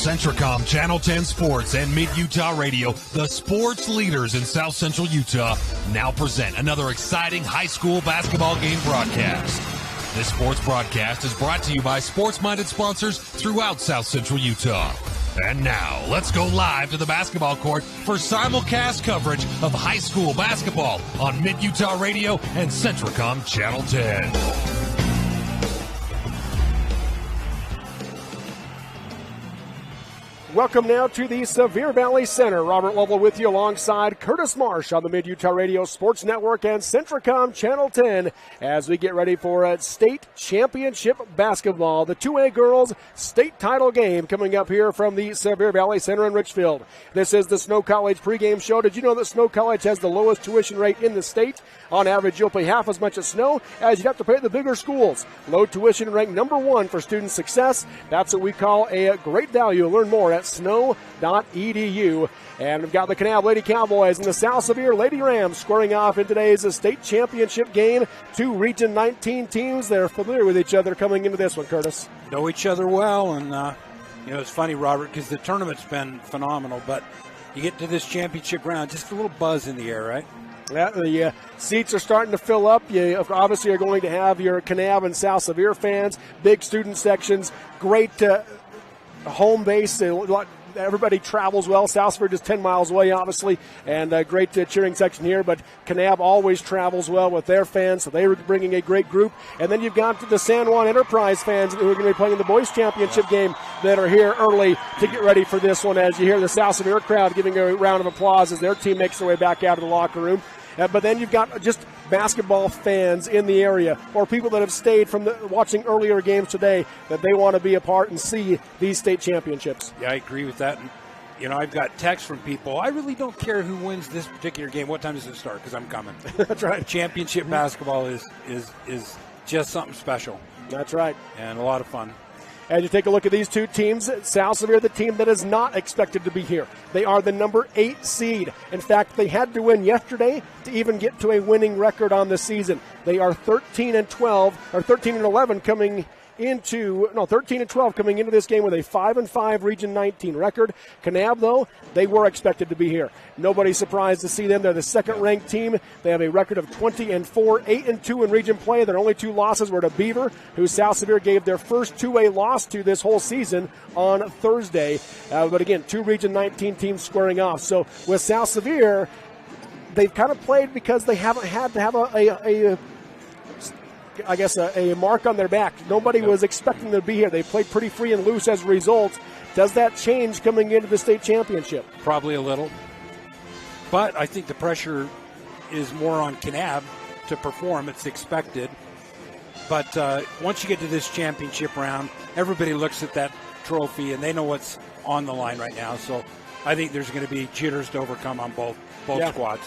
Centricom Channel 10 Sports and Mid-Utah Radio, the sports leaders in South Central Utah, now present another exciting high school basketball game broadcast. This sports broadcast is brought to you by sports-minded sponsors throughout South Central Utah. And now, let's go live to the basketball court for simulcast coverage of high school basketball on Mid-Utah Radio and Centricom Channel 10. Welcome now to the Sevier Valley Center. Robert Lovell with you alongside Curtis Marsh on the Mid-Utah Radio Sports Network and Centricom Channel 10 as we get ready for a state championship basketball. The 2A girls state title game coming up here from the Sevier Valley Center in Richfield. This is the Snow College pregame show. Did you know that Snow College has the lowest tuition rate in the state? On average, you'll pay half as much at Snow as you'd have to pay at the bigger schools. Low tuition ranked #1 for student success. That's what we call a great value. Learn more at snow.edu. And we've got the Kanab Lady Cowboys and the South Sevier Lady Rams squaring off in today's state championship game. Two Region 19 teams. They're familiar with each other coming into this one, Curtis. Know each other well, and it's funny, Robert, because the tournament's been phenomenal, but you get to this championship round, just a little buzz in the air, right? Yeah, the seats are starting to fill up. You obviously are going to have your Kanab and South Sevier fans, big student sections, great home base. Everybody travels well. South Sevier just 10 miles away, obviously, and a great cheering section here. But Kanab always travels well with their fans, so they were bringing a great group. And then you've got the San Juan Enterprise fans who are going to be playing in the boys' championship game that are here early to get ready for this one. As you hear the South Sevier crowd giving a round of applause as their team makes their way back out of the locker room. But then you've got just basketball fans in the area or people that have stayed from watching earlier games today that they want to be a part and see these state championships. Yeah, I agree with that. And, I've got texts from people. I really don't care who wins this particular game. What time does it start? Because I'm coming. That's right. Championship basketball is just something special. That's right. And a lot of fun. As you take a look at these two teams, South Sevier, the team that is not expected to be here. They are the #8 seed. In fact, they had to win yesterday to even get to a winning record on the season. They are 13-12, or 13-11 coming into 13-12 coming into this game with a 5-5 Region 19 record. Kanab, though, they were expected to be here. Nobody's surprised to see them. They're the second-ranked team. They have a record of 20-4, 8-2 in region play. Their only two losses were to Beaver, who South Sevier gave their first 2A loss to this whole season on Thursday. But again, two Region 19 teams squaring off. So with South Sevier, they've kind of played because they haven't had to have a mark on their back. Nobody was expecting them to be here. They played pretty free and loose as a result. Does that change coming into the state championship? Probably a little. But I think the pressure is more on Kanab to perform. It's expected. But once you get to this championship round, everybody looks at that trophy and they know what's on the line right now. So I think there's going to be jitters to overcome on both squads.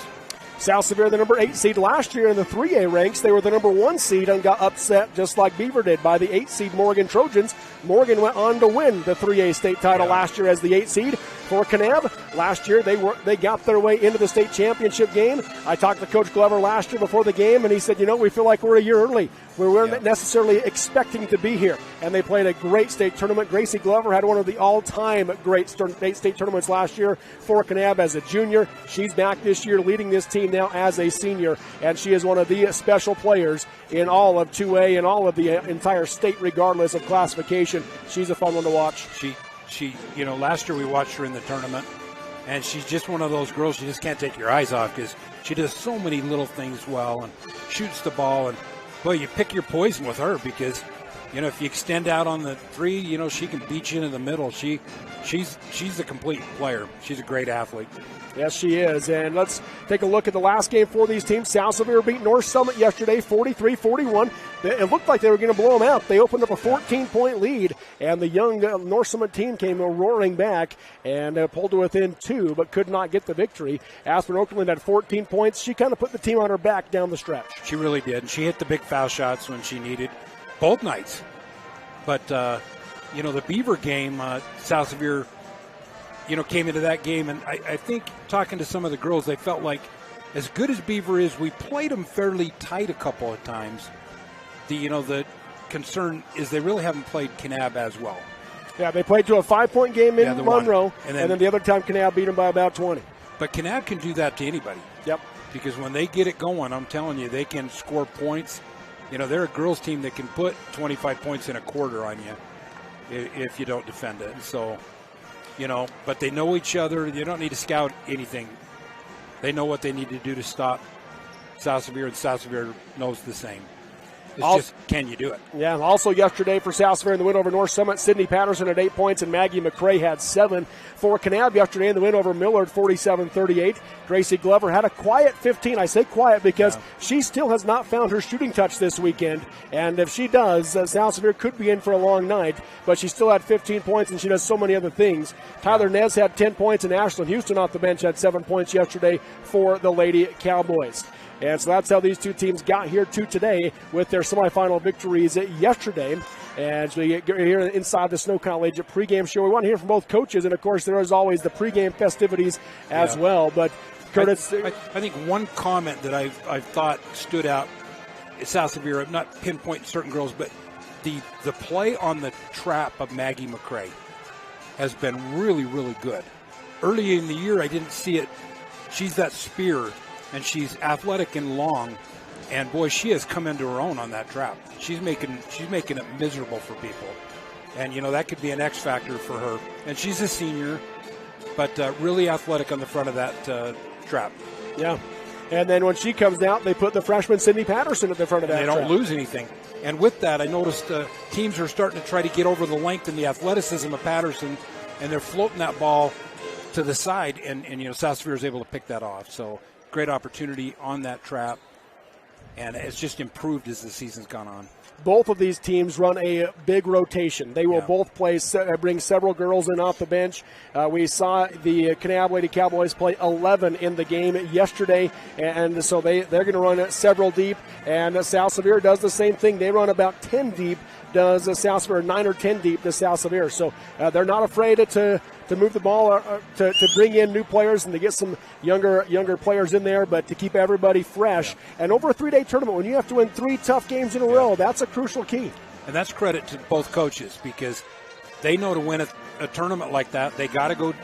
South Sevier, the #8 seed last year in the 3A ranks. They were the #1 seed and got upset just like Beaver did by the 8 seed Morgan Trojans. Morgan went on to win the 3A state title last year as the 8 seed. For Kanab, last year they got their way into the state championship game. I talked to Coach Glover last year before the game, and he said, we feel like we're a year early. We weren't necessarily expecting to be here. And they played a great state tournament. Gracie Glover had one of the all-time great state tournaments last year for Kanab as a junior. She's back this year leading this team now as a senior, and she is one of the special players in all of 2A and all of the entire state regardless of classification. She's a fun one to watch. She, last year we watched her in the tournament, and she's just one of those girls you just can't take your eyes off because she does so many little things well and shoots the ball. And, boy, you pick your poison with her because, if you extend out on the three, she can beat you into the middle. She's a complete player. She's a great athlete. Yes, she is. And let's take a look at the last game for these teams. South Sevier beat North Summit yesterday, 43-41. It looked like they were going to blow them out. They opened up a 14-point lead, and the young North Summit team came roaring back and pulled to within 2, but could not get the victory. Aspen Oakland had 14 points. She kind of put the team on her back down the stretch. She really did. She hit the big foul shots when she needed both nights. But, the Beaver game, South Sevier, came into that game, and I think talking to some of the girls, they felt like as good as Beaver is, we played them fairly tight a couple of times. The concern is they really haven't played Kanab as well. Yeah, they played to a 5-point game in Monroe, and then the other time Kanab beat them by about 20. But Kanab can do that to anybody. Yep. Because when they get it going, I'm telling you, they can score points. You know, they're a girls team that can put 25 points in a quarter on you if you don't defend it. So, you know, but they know each other. You don't need to scout anything. They know what they need to do to stop South Sevier, and South Sevier knows the same. It's just, can you do it? Yeah, also yesterday for South Sevier in the win over North Summit, Sydney Patterson had 8 points and Maggie McCrae had 7. For Kanab yesterday in the win over Millard, 47-38. Gracie Glover had a quiet 15. I say quiet because she still has not found her shooting touch this weekend. And if she does, South Sevier could be in for a long night. But she still had 15 points, and she does so many other things. Tyler Nez had 10 points, and Ashlyn Houston off the bench had 7 points yesterday for the Lady Cowboys. And so that's how these two teams got here to today with their semifinal victories yesterday. And so we get here inside the Snow College pregame show. We want to hear from both coaches, and of course there is always the pregame festivities as well. But Curtis, I think one comment that I've thought stood out at South Sevier, I'm not pinpointing certain girls, but the play on the trap of Maggie McCrae has been really, really good. Early in the year, I didn't see it. She's that spear. And she's athletic and long, and boy, she has come into her own on that trap. She's making it miserable for people, and you know that could be an X factor for her. And she's a senior, but really athletic on the front of that trap. Yeah, and then when she comes out, they put the freshman Sydney Patterson at the front of that. They don't lose anything. And with that, I noticed teams are starting to try to get over the length and the athleticism of Patterson, and they're floating that ball to the side, and you know South Sevier is able to pick that off. So. Great opportunity on that trap, and it's just improved as the season's gone on. Both of these teams run a big rotation. They will both bring several girls in off the bench. We saw the Kanab Lady Cowboys play 11 in the game yesterday, and so they're going to run several deep, and South Sevier does the same thing. They run about 10 deep, does South Sevier 9 or 10 deep to South Sevier. So they're not afraid to move the ball, to bring in new players and to get some younger players in there, but to keep everybody fresh. And over a 3-day tournament, when you have to win 3 tough games in a row, that's a crucial key. And that's credit to both coaches because they know to win a tournament like that, they got to go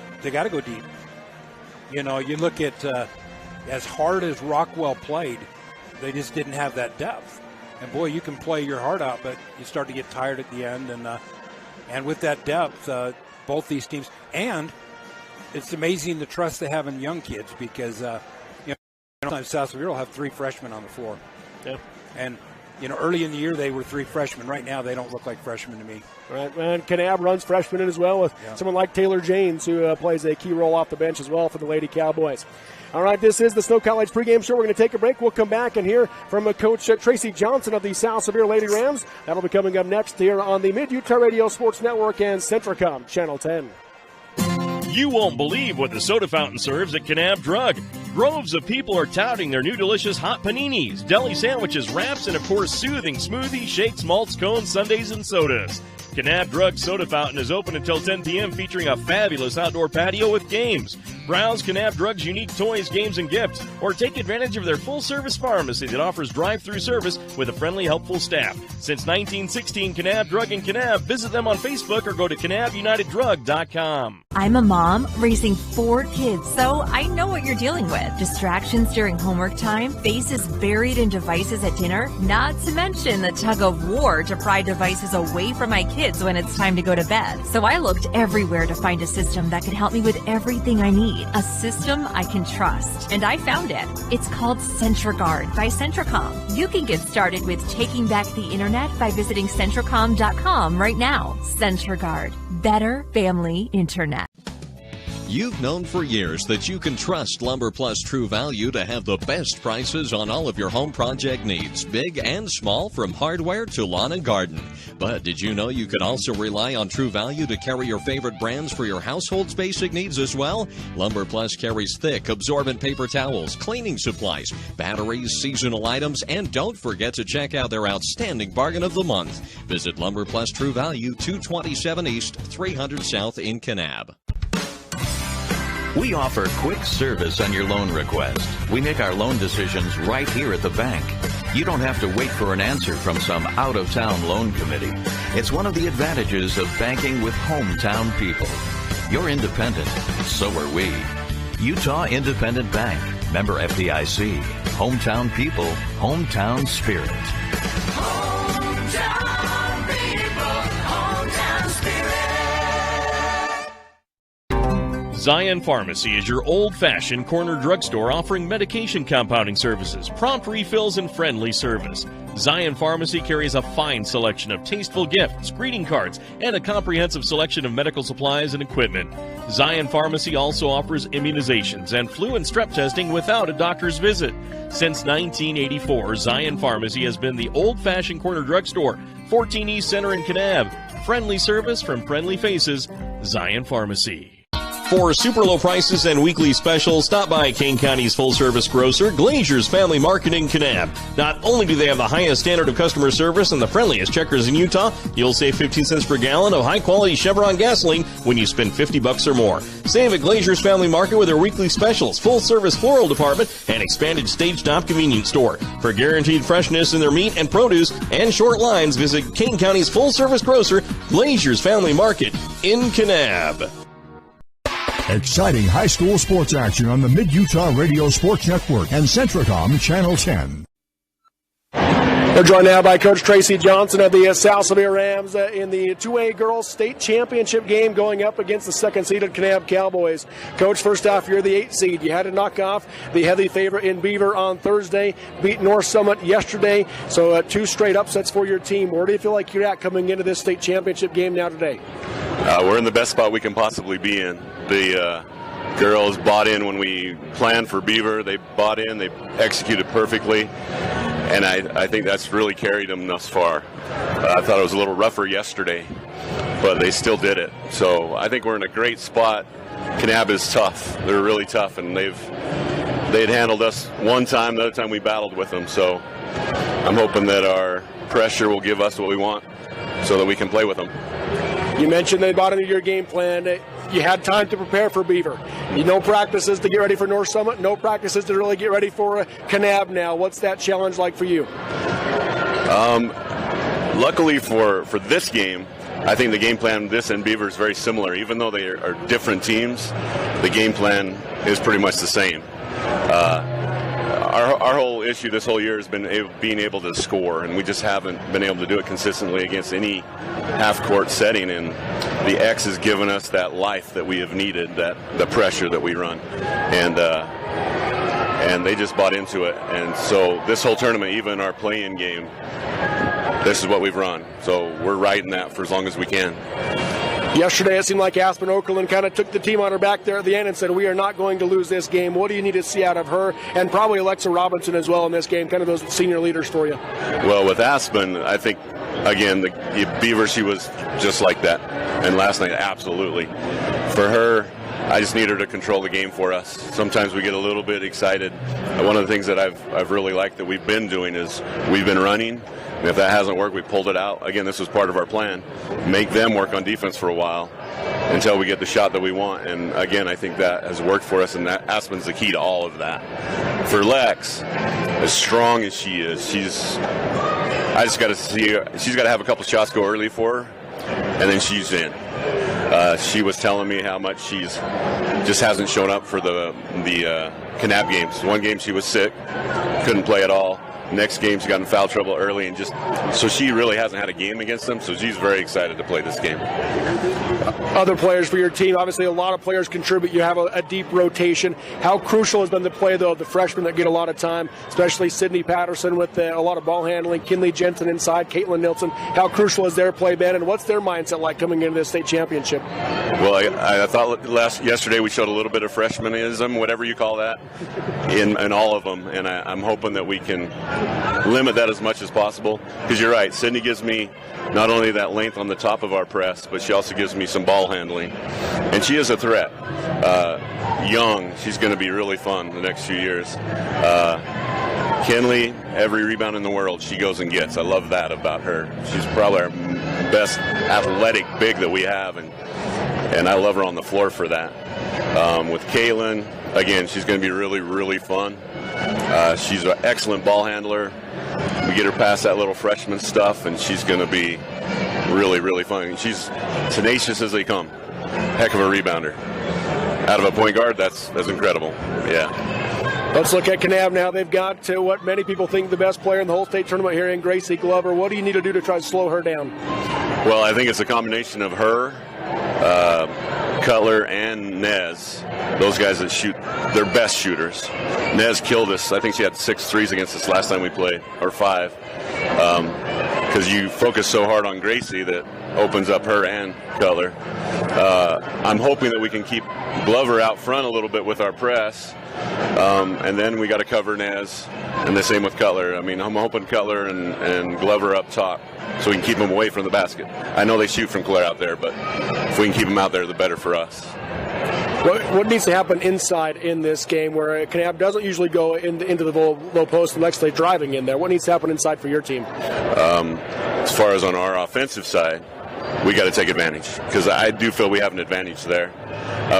deep. You know, you look at as hard as Rockwell played, they just didn't have that depth. And boy, you can play your heart out, but you start to get tired at the end. And with that depth, both these teams, and it's amazing the trust they have in young kids because you know sometimes South Sevier will have 3 freshmen on the floor. Yeah. And you know, early in the year they were 3 freshmen. Right now they don't look like freshmen to me. Right, and Kanab runs freshmen in as well with someone like Taylor Janes, who plays a key role off the bench as well for the Lady Cowboys. All right, this is the Snow College pregame show. We're going to take a break. We'll come back and hear from Coach Tracy Johnson of the South Sevier Lady Rams. That'll be coming up next here on the Mid-Utah Radio Sports Network and Centricom Channel 10. You won't believe what the soda fountain serves at Kanab Drug. Groves of people are touting their new delicious hot paninis, deli sandwiches, wraps, and of course soothing smoothies, shakes, malts, cones, sundaes, and sodas. Kanab Drug Soda Fountain is open until 10 p.m. featuring a fabulous outdoor patio with games. Browse Kanab Drug's unique toys, games, and gifts, or take advantage of their full-service pharmacy that offers drive-through service with a friendly, helpful staff. Since 1916, Kanab Drug in Kanab. Visit them on Facebook or go to KanabUnitedDrug.com. I'm a mom raising 4 kids, so I know what you're dealing with. Distractions during homework time, faces buried in devices at dinner, not to mention the tug of war to pry devices away from my kids when it's time to go to bed. So I looked everywhere to find a system that could help me with everything I need. A system I can trust. And I found it. It's called CentraGuard by Centricom. You can get started with taking back the internet by visiting Centricom.com right now. CentraGuard. Better family internet. You've known for years that you can trust Lumber Plus True Value to have the best prices on all of your home project needs, big and small, from hardware to lawn and garden. But did you know you can also rely on True Value to carry your favorite brands for your household's basic needs as well? Lumber Plus carries thick, absorbent paper towels, cleaning supplies, batteries, seasonal items, and don't forget to check out their outstanding bargain of the month. Visit Lumber Plus True Value, 227 East, 300 South in Kanab. We offer quick service on your loan request. We make our loan decisions right here at the bank. You don't have to wait for an answer from some out-of-town loan committee. It's one of the advantages of banking with hometown people. You're independent, so are we. Utah Independent Bank, member FDIC. Hometown people, hometown spirit. Hometown people, hometown spirit. Zion Pharmacy is your old-fashioned corner drugstore offering medication compounding services, prompt refills, and friendly service. Zion Pharmacy carries a fine selection of tasteful gifts, greeting cards, and a comprehensive selection of medical supplies and equipment. Zion Pharmacy also offers immunizations and flu and strep testing without a doctor's visit. Since 1984, Zion Pharmacy has been the old-fashioned corner drugstore, 14 East Center in Kanab. Friendly service from friendly faces, Zion Pharmacy. For super low prices and weekly specials, stop by Kane County's full-service grocer, Glazier's Family Market in Kanab. Not only do they have the highest standard of customer service and the friendliest checkers in Utah, you'll save 15 cents per gallon of high-quality Chevron gasoline when you spend $50 or more. Save at Glazier's Family Market with their weekly specials, full-service floral department, and expanded stage-top convenience store. For guaranteed freshness in their meat and produce and short lines, visit Kane County's full-service grocer, Glazier's Family Market in Kanab. Exciting high school sports action on the Mid-Utah Radio Sports Network and Centricom Channel 10. We're joined now by Coach Tracy Johnson of the South Sevier Rams in the 2A Girls State Championship game going up against the second-seeded Kanab Cowboys. Coach, first off, you're the 8th seed. You had to knock off the heavy favorite in Beaver on Thursday, beat North Summit yesterday, so 2 straight upsets for your team. Where do you feel like you're at coming into this state championship game now today? We're in the best spot we can possibly be in. The girls bought in when we planned for Beaver. They bought in. They executed perfectly. And I think that's really carried them thus far. I thought it was a little rougher yesterday, but they still did it. So I think we're in a great spot. Kanab is tough. They're really tough, and they'd handled us one time. The other time we battled with them. So I'm hoping that our pressure will give us what we want so that we can play with them. You mentioned they bought into your game plan. You had time to prepare for Beaver. No practices to get ready for North Summit, no practices to really get ready for Kanab now. What's that challenge like for you? Luckily for this game, I think the game plan this and Beaver is very similar. Even though they are different teams, the game plan is pretty much the same. Our whole issue this whole year has been being able to score, and we just haven't been able to do it consistently against any half-court setting, and the X has given us that life that we have needed, that the pressure that we run, and they just bought into it. And so this whole tournament, even our play-in game, this is what we've run. So we're riding that for as long as we can. Yesterday, it seemed like Aspen Okerlund kind of took the team on her back there at the end and said, we are not going to lose this game. What do you need to see out of her and probably Alexa Robinson as well in this game, kind of those senior leaders for you? Well, with Aspen, I think, again, the Beaver, she was just like that. And last night, absolutely. For her, I just need her to control the game for us. Sometimes we get a little bit excited. One of the things that I've really liked that we've been doing is we've been running. And if that hasn't worked, we pulled it out. Again, this was part of our plan. Make them work on defense for a while until we get the shot that we want. And again, I think that has worked for us, and that Aspen's the key to all of that. For Lex, as strong as she is, I just got to see her. She's got to have a couple shots go early for her, and then she's in. She was telling me how much she's just hasn't shown up for the Kanab games. One game she was sick, couldn't play at all. Next game, she got in foul trouble early, and so she really hasn't had a game against them, so she's very excited to play this game. Other players for your team, obviously a lot of players contribute. You have a deep rotation. How crucial has been the play, though, of the freshmen that get a lot of time, especially Sydney Patterson with a lot of ball handling, Kinley Jensen inside, Caitlin Nilsson. How crucial has their play been, and what's their mindset like coming into this state championship? Well, I thought yesterday we showed a little bit of freshmanism, whatever you call that, in all of them, and I'm hoping that we can limit that as much as possible, because you're right, Sydney gives me not only that length on the top of our press, but she also gives me some ball handling, and she is a threat. Young, she's going to be really fun the next few years. Kinley, every rebound in the world she goes and gets. I love that about her. She's probably our best athletic big that we have, and I love her on the floor for that. With Caitlin, again, she's going to be really, really fun. She's an excellent ball handler. We get her past that little freshman stuff, and she's going to be really, really fun. She's tenacious as they come. Heck of a rebounder. Out of a point guard, that's incredible. Yeah. Let's look at Kanab now. They've got what many people think the best player in the whole state tournament here in Gracie Glover. What do you need to do to try to slow her down? Well, I think it's a combination of her, Cutler, and Nez. Those guys that shoot, they're best shooters. Nez killed us. I think she had 6 threes against us last time we played, or 5. Because you focus so hard on Gracie that opens up her and Cutler. I'm hoping that we can keep Glover out front a little bit with our press. And then we got to cover Nez, and the same with Cutler. I mean, I'm hoping Cutler and Glover up top so we can keep them away from the basket. I know they shoot from clear out there, but if we can keep them out there, the better for us. What needs to happen inside in this game where Kanab doesn't usually go into the low post and actually driving in there? What needs to happen inside for your team? As far as on our offensive side, we got to take advantage because I do feel we have an advantage there.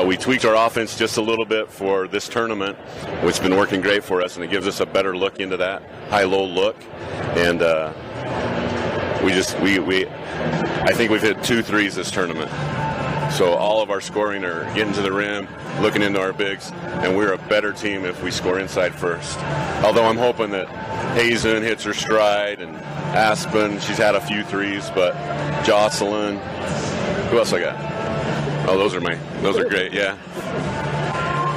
We tweaked our offense just a little bit for this tournament, which has been working great for us, and it gives us a better look into that high-low look. And I think we've hit 2 threes this tournament. So all of our scoring are getting to the rim, looking into our bigs, and we're a better team if we score inside first. Although I'm hoping that Hazen hits her stride, and Aspen, she's had a few threes, but Jocelyn, who else I got? Oh, those are great, yeah.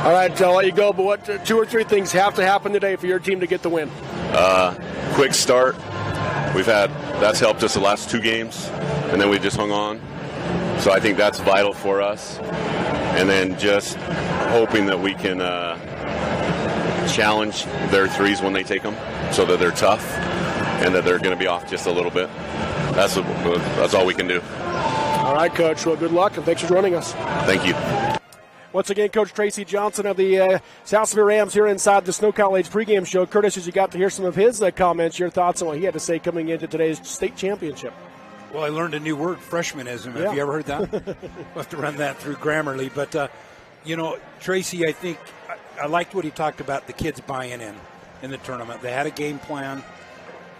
All right, I'll let you go, but what 2 or 3 things have to happen today for your team to get the win? Quick start. That's helped us the last 2 games, and then we just hung on. So I think that's vital for us. And then just hoping that we can challenge their threes when they take them so that they're tough and that they're going to be off just a little bit. That's all we can do. All right, Coach. Well, good luck, and thanks for joining us. Thank you. Once again, Coach Tracy Johnson of the South Sevier Rams here inside the Snow College pregame show. Curtis, as you got to hear some of his comments, your thoughts on what he had to say coming into today's state championship. Well, I learned a new word, freshmanism. Yeah. Have you ever heard that? We'll have to run that through Grammarly. But, Tracy, I think I liked what he talked about, the kids buying in the tournament. They had a game plan,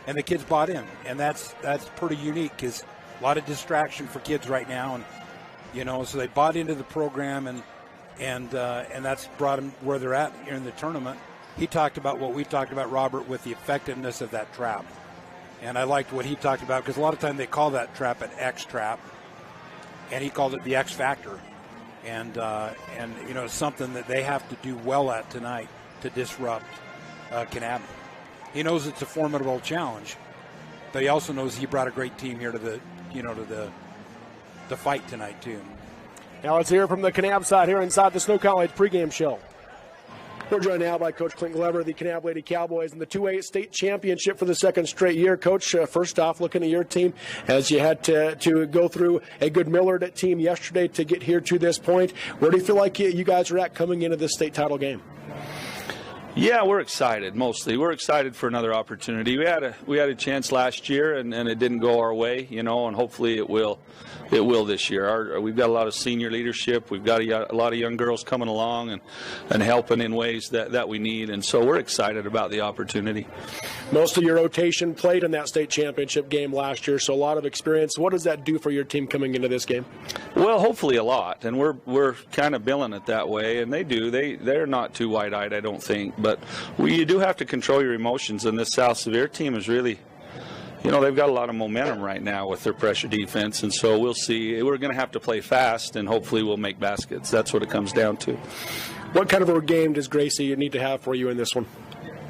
and the kids bought in. And that's pretty unique because a lot of distraction for kids right now. And, so they bought into the program, and that's brought them where they're at here in the tournament. He talked about what we talked about, Robert, with the effectiveness of that trap. And I liked what he talked about because a lot of time they call that trap an X trap, and he called it the X factor. And it's something that they have to do well at tonight to disrupt Kanab. He knows it's a formidable challenge, but he also knows he brought a great team here to the fight tonight too. Now let's hear from the Kanab side here inside the Snow College pregame show. We're joined now by Coach Clint Glover, the Kanab Lady Cowboys, in the 2A state championship for the 2nd straight year. Coach, first off, looking at your team, as you had to go through a good Millard team yesterday to get here to this point, where do you feel like you guys are at coming into this state title game? Yeah, we're excited, mostly. We're excited for another opportunity. We had a chance last year, and it didn't go our way, and hopefully it will this year. We've got a lot of senior leadership. We've got a lot of young girls coming along and helping in ways that we need, and so we're excited about the opportunity. Most of your rotation played in that state championship game last year, so a lot of experience. What does that do for your team coming into this game? Well, hopefully a lot, and we're kind of billing it that way, and they do. They're not too wide-eyed, I don't think. But you do have to control your emotions, and this South Sevier team is really, they've got a lot of momentum right now with their pressure defense, and so we'll see. We're going to have to play fast, and hopefully we'll make baskets. That's what it comes down to. What kind of a game does Gracie need to have for you in this one?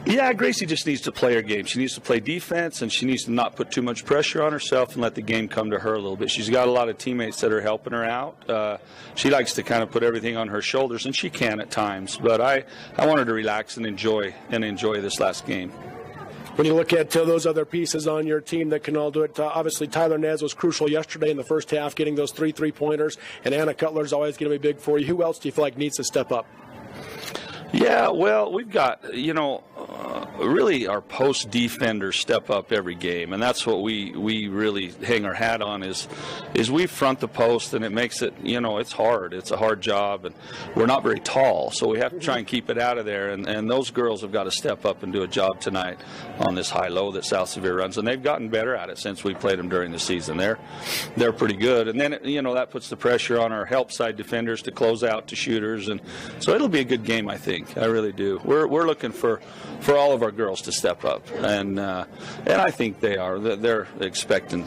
Yeah, Gracie just needs to play her game. She needs to play defense, and she needs to not put too much pressure on herself and let the game come to her a little bit. She's got a lot of teammates that are helping her out. She likes to kind of put everything on her shoulders, and she can at times. But I want her to relax and enjoy this last game. When you look at those other pieces on your team that can all do it, obviously Tyler Nez was crucial yesterday in the first half, getting those 3 3-pointers, and Anna Cutler's always going to be big for you. Who else do you feel like needs to step up? Yeah, well, we've got, really our post defenders step up every game, and that's what we really hang our hat on is we front the post, and it makes it, it's hard. It's a hard job, and we're not very tall, so we have to try and keep it out of there, and those girls have got to step up and do a job tonight on this high-low that South Sevier runs, and they've gotten better at it since we played them during the season. They're pretty good, and then, that puts the pressure on our help side defenders to close out to shooters, and so it'll be a good game, I think. I really do. We're looking for all of our girls to step up, and I think they are. They're expecting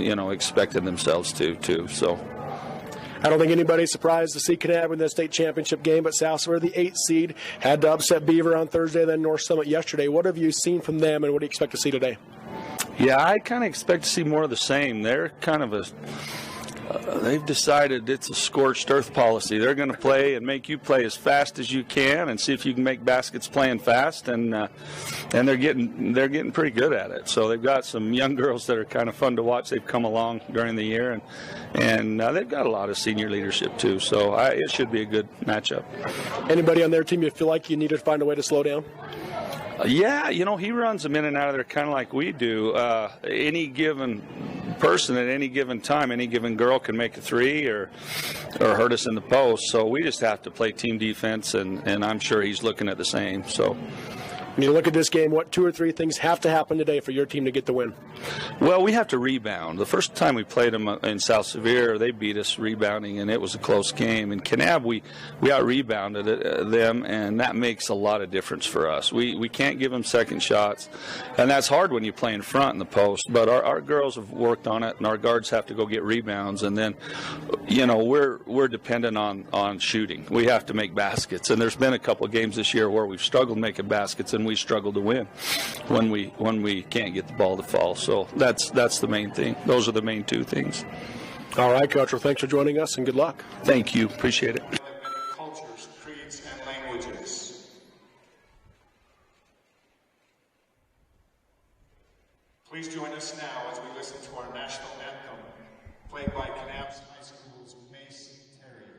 themselves to too. So I don't think anybody's surprised to see Kanab in the state championship game, but South Sevier, the 8th seed, had to upset Beaver on Thursday, then North Summit yesterday. What have you seen from them, and what do you expect to see today? Yeah, I kind of expect to see more of the same. They're kind of they've decided it's a scorched earth policy. They're going to play and make you play as fast as you can and see if you can make baskets playing fast, and they're getting pretty good at it. So they've got some young girls that are kind of fun to watch. They've come along during the year, and they've got a lot of senior leadership too. So it should be a good matchup. Anybody on their team you feel like you need to find a way to slow down? Yeah, he runs them in and out of there kind of like we do. Any given person at any given time, any given girl can make a three or hurt us in the post. So we just have to play team defense, and I'm sure he's looking at the same. So when you look at this game, what 2 or 3 things have to happen today for your team to get the win? Well, we have to rebound. The first time we played them in South Sevier, they beat us rebounding, and it was a close game. In Kanab, we out-rebounded them, and that makes a lot of difference for us. We can't give them second shots, and that's hard when you play in front in the post. But our girls have worked on it, and our guards have to go get rebounds. And then, we're dependent on shooting. We have to make baskets, and there's been a couple of games this year where we've struggled making baskets, and we struggle to win when we can't get the ball to fall. So that's the main thing. Those are the main 2 things. All right, Coach. Well, thanks for joining us, and good luck. Thank you. Appreciate it. Cultures, creeds, and languages. Please join us now as we listen to our national anthem, played by Kanab's High School's Mace Terry.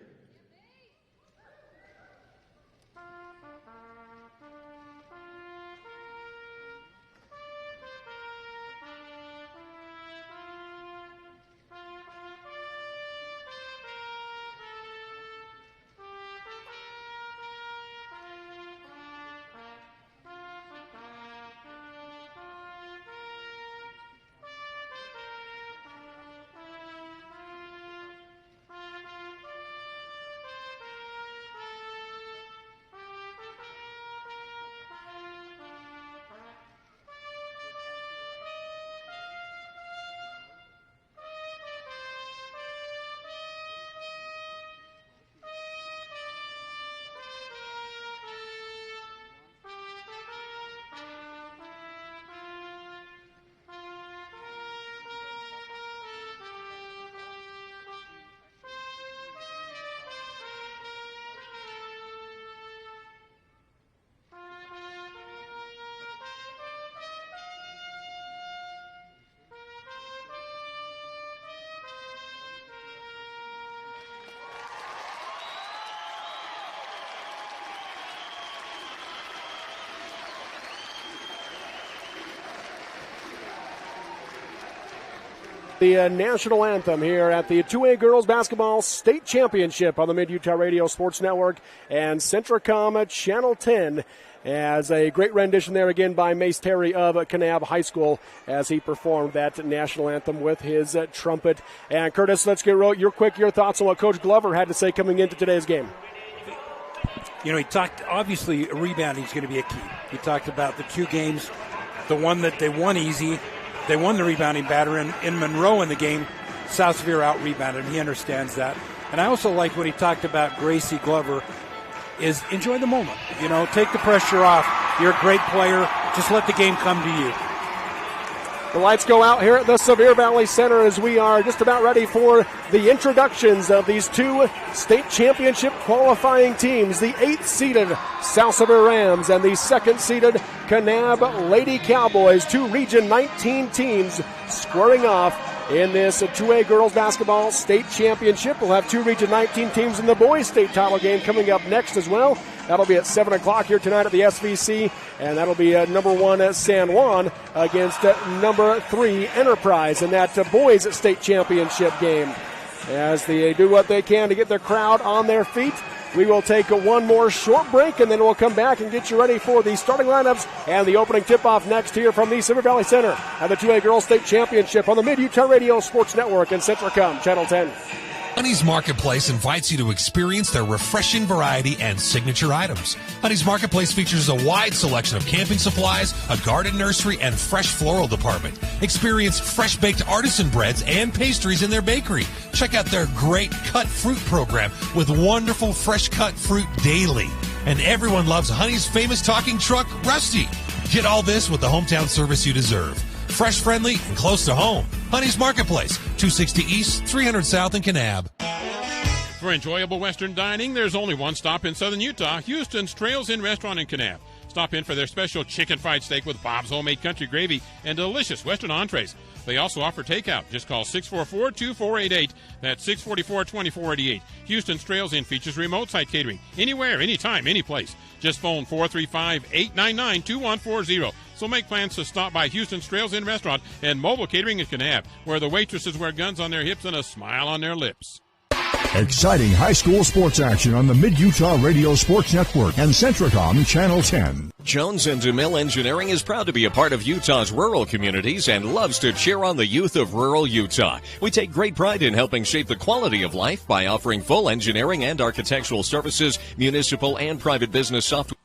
The national anthem here at the 2A Girls Basketball State Championship on the Mid-Utah Radio Sports Network and Centricom Channel 10. As a great rendition there again by Mace Terry of Kanab High School as he performed that national anthem with his trumpet. And Curtis, let's get your thoughts on what Coach Glover had to say coming into today's game. He talked, obviously, rebounding is going to be a key. He talked about the 2 games, the one that they won easy. They won the rebounding battle in Monroe in the game. South Sevier out-rebounded, and he understands that. And I also like what he talked about Gracie Glover is enjoy the moment. Take the pressure off. You're a great player. Just let the game come to you. The lights go out here at the Sevier Valley Center as we are just about ready for the introductions of these 2 state championship qualifying teams. The 8th-seeded South Sevier Rams and the 2nd-seeded Kanab Lady Cowboys. 2 Region 19 teams squaring off in this 2A Girls Basketball State Championship. We'll have 2 Region 19 teams in the boys state title game coming up next as well. That'll be at 7 o'clock here tonight at the SVC, and that'll be number 1 San Juan against number 3 Enterprise in that boys state championship game. As they do what they can to get their crowd on their feet, we will take one more short break, and then we'll come back and get you ready for the starting lineups and the opening tip-off next here from the Sevier Valley Center at the 2A Girls State Championship on the Mid-Utah Radio Sports Network and Centricom Channel 10. Honey's Marketplace invites you to experience their refreshing variety and signature items. Honey's Marketplace features a wide selection of camping supplies, a garden nursery, and fresh floral department. Experience fresh-baked artisan breads and pastries in their bakery. Check out their great cut fruit program with wonderful fresh-cut fruit daily. And everyone loves Honey's famous talking truck, Rusty. Get all this with the hometown service you deserve. Fresh, friendly, and close to home. Honey's Marketplace, 260 East, 300 South in Kanab. For enjoyable Western dining, there's only one stop in southern Utah, Houston's Trails Inn Restaurant in Kanab. Stop in for their special chicken fried steak with Bob's homemade country gravy and delicious Western entrees. They also offer takeout. Just call 644-2488. That's 644-2488. Houston's Trails Inn features remote site catering. Anywhere, anytime, any place. Just phone 435-899-2140. So make plans to stop by Houston's Trails Inn Restaurant and Mobile Catering in Kanab, where the waitresses wear guns on their hips and a smile on their lips. Exciting high school sports action on the Mid-Utah Radio Sports Network and Centricom Channel 10. Jones and DeMille Engineering is proud to be a part of Utah's rural communities and loves to cheer on the youth of rural Utah. We take great pride in helping shape the quality of life by offering full engineering and architectural services, municipal and private business software.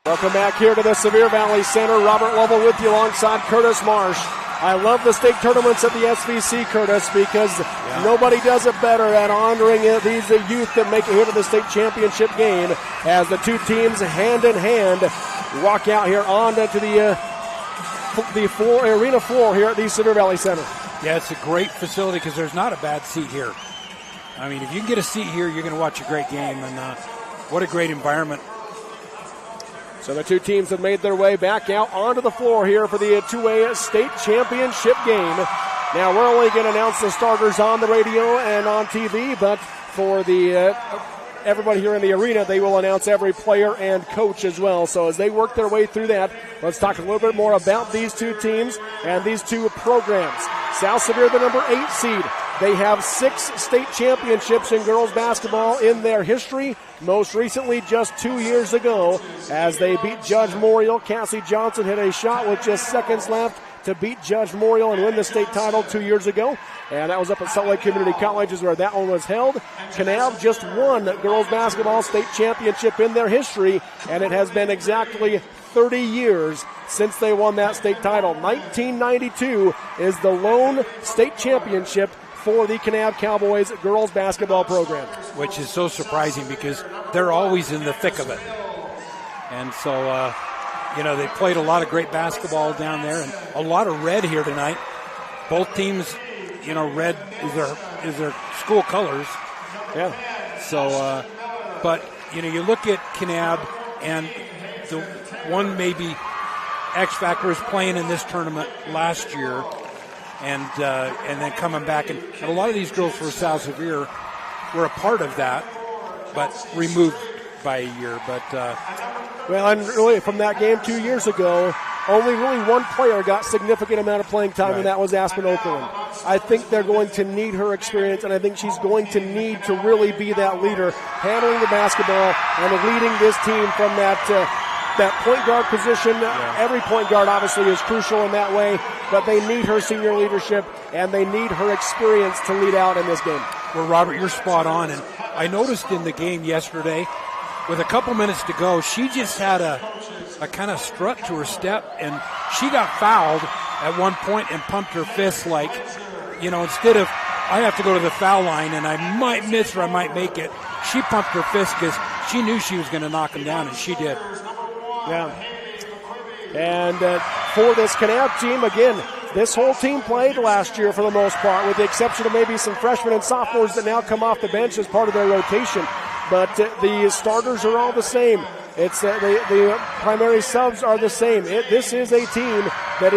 Welcome back here to the Sevier Valley Center. Robert Lovell with you alongside Curtis Marsh. I love the state tournaments at the SVC, Curtis, because nobody does it better at honoring these youth that make it here to the state championship game as the two teams hand in hand walk out here onto the arena floor here at the Sevier Valley Center. Yeah, it's a great facility because there's not a bad seat here. I mean, if you can get a seat here, you're going to watch a great game, and what a great environment. So the two teams have made their way back out onto the floor here for the 2A state championship game. Now, we're only going to announce the starters on the radio and on TV, but for the everybody here in the arena, they will announce every player and coach as well. So as they work their way through that, let's talk a little bit more about these two teams and these two programs. South Sevier, the number 8 seed. They have 6 state championships in girls basketball in their history, most recently just 2 years ago as they beat Judge Morial. Cassie Johnson hit a shot with just seconds left to beat Judge Morial and win the state title 2 years ago. And that was up at Salt Lake Community College is where that one was held. Kanab just won girls basketball state championship in their history, and it has been exactly 30 years since they won that state title. 1992 is the lone state championship for the Kanab Cowboys girls basketball program. Which is so surprising because they're always in the thick of it. And so, they played a lot of great basketball down there and a lot of red here tonight. Both teams, red is their school colors. Yeah. So, but, you look at Kanab and the one maybe X factor is playing in this tournament last year. And then coming back. And a lot of these girls for South Sevier were a part of that, but removed by a year. But and really from that game 2 years ago, only really one player got significant amount of playing time, and that was Aspen Okerlund. I think they're going to need her experience, and I think she's going to need to really be that leader, handling the basketball and leading this team from that point guard position. Every point guard obviously is crucial in that way, but they need her senior leadership and they need her experience to lead out in this game. Well, Robert, you're spot on. And I noticed in the game yesterday, with a couple minutes to go, she just had a kind of strut to her step, and she got fouled at one point and pumped her fist like, instead of I have to go to the foul line and I might miss or I might make it, she pumped her fist because she knew she was going to knock him down, and she did. Yeah. And for this Kanab team, again, this whole team played last year for the most part, with the exception of maybe some freshmen and sophomores that now come off the bench as part of their rotation. But the starters are all the same. It's the primary subs are the same. This is a team that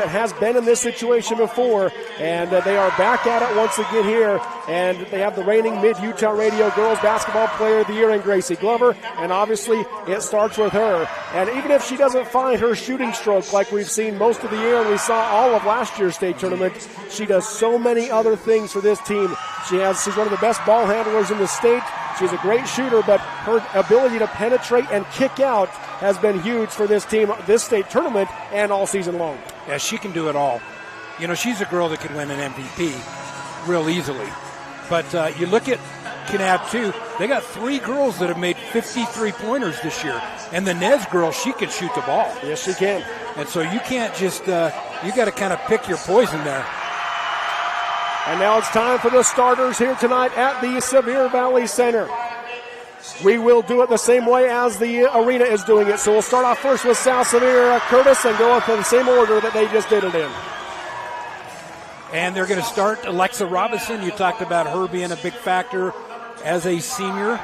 has been in this situation before, and they are back at it once again here, and they have the reigning Mid-Utah Radio Girls Basketball Player of the Year in Gracie Glover, and obviously it starts with her. And even if she doesn't find her shooting stroke like we've seen most of the year, and we saw all of last year's state tournament, she does so many other things for this team. She's one of the best ball handlers in the state. She's a great shooter, but her ability to penetrate and kick out has been huge for this team, this state tournament, and all season long. Yeah, she can do it all. You know, she's a girl that could win an MVP real easily. But you look at Kanab, too. They got 3 girls that have made 53-pointers this year. And the Nez girl, she can shoot the ball. Yes, she can. And so you can't just, you got to kind of pick your poison there. And now it's time for the starters here tonight at the Sevier Valley Center. We will do it the same way as the arena is doing it. So we'll start off first with South Sevier Curtis and go into the same order that they just did it in. And they're going to start Alexa Robinson. You talked about her being a big factor as a senior.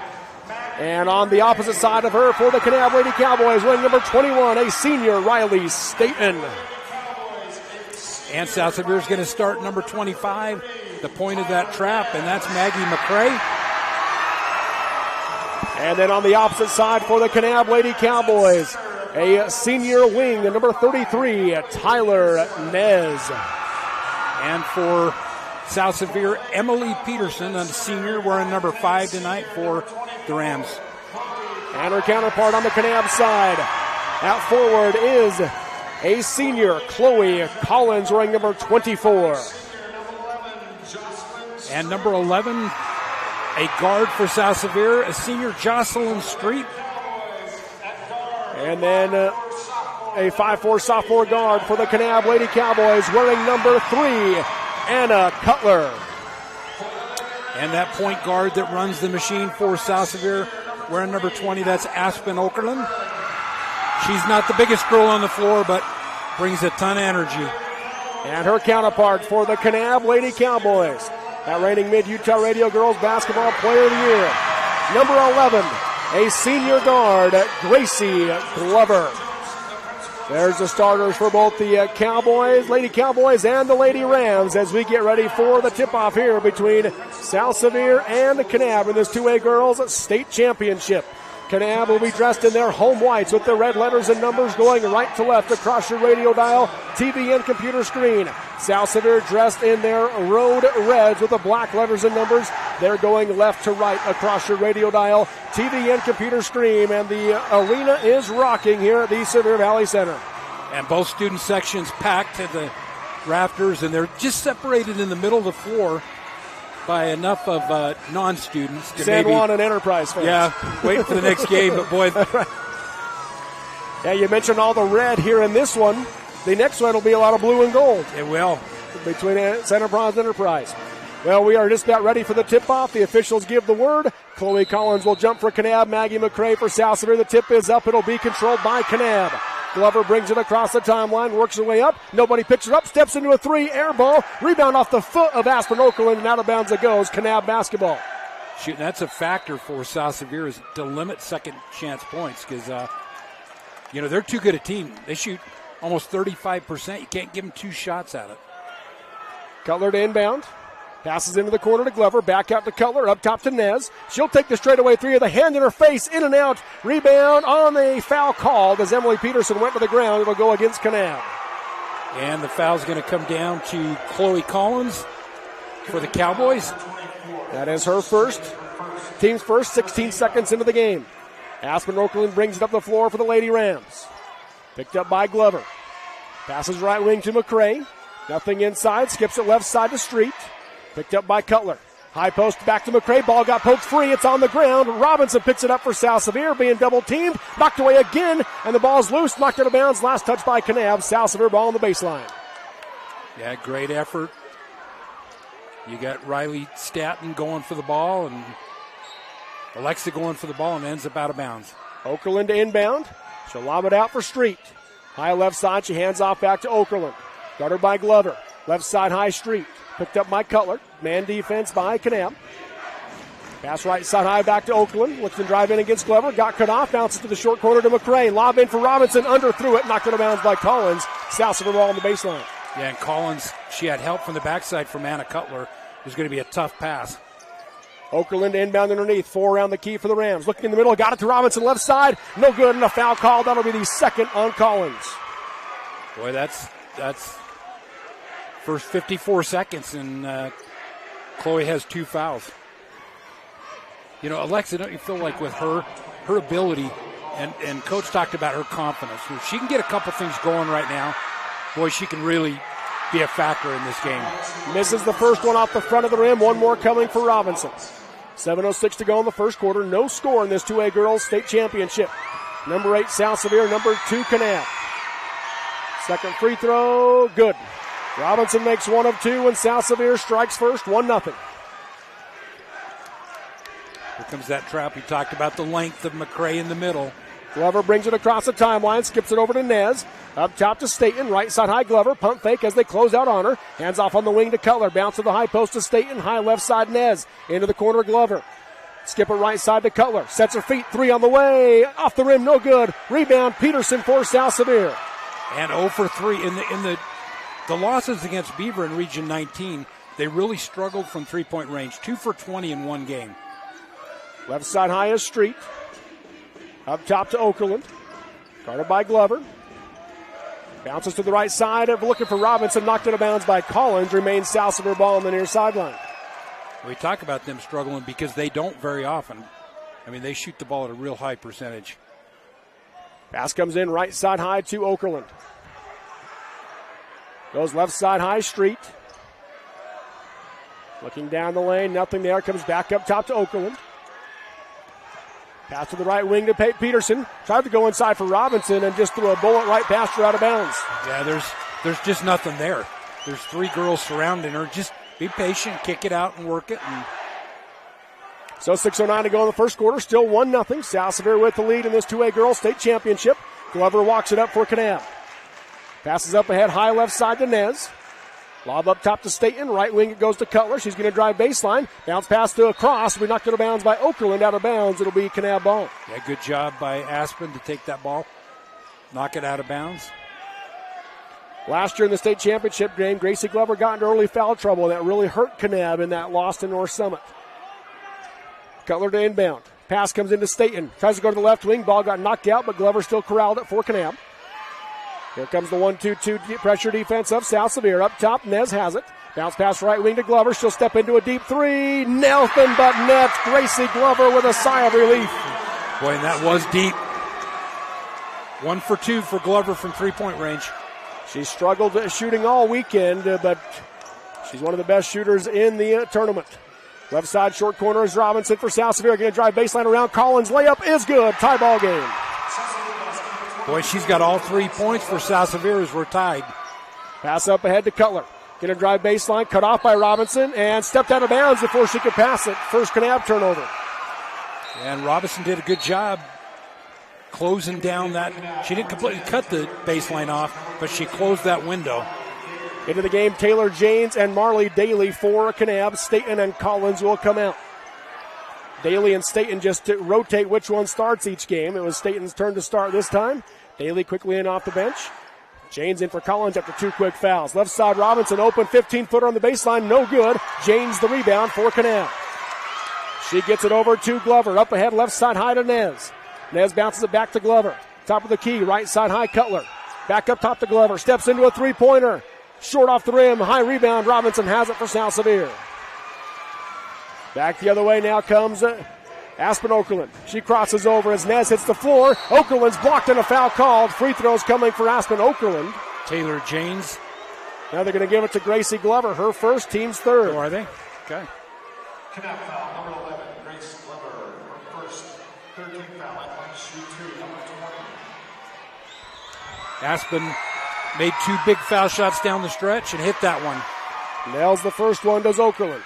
And on the opposite side of her for the Kanab Lady Cowboys, wearing number 21, a senior, Riley Staten. And South Sevier is going to start number 25, the point of that trap, and that's Maggie McCrae. And then on the opposite side for the Kanab Lady Cowboys, a senior wing, number 33, Tyler Nez. And for South Sevier, Emily Peterson, a senior, wearing number 5 tonight for the Rams. And her counterpart on the Kanab side, at forward is a senior, Chloe Collins, wearing number 24. And number 11, a guard for South Sevier, a senior, Jocelyn Street. And then a 5'4" sophomore guard for the Kanab Lady Cowboys, wearing number 3, Anna Cutler. And that point guard that runs the machine for South Sevier, wearing number 20, that's Aspen Okerlund. She's not the biggest girl on the floor, but brings a ton of energy. And her counterpart for the Kanab Lady Cowboys, that reigning Mid-Utah Radio Girls Basketball Player of the Year, number 11, a senior guard, Gracie Glover. There's the starters for both the Cowboys, Lady Cowboys, and the Lady Rams as we get ready for the tip-off here between South Sevier and Kanab in this 2A Girls State Championship. Kanab will be dressed in their home whites with the red letters and numbers going right to left across your radio dial, TV, and computer screen. South Sevier dressed in their road reds with the black letters and numbers. They're going left to right across your radio dial, TV, and computer screen. And the arena is rocking here at the Sevier Valley Center. And both student sections packed to the rafters, and they're just separated in the middle of the floor by enough of non-students to San Juan and Enterprise fans. Yeah, waiting for the next game, but boy. Yeah, you mentioned all the red here in this one. The next one will be a lot of blue and gold. It will. Between Santa Bronze and Enterprise. Well, we are just about ready for the tip-off. The officials give the word. Chloe Collins will jump for Kanab. Maggie McCrae for South Sevier. The tip is up. It'll be controlled by Kanab. Glover brings it across the timeline, works her way up. Nobody picks it up, steps into a 3, air ball. Rebound off the foot of Aspen Okerlund, and out of bounds it goes. Kanab basketball. Shoot, that's a factor for South Sevier is to limit second chance points because, they're too good a team. They shoot almost 35%. You can't give them 2 shots at it. Cutler to inbound. Passes into the corner to Glover. Back out to Cutler. Up top to Nez. She'll take the straightaway 3 with a hand in her face. In and out. Rebound on a foul called as Emily Peterson went to the ground. It'll go against Kanab. And the foul's going to come down to Chloe Collins for the Cowboys. That is her first. Team's first, 16 seconds into the game. Aspen Okerlund brings it up the floor for the Lady Rams. Picked up by Glover. Passes right wing to McCrae. Nothing inside. Skips it left side to Street. Picked up by Cutler. High post back to McCrae. Ball got poked free. It's on the ground. Robinson picks it up for South Sevier, being double teamed. Knocked away again, and the ball's loose. Knocked out of bounds. Last touch by Kanab. South Sevier ball on the baseline. Yeah, great effort. You got Riley Staten going for the ball, and Alexa going for the ball, and ends up out of bounds. Okerlund to inbound. She'll lob it out for Street. High left side. She hands off back to Okerlund. Guarded by Glover. Left side high Street. Picked up by Cutler. Man defense by Kanab. Pass right side high back to Oakland. Looks to drive in against Glover. Got cut off. Bounces to the short corner to McCray. Lob in for Robinson. Under through it. Knocked out of bounds by Collins. South Sevier ball on the baseline. Yeah, and Collins, she had help from the backside from Anna Cutler. It was going to be a tough pass. Oakland inbound underneath. 4 around the key for the Rams. Looking in the middle. Got it to Robinson. Left side. No good. And a foul call. That'll be the second on Collins. Boy, that's first 54 seconds, and Chloe has 2 fouls. You know, Alexa, don't you feel like with her ability, and Coach talked about her confidence. If she can get a couple things going right now, boy, she can really be a factor in this game. Misses the first one off the front of the rim. One more coming for Robinson. 7:06 to go in the first quarter. No score in this 2A girls state championship. Number 8, South Sevier. Number 2, Kanab. Second free throw, good. Robinson makes 1 of 2, and South Sevier strikes first, 1-0. Here comes that trap. We talked about the length of McCray in the middle. Glover brings it across the timeline, skips it over to Nez. Up top to Staten, right side high Glover. Pump fake as they close out on her. Hands off on the wing to Cutler. Bounce to the high post to Staten. High left side Nez. Into the corner Glover. Skip it right side to Cutler. Sets her feet. 3 on the way. Off the rim, no good. Rebound Peterson for South Sevier. And 0 for 3 in the losses against Beaver in Region 19. They really struggled from 3-point range. 2 for 20 in one game. Left side high is Street. Up top to Okerlund. Guarded by Glover. Bounces to the right side. Looking for Robinson. Knocked out of bounds by Collins. Remains South Sevier ball on the near sideline. We talk about them struggling because they don't very often. I mean, they shoot the ball at a real high percentage. Pass comes in right side high to Okerlund. Goes left side high, Street. Looking down the lane, nothing there. Comes back up top to Okerlund. Pass to the right wing to Peterson. Tried to go inside for Robinson and just threw a bullet right past her out of bounds. Yeah, there's just nothing there. There's 3 girls surrounding her. Just be patient, kick it out, and work it. And so 6:09 to go in the first quarter. Still 1-0. South Sevier with the lead in this 2A girls state championship. Glover walks it up for Kanab. Passes up ahead, high left side to Nez. Lob up top to Staten. Right wing it goes to Cutler. She's going to drive baseline. Bounce pass to a cross. We knocked it out of bounds by Okerlund. Out of bounds. It'll be Kanab ball. Yeah, good job by Aspen to take that ball. Knock it out of bounds. Last year in the state championship game, Gracie Glover got into early foul trouble. That really hurt Kanab in that loss to North Summit. Cutler to inbound. Pass comes into Staten. Tries to go to the left wing. Ball got knocked out, but Glover still corralled it for Kanab. Here comes the 1-2-2 pressure defense of South Sevier. Up top, Nez has it. Bounce pass right wing to Glover. She'll step into a deep 3. Nothing but net. Gracie Glover with a sigh of relief. Boy, and that was deep. 1 for 2 for Glover from 3-point range. She struggled shooting all weekend, but she's one of the best shooters in the tournament. Left side short corner is Robinson for South Sevier. Going to drive baseline around. Collins layup is good. Tie ball game. Boy, she's got all 3 points for South Sevier as we're tied. Pass up ahead to Cutler. Going to drive baseline. Cut off by Robinson and stepped out of bounds before she could pass it. First Kanab turnover. And Robinson did a good job closing down that. She didn't completely cut the baseline off, but she closed that window. Into the game, Taylor Janes and Marley Daly for Kanab. Staten and Collins will come out. Daly and Staten just to rotate which one starts each game. It was Staten's turn to start this time. Daly quickly in off the bench. Janes in for Collins after 2 quick fouls. Left side Robinson open, 15-footer on the baseline, no good. Janes the rebound for Kanab. She gets it over to Glover. Up ahead, left side high to Nez. Nez bounces it back to Glover. Top of the key, right side high Cutler. Back up top to Glover. Steps into a 3-pointer. Short off the rim, high rebound. Robinson has it for South Sevier. Back the other way now comes Aspen Okerlund. She crosses over as Nez hits the floor. Okerlund's blocked and a foul called. Free throws coming for Aspen Okerlund. Taylor Janes. Now they're going to give it to Gracie Glover, her first, team's third. Oh, are they? Okay. Kanab foul, number 11, Grace Glover, her first, 13th foul at point, shoot 2, number 20. Aspen made 2 big foul shots down the stretch and hit that one. Nails the first one, does Okerlund.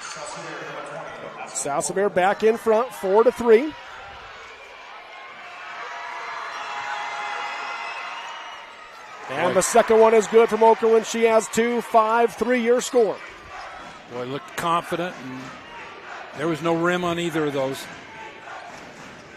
South Sevier back in front, 4-3. And the second one is good from Okerlund. She has 2, 5, 3-year score. Boy, looked confident and There was no rim on either of those.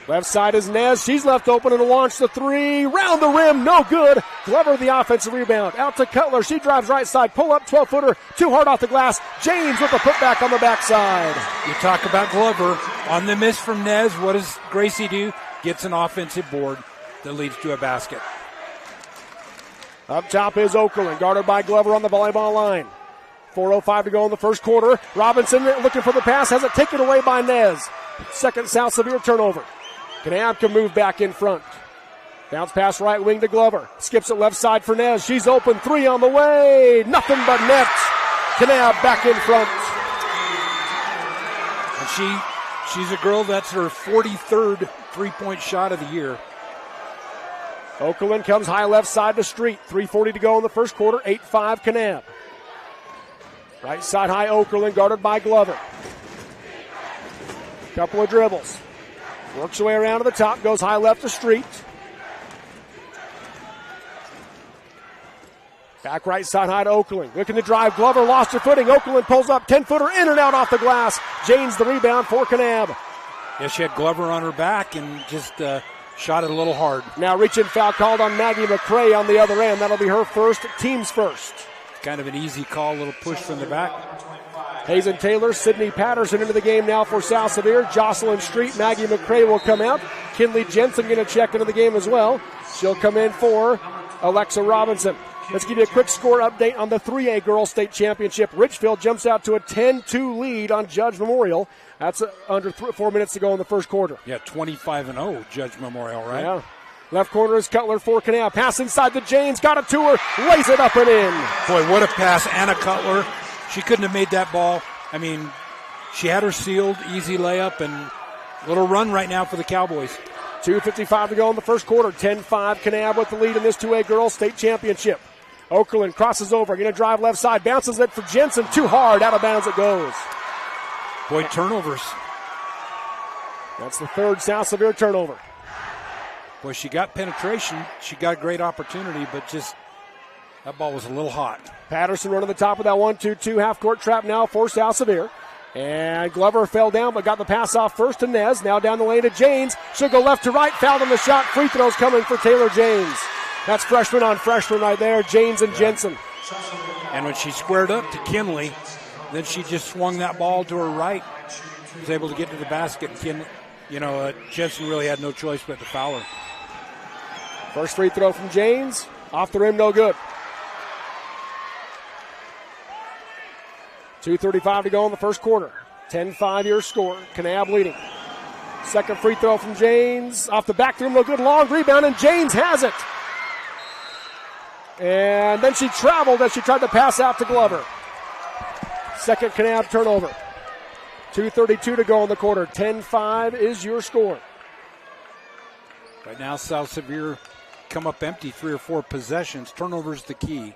Left side is Nez. She's left open and launched the three. Round the rim, no good. Glover the offensive rebound. Out to Cutler. She drives right side. Pull up, 12-footer. Too hard off the glass. James with the putback on the backside. You talk about Glover. On the miss from Nez, what does Gracie do? Gets an offensive board that leads to a basket. Up top is Okerlund, guarded by Glover on the volleyball line. 4:05 to go in the first quarter. Robinson looking for the pass. Has it taken away by Nez. Second South Sevier turnover. Kanab can move back in front. Bounce pass right wing to Glover. Skips it left side for Nez. She's open. Three on the way. Nothing but net. Kanab back in front. And she's a girl that's her 43rd three-point shot of the year. Okerlund comes high left side to Street. 3:40 to go in the first quarter. 8-5 Kanab. Right side high Okerlund guarded by Glover. Couple of dribbles. Works her way around to the top. Goes high left to Street. Back right side high to Okerlund. Looking to drive. Glover lost her footing. Okerlund pulls up. 10-footer in and out off the glass. Janes the rebound for Kanab. Yeah, she had Glover on her back and just shot it a little hard. Now reach-in foul called on Maggie McCray on the other end. That'll be her first, team's first. Kind of an easy call, a little push from the back. Hazen Taylor, Sydney Patterson into the game now for South Sevier. Jocelyn Street, Maggie McCray will come out. Kinley Jensen going to check into the game as well. She'll come in for Alexa Robinson. Let's give you a quick score update on the 3A Girls State Championship. Ridgefield jumps out to a 10-2 lead on Judge Memorial. That's under 4 minutes to go in the first quarter. Yeah, 25-0 Judge Memorial, right? Yeah. Left corner is Cutler for Kanab. Pass inside to Janes. Got it to her. Lays it up and in. Boy, what a pass. Anna Cutler. She couldn't have made that ball. I mean, she had her sealed. Easy layup and little run right now for the Cowboys. 2:55 to go in the first quarter. 10-5 Kanab with the lead in this 2A Girls State Championship. Okerlund crosses over. Going to drive left side. Bounces it for Jensen. Too hard. Out of bounds it goes. Boy, turnovers. That's the third South Sevier turnover. Boy, she got penetration. She got a great opportunity, but just that ball was a little hot. Patterson running the top of that 1-2-2 half-court trap now for South Sevier. And Glover fell down, but got the pass off first to Nez. Now down the lane to Janes. She'll go left to right. Fouled on the shot. Free throws coming for Taylor Janes. That's freshman on freshman right there, Janes and Jensen. And when she squared up to Kinley, then she just swung that ball to her right. Was able to get to the basket. Jensen really had no choice but to foul her. First free throw from Janes. Off the rim, no good. 2:35 to go in the first quarter. 10-5 your score. Kanab leading. Second free throw from Janes. Off the back rim, no good. Long rebound, and Janes has it. And then she traveled as she tried to pass out to Glover. Second Kanab turnover. 2:32 to go in the quarter. 10-5 is your score. Right now, South Sevier come up empty 3 or 4 possessions. Turnover's the key.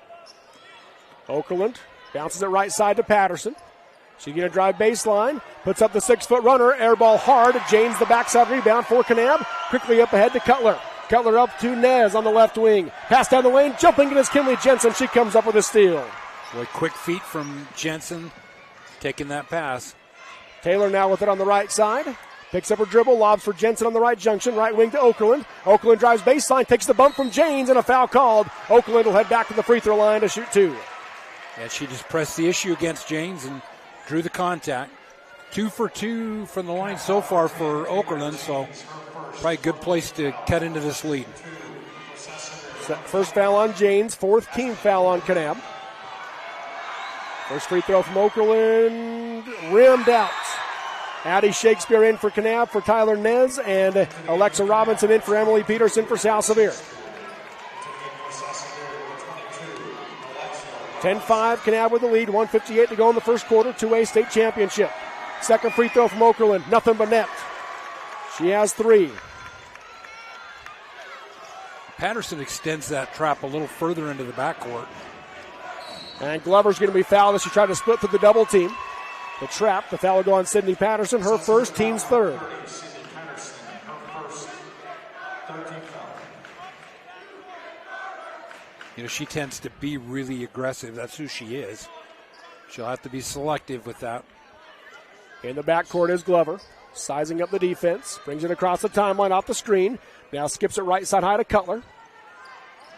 Okerlund bounces it right side to Patterson. She's going to drive baseline. Puts up the 6-foot runner. Air ball hard. Janes the backside rebound for Kanab. Quickly up ahead to Cutler. Cutler up to Nez on the left wing. Pass down the lane. Jumping it is Kinley Jensen. She comes up with a steal. Boy, quick feet from Jensen taking that pass. Taylor now with it on the right side. Picks up her dribble, lobs for Jensen on the right junction, right wing to Okerlund. Okerlund drives baseline, takes the bump from Janes, and a foul called. Okerlund will head back to the free throw line to shoot 2. Yeah, she just pressed the issue against Janes and drew the contact. 2 for 2 from the line so far for Okerlund, so probably a good place to cut into this lead. First foul on Janes, 4th team foul on Kanab. First free throw from Okerlund, rimmed out. Addie Shakespeare in for Kanab for Tyler Nez, and Alexa Robinson in for Emily Peterson for South Sevier. 10-5, Kanab with the lead, 1:58 to go in the first quarter, 2A state championship. Second free throw from Okerlund, nothing but net. She has 3. Patterson extends that trap a little further into the backcourt. And Glover's going to be fouled as she tried to split through the double team. The trap, the foul will go on Sydney Patterson, her first, team's 3rd. She tends to be really aggressive. That's who she is. She'll have to be selective with that. In the backcourt is Glover, sizing up the defense, brings it across the timeline off the screen. Now skips it right side high to Cutler.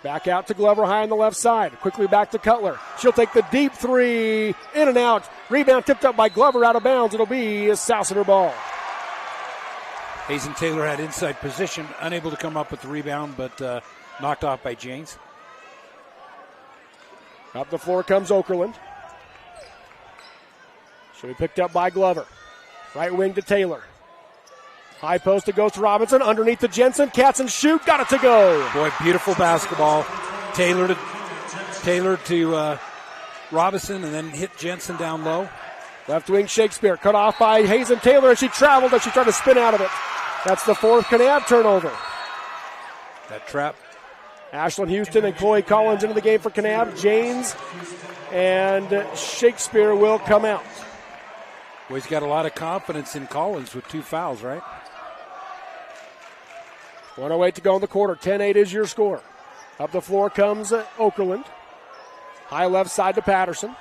Back out to Glover high on the left side. Quickly back to Cutler. She'll take the deep three. In and out. Rebound tipped up by Glover out of bounds. It'll be a South Sevier ball. Hazen Taylor had inside position, unable to come up with the rebound, but knocked off by Janes. Up the floor comes Okerlund. She'll be picked up by Glover. Right wing to Taylor. High post, it goes to Robinson. Underneath to Jensen. Catch and shoot. Got it to go. Boy, beautiful basketball. Taylor to Robinson, and then hit Jensen down low. Left wing Shakespeare. Cut off by Hazen Taylor, and she traveled as she tried to spin out of it. That's the fourth Kanab turnover. That trap. Ashlyn Houston and Chloe Collins into the game for Kanab. Janes and Shakespeare will come out. Well, he's got a lot of confidence in Collins with 2 fouls, right? 1:08 to go in the quarter. 10-8 is your score. Up the floor comes Okerlund. High left side to Patterson.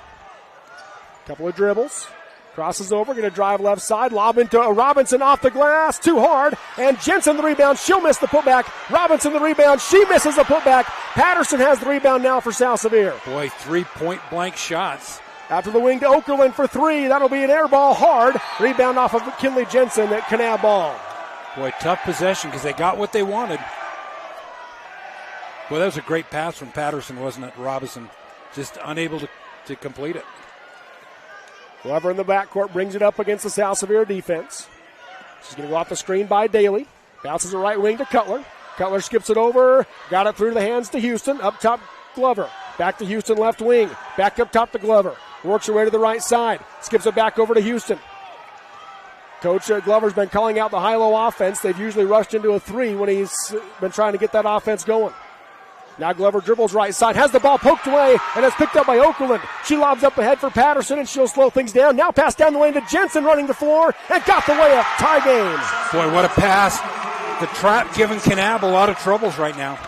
Couple of dribbles. Crosses over, going to drive left side. Lob into Robinson off the glass. Too hard. And Jensen the rebound. She'll miss the putback. Robinson the rebound. She misses the putback. Patterson has the rebound now for South Sevier. Boy, 3 point blank shots. After the wing to Okerlund for 3. That'll be an air ball hard. Rebound off of Kinley Jensen at Kanab ball. Boy, tough possession because they got what they wanted. Well, that was a great pass from Patterson, wasn't it? Robinson just unable to complete it. Glover in the backcourt brings it up against the South Sevier defense. She's going to go off the screen by Daly. Bounces the right wing to Cutler. Cutler skips it over. Got it through to the hands to Houston. Up top, Glover. Back to Houston, left wing. Back up top to Glover. Works her way to the right side. Skips it back over to Houston. Coach Glover's been calling out the high-low offense. They've usually rushed into a 3 when he's been trying to get that offense going. Now Glover dribbles right side, has the ball poked away, and it's picked up by Okerlund. She lobs up ahead for Patterson, and she'll slow things down. Now pass down the lane to Jensen, running the floor, and got the layup. Tie game. Boy, what a pass. The trap giving Kanab a lot of troubles right now.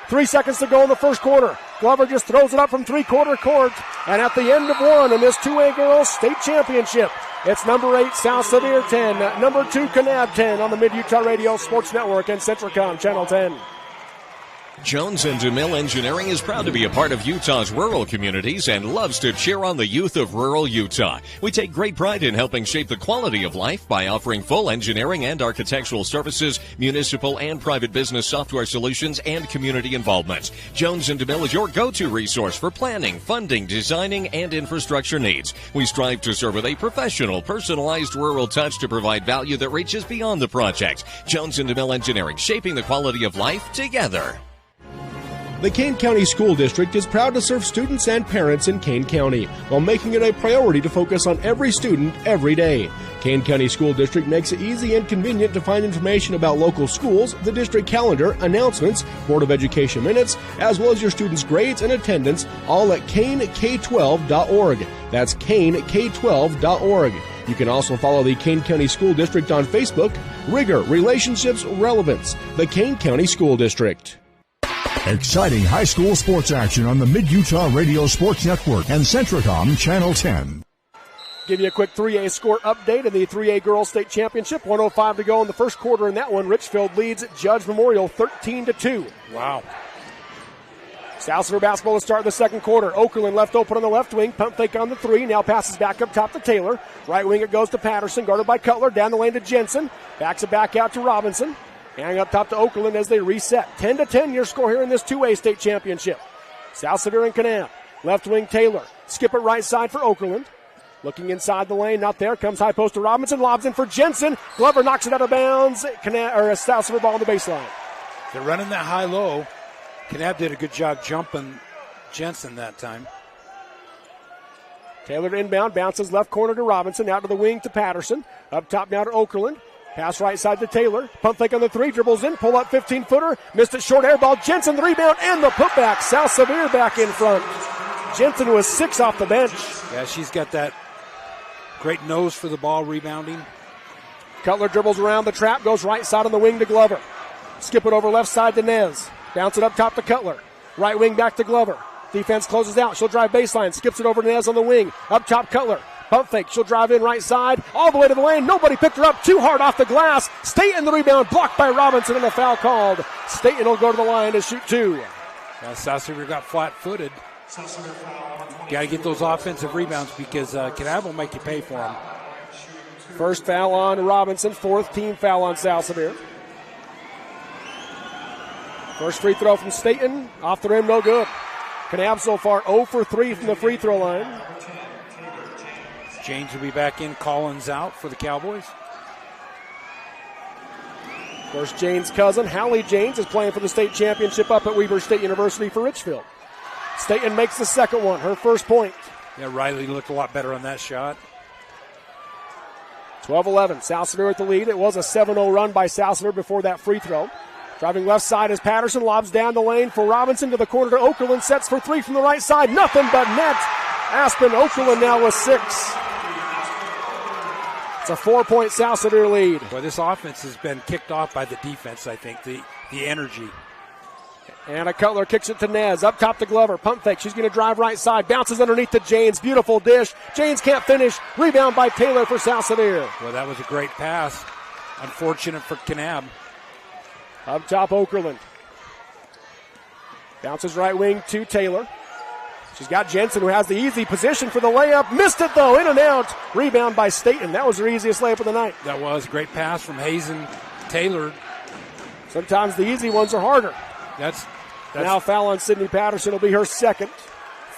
3 seconds to go in the first quarter. Glover just throws it up from three-quarter court, and at the end of one in this 2A girls state championship, it's number 8 South Sevier 10, number 2 Kanab 10 on the Mid-Utah Radio Sports Network and Centricom Channel 10. Jones and DeMille Engineering is proud to be a part of Utah's rural communities and loves to cheer on the youth of rural Utah. We take great pride in helping shape the quality of life by offering full engineering and architectural services, municipal and private business software solutions, and community involvement. Jones and DeMille is your go-to resource for planning, funding, designing, and infrastructure needs. We strive to serve with a professional, personalized rural touch to provide value that reaches beyond the project. Jones and DeMille Engineering, shaping the quality of life together. The Kane County School District is proud to serve students and parents in Kane County while making it a priority to focus on every student every day. Kane County School District makes it easy and convenient to find information about local schools, the district calendar, announcements, Board of Education minutes, as well as your students' grades and attendance, all at kanek12.org. That's kanek12.org. You can also follow the Kane County School District on Facebook. Rigor, Relationships, Relevance. The Kane County School District. Exciting high school sports action on the Mid-Utah Radio Sports Network and Centricom Channel 10. Give you a quick 3A score update in the 3A Girls State Championship. 1:05 to go in the first quarter in that one. Richfield leads Judge Memorial 13-2. Wow. South Sevier basketball to start the second quarter. Okerlund left open on the left wing. Pump fake on the 3. Now passes back up top to Taylor. Right wing it goes to Patterson. Guarded by Cutler. Down the lane to Jensen. Backs it back out to Robinson. And up top to Okerlund as they reset. 10-10 your score here in this 2A state championship. South Sevier and Kanab. Left wing Taylor. Skip it right side for Okerlund. Looking inside the lane, not there. Comes high post to Robinson. Lobs in for Jensen. Glover knocks it out of bounds. South Sevier ball on the baseline. They're running that high-low. Kanab did a good job jumping Jensen that time. Taylor inbound. Bounces left corner to Robinson. Out to the wing to Patterson. Up top now to Okerlund. Pass right side to Taylor. Pump fake on the 3. Dribbles in. Pull up 15-footer. Missed it short air ball. Jensen the rebound and the putback. South Sevier back in front. Jensen was 6 off the bench. Yeah, she's got that great nose for the ball rebounding. Cutler dribbles around the trap. Goes right side on the wing to Glover. Skip it over left side to Nez. Bounce it up top to Cutler. Right wing back to Glover. Defense closes out. She'll drive baseline. Skips it over to Nez on the wing. Up top Cutler. Pump fake. She'll drive in right side, all the way to the lane. Nobody picked her up. Too hard off the glass. Staten the rebound, blocked by Robinson, and a foul called. Staten will go to the line to shoot 2. South Sevier got flat-footed. Got to get those offensive rebounds because Kanab will make you pay for them. First foul on Robinson, 4th team foul on South Sevier. First free throw from Staten, off the rim, no good. Kanab so far 0 for 3 from the free throw line. James will be back in, Collins out for the Cowboys. Of course, Jane's cousin, Hallie Janes, is playing for the state championship up at Weber State University for Richfield. Staten makes the second one, her first point. Yeah, Riley looked a lot better on that shot. 12-11, South Sevier with the lead. It was a 7-0 run by South Sevier before that free throw. Driving left side as Patterson lobs down the lane for Robinson to the corner to Okerlund. Sets for 3 from the right side. Nothing but net. Aspen Okerlund now with 6. It's a 4-point South Sevier lead. Well, this offense has been kicked off by the defense, I think, the energy. Anna Cutler kicks it to Nez. Up top to Glover. Pump fake. She's going to drive right side. Bounces underneath to Janes. Beautiful dish. Janes can't finish. Rebound by Taylor for South Sevier. Well, that was a great pass. Unfortunate for Kanab. Up top, Okerlund. Bounces right wing to Taylor. She's got Jensen, who has the easy position for the layup. Missed it, though. In and out. Rebound by Staten. That was her easiest layup of the night. That was a great pass from Hazen Taylor. Sometimes the easy ones are harder. That's now foul on Sydney Patterson. Will be her second.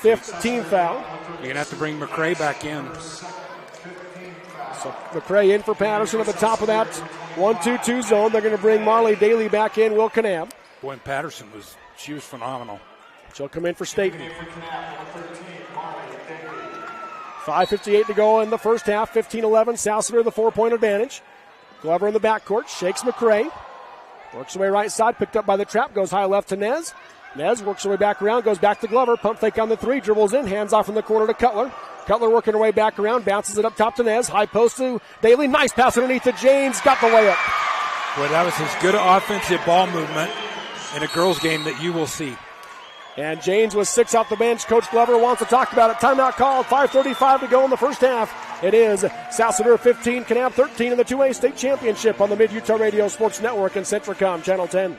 5th team foul. You're going to have to bring McCrae back in. So McCrae in for Patterson at the top of that 1-2-2 zone. They're going to bring Marley Daly back in. Will Kanab. Boy, and Patterson was phenomenal. She'll come in for Staten. 5:58 to go in the first half. 15-11. South Sevier the 4-point advantage. Glover in the backcourt. Shakes McCrae. Works away right side. Picked up by the trap. Goes high left to Nez. Nez works her way back around. Goes back to Glover. Pump fake on the 3. Dribbles in. Hands off in the corner to Cutler. Cutler working her way back around. Bounces it up top to Nez. High post to Daly. Nice pass underneath to James. Got the layup. Boy, that was his good offensive ball movement in a girls' game that you will see. And James with 6 off the bench. Coach Glover wants to talk about it. Timeout called. 5:35 to go in the first half. It is South Sevier 15, Kanab 13 in the 2A state championship on the Mid-Utah Radio Sports Network and Centricom Channel 10.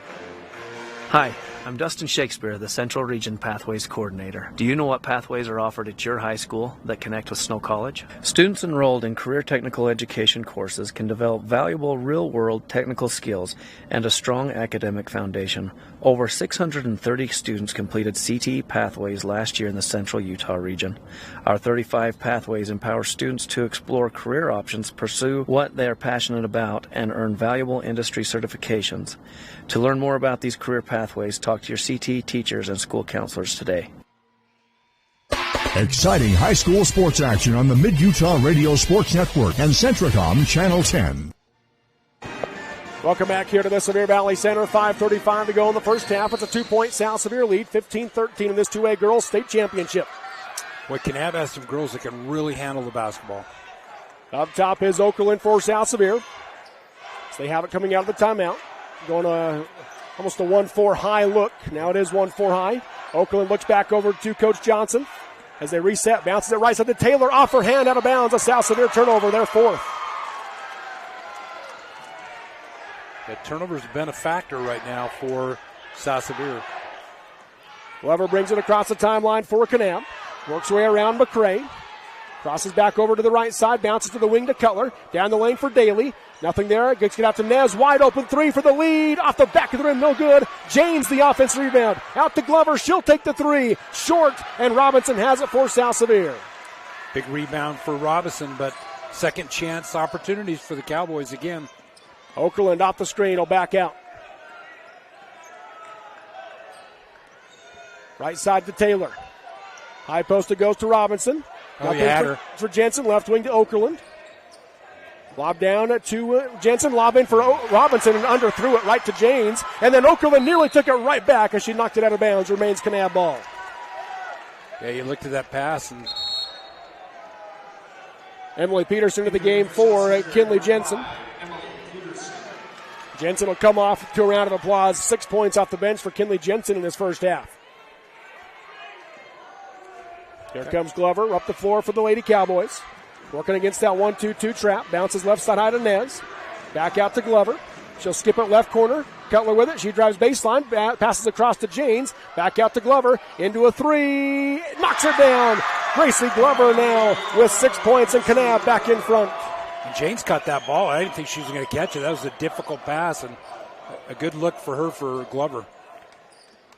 Hi, I'm Dustin Shakespeare, the Central Region Pathways Coordinator. Do you know what pathways are offered at your high school that connect with Snow College? Students enrolled in career technical education courses can develop valuable real-world technical skills and a strong academic foundation. Over 630 students completed CTE pathways last year in the Central Utah region. Our 35 pathways empower students to explore career options, pursue what they are passionate about, and earn valuable industry certifications. To learn more about these career pathways, talk to your CTE teachers and school counselors today. Exciting high school sports action on the Mid-Utah Radio Sports Network and Centricom Channel 10. Welcome back here to the Sevier Valley Center. 5:35 to go in the first half. It's a 2-point South Sevier lead, 15-13 in this 2A girls state championship. Boy, Kanab has some girls that can really handle the basketball. Up top is Okerlund for South Sevier. So they have it coming out of the timeout. Going almost a 1-4 high look. Now it is 1-4 high. Okerlund looks back over to Coach Johnson as they reset. Bounces it right side to Taylor. Off her hand, out of bounds. A South Sevier turnover, their 4th. The turnovers have been a factor right now for South Sevier. Glover brings it across the timeline for Kanab. Works her way around McCrae. Crosses back over to the right side. Bounces to the wing to Cutler. Down the lane for Daly. Nothing there. Gets it out to Nez. Wide open 3 for the lead. Off the back of the rim. No good. James the offensive rebound. Out to Glover. She'll take the 3. Short. And Robinson has it for South Sevier. Big rebound for Robinson, but second chance opportunities for the Cowboys again. Okerlund off the screen. Will back out. Right side to Taylor. High post it goes to Robinson. Oh, you had her. For Jensen, left wing to Okerlund. Lob down to Jensen, lob in for Robinson, and underthrew it right to James. And then Okerlund nearly took it right back as she knocked it out of bounds. Remains Kanab ball. Yeah, you looked at that pass. And Emily Peterson to the game for Kinley Jensen. Jensen will come off to a round of applause. 6 points off the bench for Kinley Jensen in his first half. Here comes Glover up the floor for the Lady Cowboys. Working against that 1-2-2 trap. Bounces left side high to Nez. Back out to Glover. She'll skip it left corner. Cutler with it. She drives baseline. Passes across to Janes. Back out to Glover. Into a three. Knocks her down. Gracie Glover now with 6 points, and Kanab back in front. And Janes caught that ball. I didn't think she was going to catch it. That was a difficult pass and a good look for her for Glover.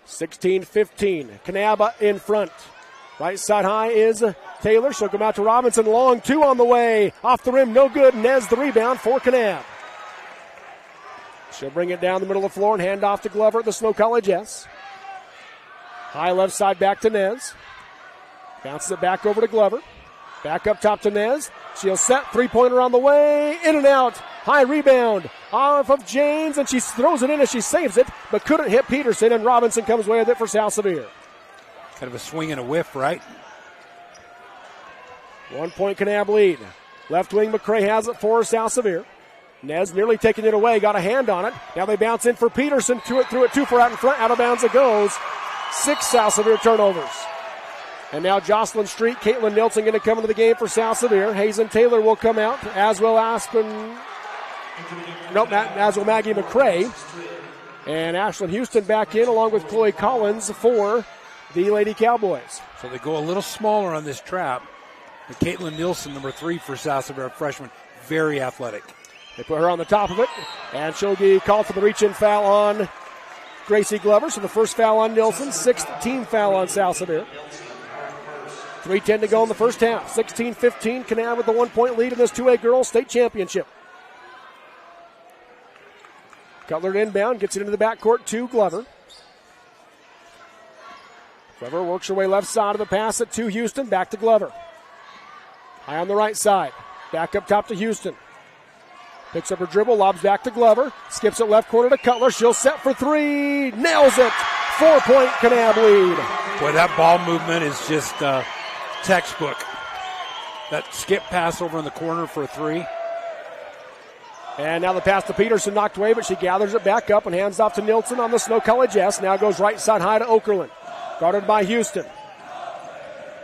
16-15. Kanab in front. Right side high is Taylor. She'll come out to Robinson. Long two on the way. Off the rim, no good. Nez the rebound for Kanab. She'll bring it down the middle of the floor and hand off to Glover at the Snow College S. High left side back to Nez. Bounces it back over to Glover. Back up top to Nez. She'll set. Three-pointer on the way. In and out. High rebound off of Janes, and she throws it in as she saves it, but couldn't hit Peterson, and Robinson comes away with it for South Sevier. Kind of a swing and a whiff, right? 1 point Kanab lead. Left wing McCray has it for South Sevier. Nez nearly taking it away, got a hand on it. Now they bounce in for Peterson. Threw it too far out in front. Out of bounds it goes. 6 South Sevier turnovers. And now Jocelyn Street, Caitlin Nilsson going to come into the game for South Sevier. Hazen Taylor will come out, as will Maggie McCray. And Ashlyn Houston back in along with Chloe Collins for the Lady Cowboys. So they go a little smaller on this trap. And Caitlin Nilsson, number 3 for South Sevier, freshman, very athletic. They put her on the top of it, and she'll be called for the reach-in foul on Gracie Glover. So the first foul on Nilsson, 6th team foul on South Sevier. 3:10 to go in the first half. 16-15, Kanab with the 1 point lead in this 2A girls state championship. Cutler inbound, gets it into the backcourt to Glover. Glover works her way left side of the pass it to Houston, back to Glover. High on the right side, back up top to Houston. Picks up her dribble, lobs back to Glover, skips it left corner to Cutler. She'll set for three, nails it. 4 point Kanab lead. Boy, that ball movement is just textbook. That skip pass over in the corner for a three. And now the pass to Peterson knocked away, but she gathers it back up and hands off to Nilsson on the Snow College S. Now goes right side high to Okerlund. Guarded by Houston.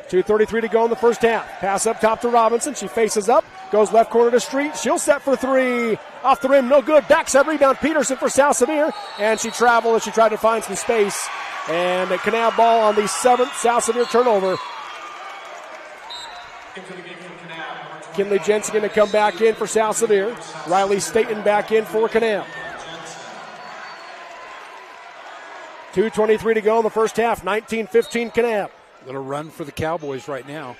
2:33 to go in the first half. Pass up top to Robinson. She faces up. Goes left corner to Street. She'll set for three. Off the rim, no good. Backside rebound, Peterson for South Sevier. And she traveled as she tried to find some space. And a Kanab ball on the 7th South Sevier turnover. Kinley Jensen going to come back in for South Sevier. Riley Staten back in for Kanab. 2:23 to go in the first half. 19-15 Kanab. Little run for the Cowboys right now.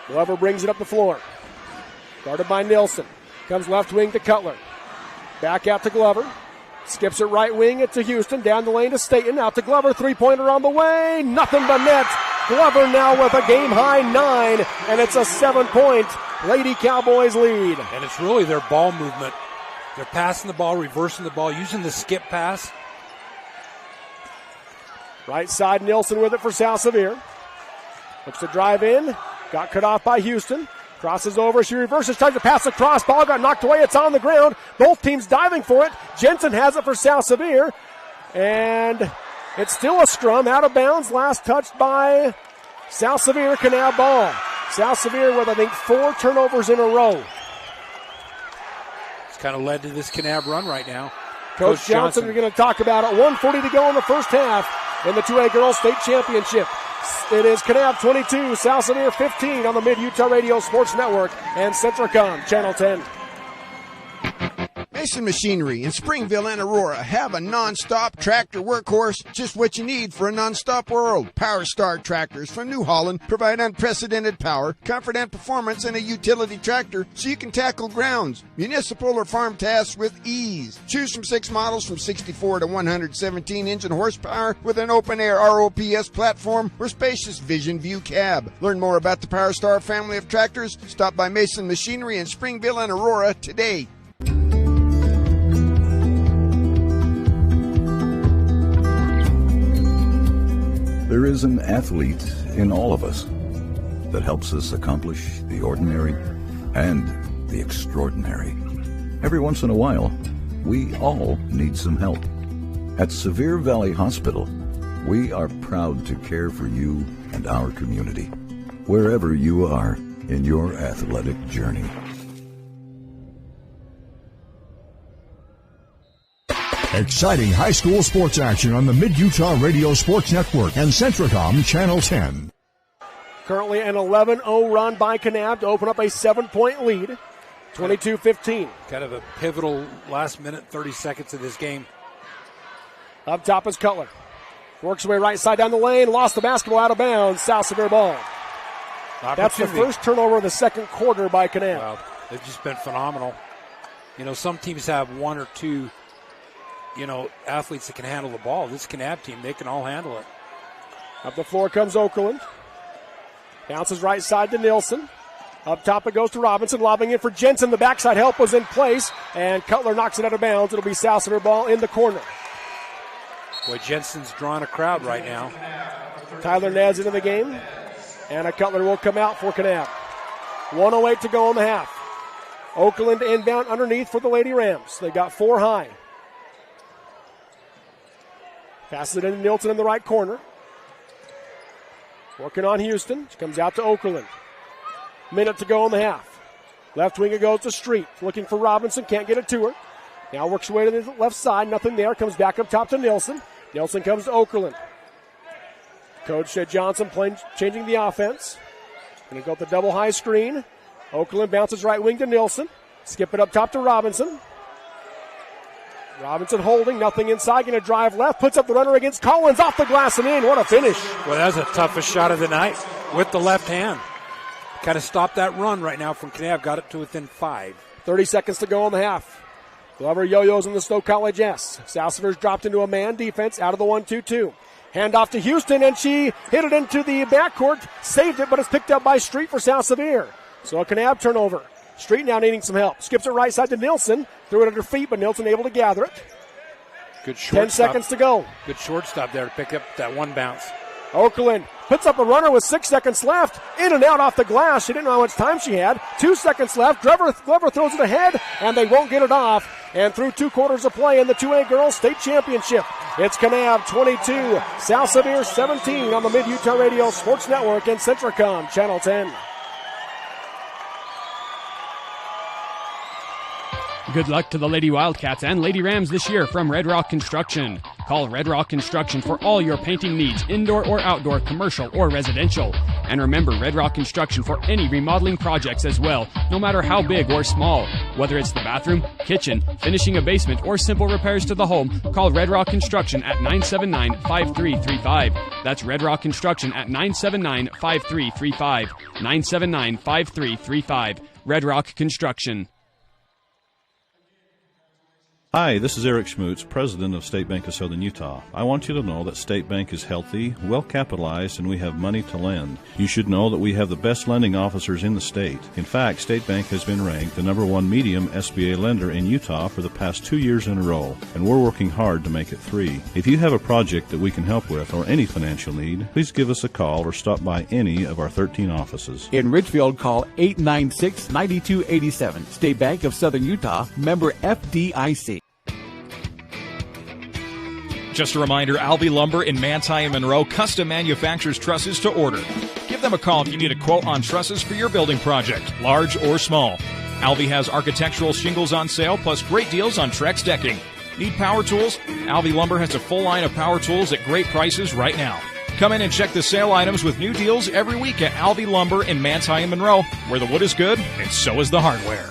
Glover brings it up the floor. Guarded by Nilsson. Comes left wing to Cutler. Back out to Glover. Skips it right wing to Houston. Down the lane to Staten. Out to Glover. Three-pointer on the way. Nothing but net. Glover now with a game-high 9. And it's a 7-point Lady Cowboys lead. And it's really their ball movement. They're passing the ball, reversing the ball, using the skip pass. Right side, Nilsson with it for South Sevier. Looks to drive in. Got cut off by Houston. Crosses over. She reverses. Tries to pass across. Ball got knocked away. It's on the ground. Both teams diving for it. Jensen has it for South Sevier. And it's still a scrum. Out of bounds. Last touched by South Sevier. Kanab ball. South Sevier with, I think, 4 turnovers in a row. It's kind of led to this Kanab run right now. Coach Johnson, we're going to talk about it. 1:40 to go in the first half in the 2A Girls State Championship. It is Kanab 22, South Sevier 15 on the Mid-Utah Radio Sports Network and Centricom Channel 10. Mason Machinery in Springville and Aurora have a non-stop tractor workhorse, just what you need for a non-stop world. Power Star tractors from New Holland provide unprecedented power, comfort, and performance in a utility tractor so you can tackle grounds, municipal, or farm tasks with ease. Choose from 6 models from 64 to 117 engine horsepower with an open-air ROPS platform or spacious Vision View cab. Learn more about the Power Star family of tractors. Stop by Mason Machinery in Springville and Aurora today. There is an athlete in all of us that helps us accomplish the ordinary and the extraordinary. Every once in a while, we all need some help. At Sevier Valley Hospital, we are proud to care for you and our community. Wherever you are in your athletic journey. Exciting high school sports action on the Mid-Utah Radio Sports Network and Centricom Channel 10. Currently an 11-0 run by Kanab to open up a 7-point lead. 22-15. Kind of a pivotal last minute, 30 seconds of this game. Up top is Cutler. Works away right side down the lane. Lost the basketball out of bounds. South Sevier ball. That's the first turnover of the second quarter by Kanab. Wow, they've just been phenomenal. You know, some teams have one or two, athletes that can handle the ball. This Kanab team, they can all handle it. Up the floor comes Okerlund. Bounces right side to Nilsson. Up top it goes to Robinson, lobbing in for Jensen. The backside help was in place, and Cutler knocks it out of bounds. It'll be South Sevier ball in the corner. Boy, Jensen's drawing a crowd right now. Tyler Nez into the game, and a Cutler will come out for Kanab. 1:08 to go in the half. Okerlund inbound underneath for the Lady Rams. They got 4 high. Passes it into Nilsson in the right corner. Working on Houston. She comes out to Okerlund. Minute to go in the half. Left wing it goes to Street. Looking for Robinson. Can't get it to her. Now works her way to the left side. Nothing there. Comes back up top to Nilsson. Nilsson comes to Okerlund. Coach Johnson changing the offense. Going to go with the double high screen. Okerlund bounces right wing to Nilsson. Skip it up top to Robinson. Robinson holding, nothing inside, going to drive left, puts up the runner against Collins, off the glass and in. What a finish. Well, that was the toughest shot of the night with the left hand. Kind of stopped that run right now from Kanab, got it to within 5. 30 seconds to go in the half. Glover yo-yos in the Stowe College S. South Sevier's dropped into a man defense out of the 1-2-2. Hand off to Houston, and she hit it into the backcourt, saved it, but it's picked up by Street for South Sevier. So a Kanab turnover. Street now needing some help. Skips it right side to Nilsson. Threw it under feet, but Nilsson able to gather it. Good short 10 seconds to go. Good shortstop there to pick up that one bounce. Okerlund puts up a runner with 6 seconds left. In and out off the glass. She didn't know how much time she had. 2 seconds left. Glover throws it ahead, and they won't get it off. And through 2 quarters of play in the 2A Girls State Championship, it's Kanab 22, South Sevier 17 on the Mid-Utah Radio Sports Network and Centricom Channel 10. Good luck to the Lady Wildcats and Lady Rams this year from Red Rock Construction. Call Red Rock Construction for all your painting needs, indoor or outdoor, commercial or residential. And remember, Red Rock Construction for any remodeling projects as well, no matter how big or small. Whether it's the bathroom, kitchen, finishing a basement, or simple repairs to the home, call Red Rock Construction at 979-5335. That's Red Rock Construction at 979-5335. 979-5335. Red Rock Construction. Hi, this is Eric Schmutz, President of State Bank of Southern Utah. I want you to know that State Bank is healthy, well capitalized, and we have money to lend. You should know that we have the best lending officers in the state. In fact, State Bank has been ranked the #1 medium SBA lender in Utah for the past 2 years in a row, and we're working hard to make it 3. If you have a project that we can help with or any financial need, please give us a call or stop by any of our 13 offices. In Richfield, call 896-9287. State Bank of Southern Utah, member FDIC. Just a reminder, Alvey Lumber in Manti and Monroe custom manufactures trusses to order. Give them a call if you need a quote on trusses for your building project, large or small. Alvey has architectural shingles on sale, plus great deals on Trex decking. Need power tools? Alvey Lumber has a full line of power tools at great prices right now. Come in and check the sale items with new deals every week at Alvey Lumber in Manti and Monroe, where the wood is good and so is the hardware.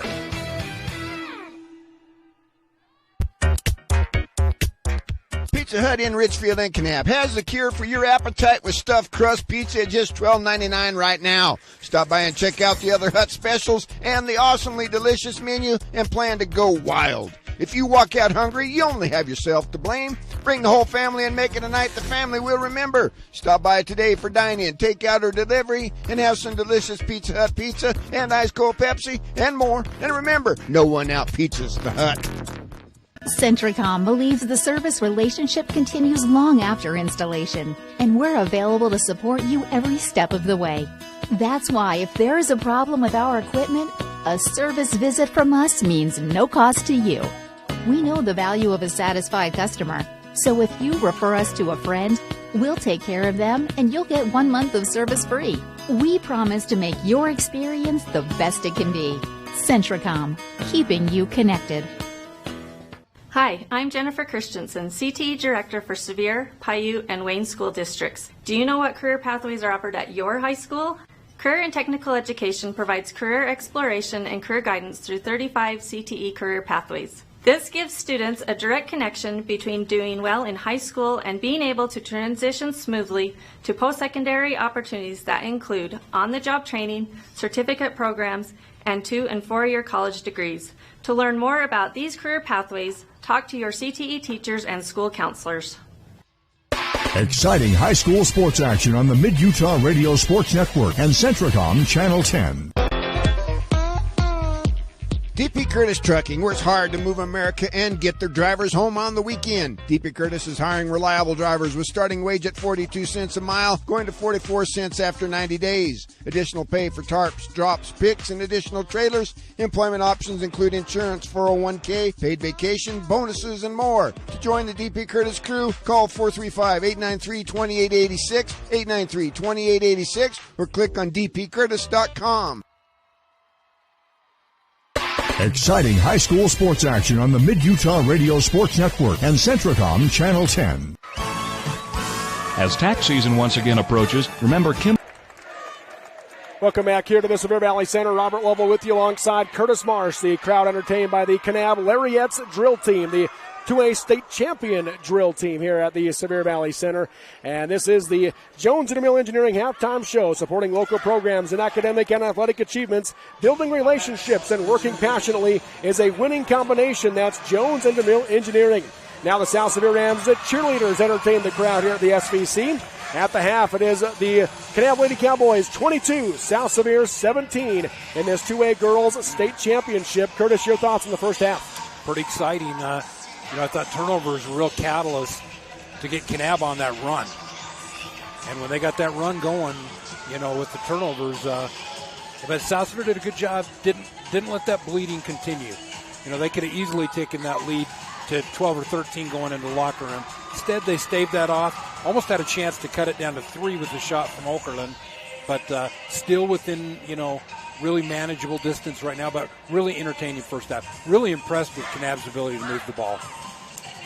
Pizza Hut in Richfield and Kanab has the cure for your appetite with stuffed crust pizza at just $12.99 right now. Stop by and check out the other Hut specials and the awesomely delicious menu and plan to go wild. If you walk out hungry, you only have yourself to blame. Bring the whole family and make it a night the family will remember. Stop by today for dine-in, takeout, or delivery and have some delicious Pizza Hut pizza and ice cold Pepsi and more. And remember, no one out-pizzas the Hut. Centricom believes the service relationship continues long after installation, and we're available to support you every step of the way. That's why if there is a problem with our equipment, a service visit from us means no cost to you. We know the value of a satisfied customer, so if you refer us to a friend, we'll take care of them and you'll get 1 month of service free. We promise to make your experience the best it can be. Centricom, keeping you connected. Hi, I'm Jennifer Christensen, CTE Director for Sevier, Paiute, and Wayne School Districts. Do you know what career pathways are offered at your high school? Career and Technical Education provides career exploration and career guidance through 35 CTE career pathways. This gives students a direct connection between doing well in high school and being able to transition smoothly to post-secondary opportunities that include on-the-job training, certificate programs, and 2- and 4-year college degrees. To learn more about these career pathways, talk to your CTE teachers and school counselors. Exciting high school sports action on the Mid-Utah Radio Sports Network and Centricom Channel 10. DP Curtis Trucking works hard to move America and get their drivers home on the weekend. DP Curtis is hiring reliable drivers with starting wage at 42 cents a mile, going to 44 cents after 90 days. Additional pay for tarps, drops, picks, and additional trailers. Employment options include insurance, 401k, paid vacation, bonuses, and more. To join the DP Curtis crew, call 435-893-2886, 893-2886, or click on dpcurtis.com. Exciting high school sports action on the Mid-Utah Radio Sports Network and Centricom Channel 10. As tax season once again approaches, remember Kim. Welcome back here to the Sevier Valley Center. Robert Lovell with you alongside Curtis Marsh. The crowd entertained by the Kanab Lariats drill team, the 2A state champion drill team here at the Sevier Valley Center. And this is the Jones Intermill Engineering halftime show, supporting local programs and academic and athletic achievements. Building relationships and working passionately is a winning combination. That's Jones Intermill Engineering. Now the South Sevier Rams, the cheerleaders, entertain the crowd here at the SVC. At the half, it is the Kanab Lady Cowboys 22, South Sevier 17 in this 2A girls state championship. Curtis, your thoughts in the first half? Pretty exciting. I thought turnovers were a real catalyst to get Kanab on that run. And when they got that run going, with the turnovers, but South Sevier did a good job, didn't let that bleeding continue. They could have easily taken that lead to 12 or 13 going into the locker room. Instead, they staved that off, almost had a chance to cut it down to 3 with the shot from Okerlund, but still within, really manageable distance right now, but really entertaining first half. Really impressed with Kanab's ability to move the ball.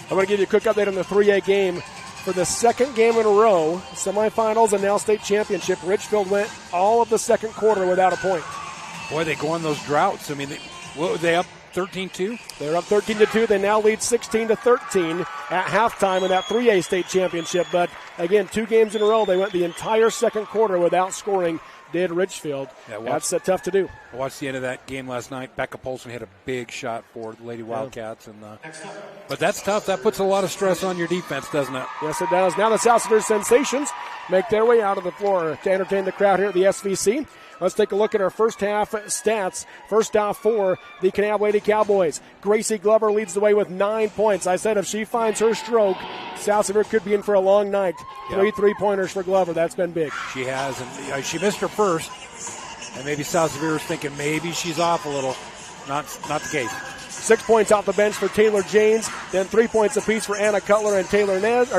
I'm going to give you a quick update on the 3A game. For the second game in a row, semifinals and now state championship, Richfield went all of the second quarter without a point. Boy, they go on those droughts. I mean, what were they up 13-2? They're up 13-2. They now lead 16-13 at halftime in that 3A state championship. But again, 2 games in a row, they went the entire second quarter without scoring. Did Richfield. Yeah, that's tough to do. I watched the end of that game last night. Becca Polson hit a big shot for the Lady Wildcats, but that's tough. That puts a lot of stress on your defense, doesn't it? Yes, it does. Now the South Sevier Sensations make their way out of the floor to entertain the crowd here at the SVC. Let's take a look at our first half stats. First half for the Kanab Lady Cowboys. Gracie Glover leads the way with 9 points. I said if she finds her stroke, South Sevier could be in for a long night. Yep. 3 3-pointers for Glover. That's been big. She has, and she missed her first. And maybe South Sevier is thinking maybe she's off a little. Not the case. 6 points off the bench for Taylor Janes, then 3 points apiece for Anna Cutler and Tyler Nez,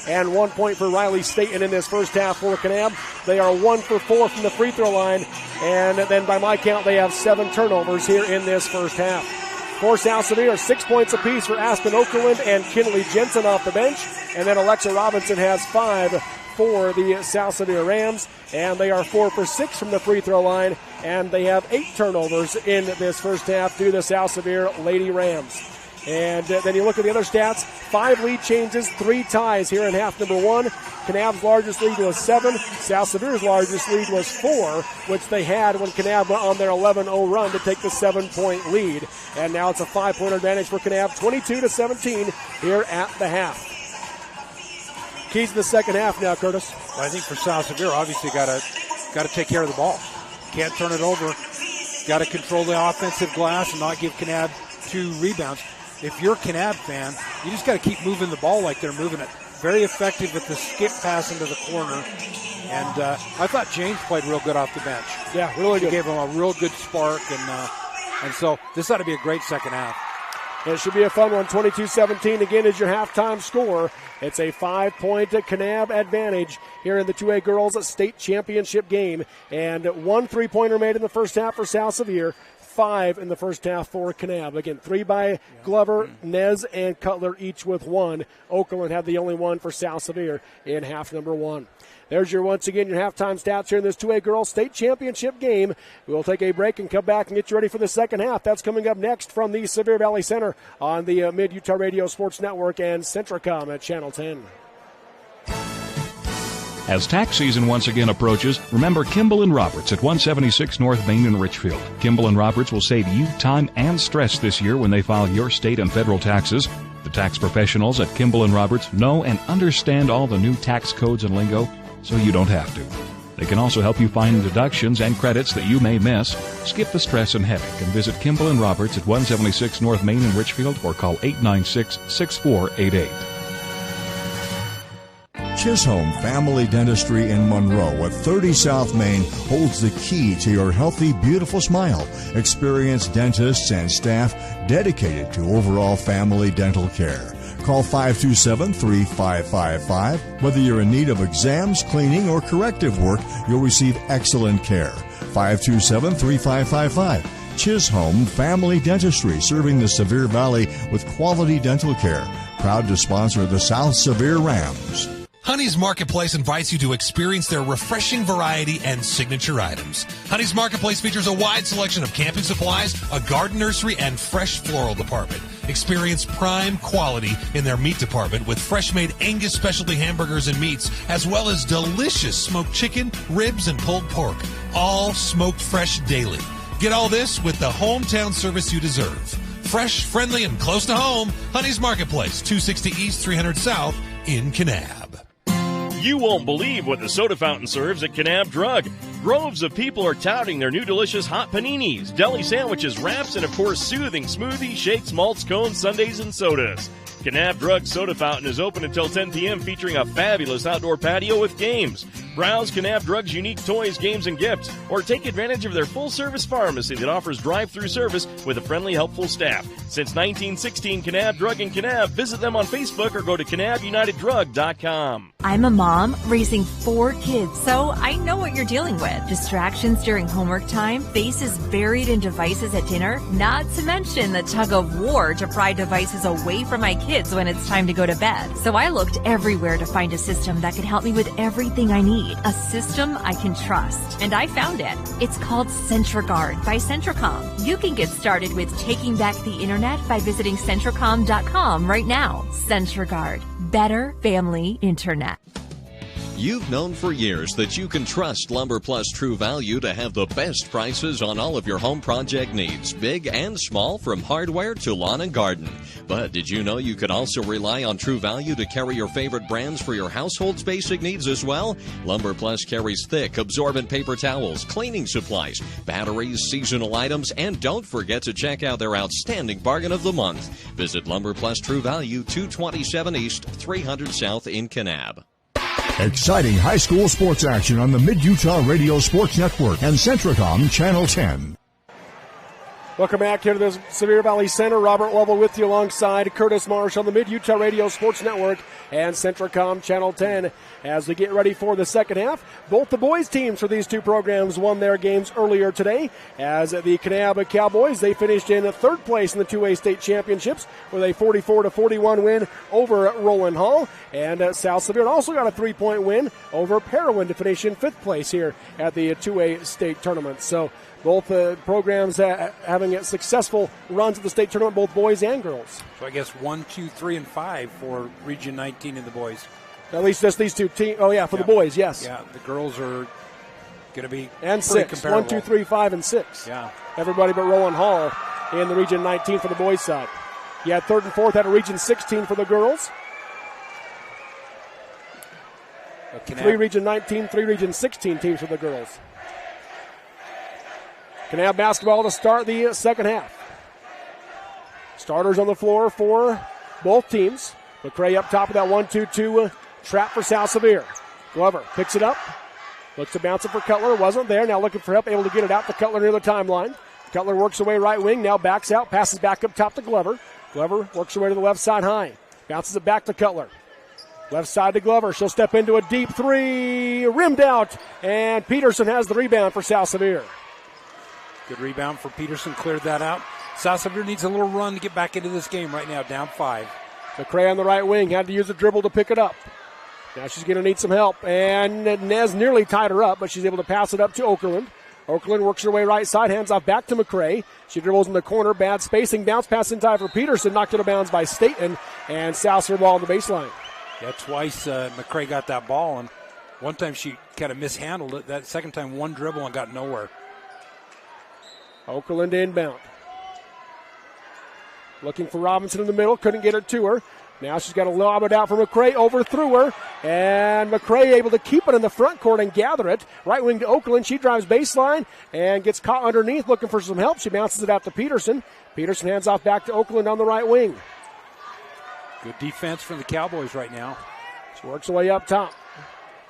and 1 point for Riley Staten in this first half for Kanab. They are 1 for 4 from the free throw line, and then by my count, they have 7 turnovers here in this first half. For South Sevier, 6 points apiece for Aspen Okerlund and Kinley Jensen off the bench, and then Alexa Robinson has 5 for the South Sevier Rams, and they are 4 for 6 from the free throw line, and they have 8 turnovers in this first half to the South Sevier Lady Rams. And then you look at the other stats, 5 lead changes, 3 ties here in half number 1. Kanab's largest lead was 7. South Sevier's largest lead was 4, which they had when Kanab went on their 11-0 run to take the 7-point lead. And now it's a 5-point advantage for Kanab, 22-17 here at the half. Keys to the second half now, Curtis. Well, I think for South Sevier, obviously got to take care of the ball. Can't turn it over. Got to control the offensive glass and not give Kanab 2 rebounds. If you're a Kanab fan, you just got to keep moving the ball like they're moving it. Very effective with the skip pass into the corner. And I thought James played real good off the bench. Yeah, really good. Gave him a real good spark. And so this ought to be a great second half. It should be a fun one. 22-17 again is your halftime score. It's a 5-point Kanab advantage here in the 2A girls state championship game. And 1 3-pointer made in the first half for South Sevier. 5 in the first half for Kanab. Again, 3 by Glover, Nez, and Cutler, each with 1. Oakland had the only one for South Sevier in half number 1. There's once again your halftime stats here in this 2A girls state championship game. We'll take a break and come back and get you ready for the second half. That's coming up next from the Sevier Valley Center on the Mid-Utah Radio Sports Network and Centricom at Channel 10. As tax season once again approaches, remember Kimball & Roberts at 176 North Main in Richfield. Kimball & Roberts will save you time and stress this year when they file your state and federal taxes. The tax professionals at Kimball & Roberts know and understand all the new tax codes and lingo, so you don't have to. They can also help you find deductions and credits that you may miss. Skip the stress and headache and visit Kimball & Roberts at 176 North Main in Richfield or call 896-6488. Chisholm Family Dentistry in Monroe at 30 South Main holds the key to your healthy, beautiful smile. Experienced dentists and staff dedicated to overall family dental care. Call 527-3555. Whether you're in need of exams, cleaning, or corrective work, you'll receive excellent care. 527-3555. Chisholm Family Dentistry, serving the Sevier Valley with quality dental care. Proud to sponsor the South Sevier Rams. Honey's Marketplace invites you to experience their refreshing variety and signature items. Honey's Marketplace features a wide selection of camping supplies, a garden nursery, and fresh floral department. Experience prime quality in their meat department with fresh-made Angus specialty hamburgers and meats, as well as delicious smoked chicken, ribs, and pulled pork, all smoked fresh daily. Get all this with the hometown service you deserve. Fresh, friendly, and close to home. Honey's Marketplace, 260 East, 300 South in Kanab. You won't believe what the soda fountain serves at Kanab Drug. Groves of people are touting their new delicious hot paninis, deli sandwiches, wraps, and of course soothing smoothies, shakes, malts, cones, sundaes, and sodas. Kanab Drug Soda Fountain is open until 10 p.m. featuring a fabulous outdoor patio with games. Browse Kanab Drug's unique toys, games, and gifts, or take advantage of their full-service pharmacy that offers drive-through service with a friendly, helpful staff. Since 1916, Kanab Drug in Kanab. Visit them on Facebook or go to KanabUnitedDrug.com. I'm a mom raising 4 kids, so I know what you're dealing with. Distractions during homework time, faces buried in devices at dinner, not to mention the tug of war to pry devices away from my kids when it's time to go to bed. So I looked everywhere to find a system that could help me with everything I need. A system I can trust. And I found it. It's called CentraGuard by Centricom. You can get started with taking back the internet by visiting Centricom.com right now. CentraGuard. Better family internet. You've known for years that you can trust Lumber Plus True Value to have the best prices on all of your home project needs, big and small, from hardware to lawn and garden. But did you know you could also rely on True Value to carry your favorite brands for your household's basic needs as well? Lumber Plus carries thick, absorbent paper towels, cleaning supplies, batteries, seasonal items, and don't forget to check out their outstanding bargain of the month. Visit Lumber Plus True Value, 227 East, 300 South in Kanab. Exciting high school sports action on the Mid-Utah Radio Sports Network and Centricom Channel 10. Welcome back here to the Sevier Valley Center. Robert Lovell with you alongside Curtis Marsh on the Mid-Utah Radio Sports Network and Centricom Channel 10 as we get ready for the second half. Both the boys teams for these two programs won their games earlier today. As the Kanab Cowboys, they finished in third place in the 2A state championships with a 44-41 win over Roland Hall. And South Sevier also got a 3-point win over Parowan to finish in fifth place here at the 2A state tournament. So both programs having successful runs at the state tournament, both boys and girls. So I guess 1, 2, 3, and 5 for Region 19 in the boys. At least just these two teams. Oh, yeah, for the boys, yes. Yeah, the girls are going to be and pretty 6. comparable. 1, 2, 3, 5, and 6. Yeah. Everybody but Roland Hall in the Region 19 for the boys' side. You had third and fourth out of Region 16 for the girls. 3 Region 19, 3 Region 16 teams for the girls. Kanab basketball to start the second half. Starters on the floor for both teams. McCray up top of that 1-2-2 trap for South Sevier. Glover picks it up. Looks to bounce it for Cutler. Wasn't there. Now looking for help. Able to get it out to Cutler near the timeline. Cutler works away right wing. Now backs out. Passes back up top to Glover. Glover works her way to the left side high. Bounces it back to Cutler. Left side to Glover. She'll step into a deep three. Rimmed out. And Peterson has the rebound for South Sevier. Good rebound for Peterson. Cleared that out. South Sevier needs a little run to get back into this game right now. Down 5. McCray on the right wing. Had to use a dribble to pick it up. Now she's going to need some help. And Nez nearly tied her up, but she's able to pass it up to Okerlund. Okerlund works her way right side. Hands off back to McCray. She dribbles in the corner. Bad spacing. Bounce pass in time for Peterson. Knocked out of bounds by Staten. And South Sevier ball on the baseline. Yeah, twice McCray got that ball, and one time she kind of mishandled it. That second time, one dribble and got nowhere. Okerlund inbound. Looking for Robinson in the middle. Couldn't get it to her. Now she's got to lob it out for McCray. Overthrew her. And McCray able to keep it in the front court and gather it. Right wing to Okerlund. She drives baseline and gets caught underneath looking for some help. She bounces it out to Peterson. Peterson hands off back to Okerlund on the right wing. Good defense from the Cowboys right now. She works her way up top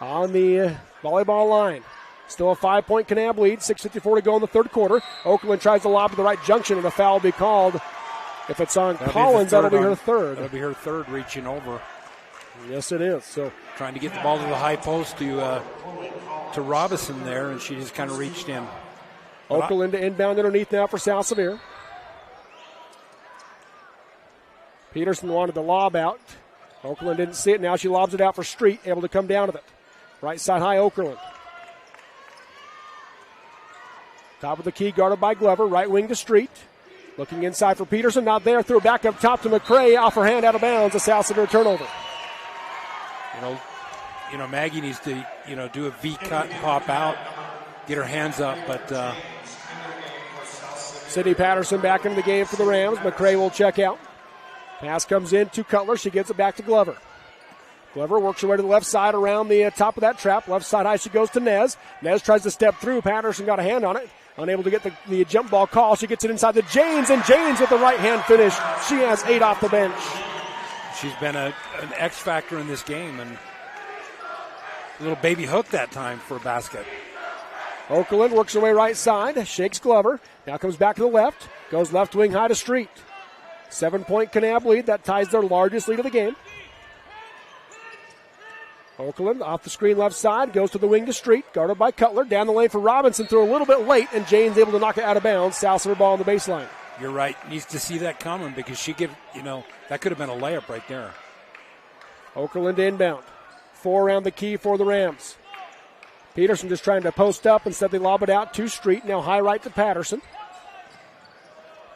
on the volleyball line. Still a 5-point Kanab lead. 6:54 to go in the third quarter. Okerlund tries to lob to the right junction, and a foul will be called. If it's on Collins, that'll be her third. That'll be her third reaching over. Yes, it is. So trying to get the ball to the high post to Robinson there, and she just kind of reached in. Okerlund to inbound underneath now for South Sevier. Peterson wanted the lob out. Okerlund didn't see it. Now she lobs it out for Street, able to come down with it. Right side high, Okerlund. Top of the key, guarded by Glover. Right wing to Street. Looking inside for Peterson. Not there. Threw it back up top to McCray. Off her hand, out of bounds. A South Sevier turnover. You know, Maggie needs to, do a V cut and pop out, get her hands up, but Sydney Patterson back into the game for the Rams. McCray will check out. Pass comes in to Cutler. She gets it back to Glover. Glover works her way to the left side around the top of that trap. Left side high, she goes to Nez. Nez tries to step through. Patterson got a hand on it. Unable to get the jump ball call. She gets it inside to Janes, and Janes with the right hand finish. She has 8 off the bench. She's been an X factor in this game, and a little baby hook that time for a basket. Okerlund works her way right side. Shakes Glover. Now comes back to the left. Goes left wing high to Street. 7-point Kanab lead. That ties their largest lead of the game. Okerlund off the screen left side. Goes to the wing to Street. Guarded by Cutler. Down the lane for Robinson. Threw a little bit late, and Jane's able to knock it out of bounds. South Sevier ball on the baseline. You're right. Needs to see that coming because that could have been a layup right there. Okerlund inbound. 4 around the key for the Rams. Peterson just trying to post up. Instead they lob it out to Street. Now high right to Patterson.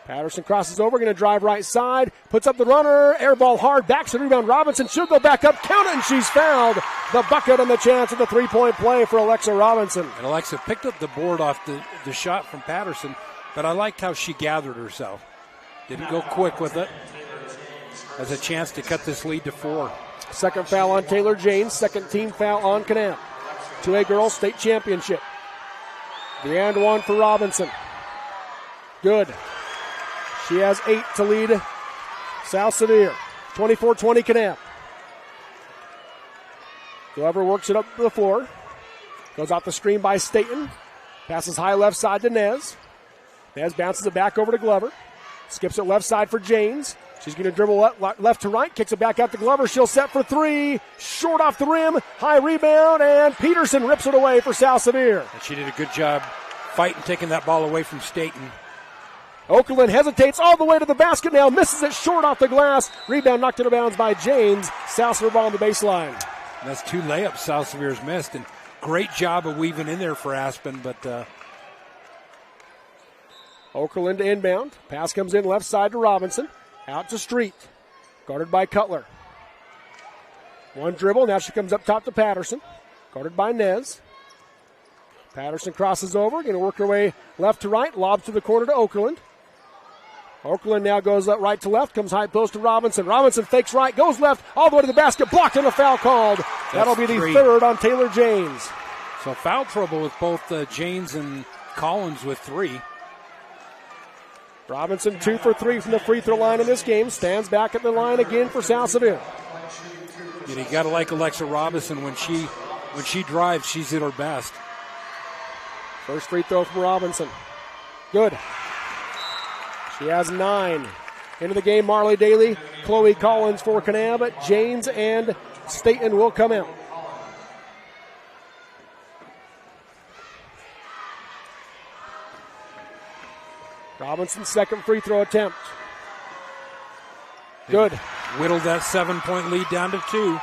Patterson crosses over, going to drive right side, puts up the runner, air ball hard, backs the rebound. Robinson should go back up, count it, and she's fouled. The bucket and the chance of the 3-point play for Alexa Robinson. And Alexa picked up the board off the shot from Patterson, but I liked how she gathered herself. Didn't go quick with it. Has a chance to cut this lead to 4. Second foul on Taylor Janes, second team foul on Kanab. 2A girls state championship. The and one for Robinson. Good. She has 8 to lead South Sevier. 24-20 Kanab. Glover works it up to the floor. Goes off the screen by Staten. Passes high left side to Nez. Nez bounces it back over to Glover. Skips it left side for Janes. She's going to dribble left to right. Kicks it back out to Glover. She'll set for 3. Short off the rim. High rebound. And Peterson rips it away for South Sevier. And she did a good job fighting, taking that ball away from Staten. Okerlund hesitates all the way to the basket now. Misses it short off the glass. Rebound knocked out of bounds by Janes. South Sevier ball on the baseline. And that's 2 layups South Sevier's missed. And great job of weaving in there for Aspen. But Okerlund to inbound. Pass comes in left side to Robinson. Out to Street. Guarded by Cutler. One dribble. Now she comes up top to Patterson. Guarded by Nez. Patterson crosses over. Going to work her way left to right. Lob to the corner to Okerlund. Okerlund now goes right to left. Comes high post to Robinson. Robinson fakes right. Goes left. All the way to the basket. Blocked and a foul called. That'll be the 3rd on Taylor Janes. So foul trouble with both Janes and Collins with 3. Robinson 2 for 3 from the free throw line in this game. Stands back at the line again for South Sevier. You got to like Alexa Robinson when she drives. She's at her best. First free throw from Robinson. Good. She has 9. Into the game, Marley Daly, Chloe Collins for Kanab, Janes and Staten will come in. Robinson's second free throw attempt. Good. Whittled that 7-point lead down to 2.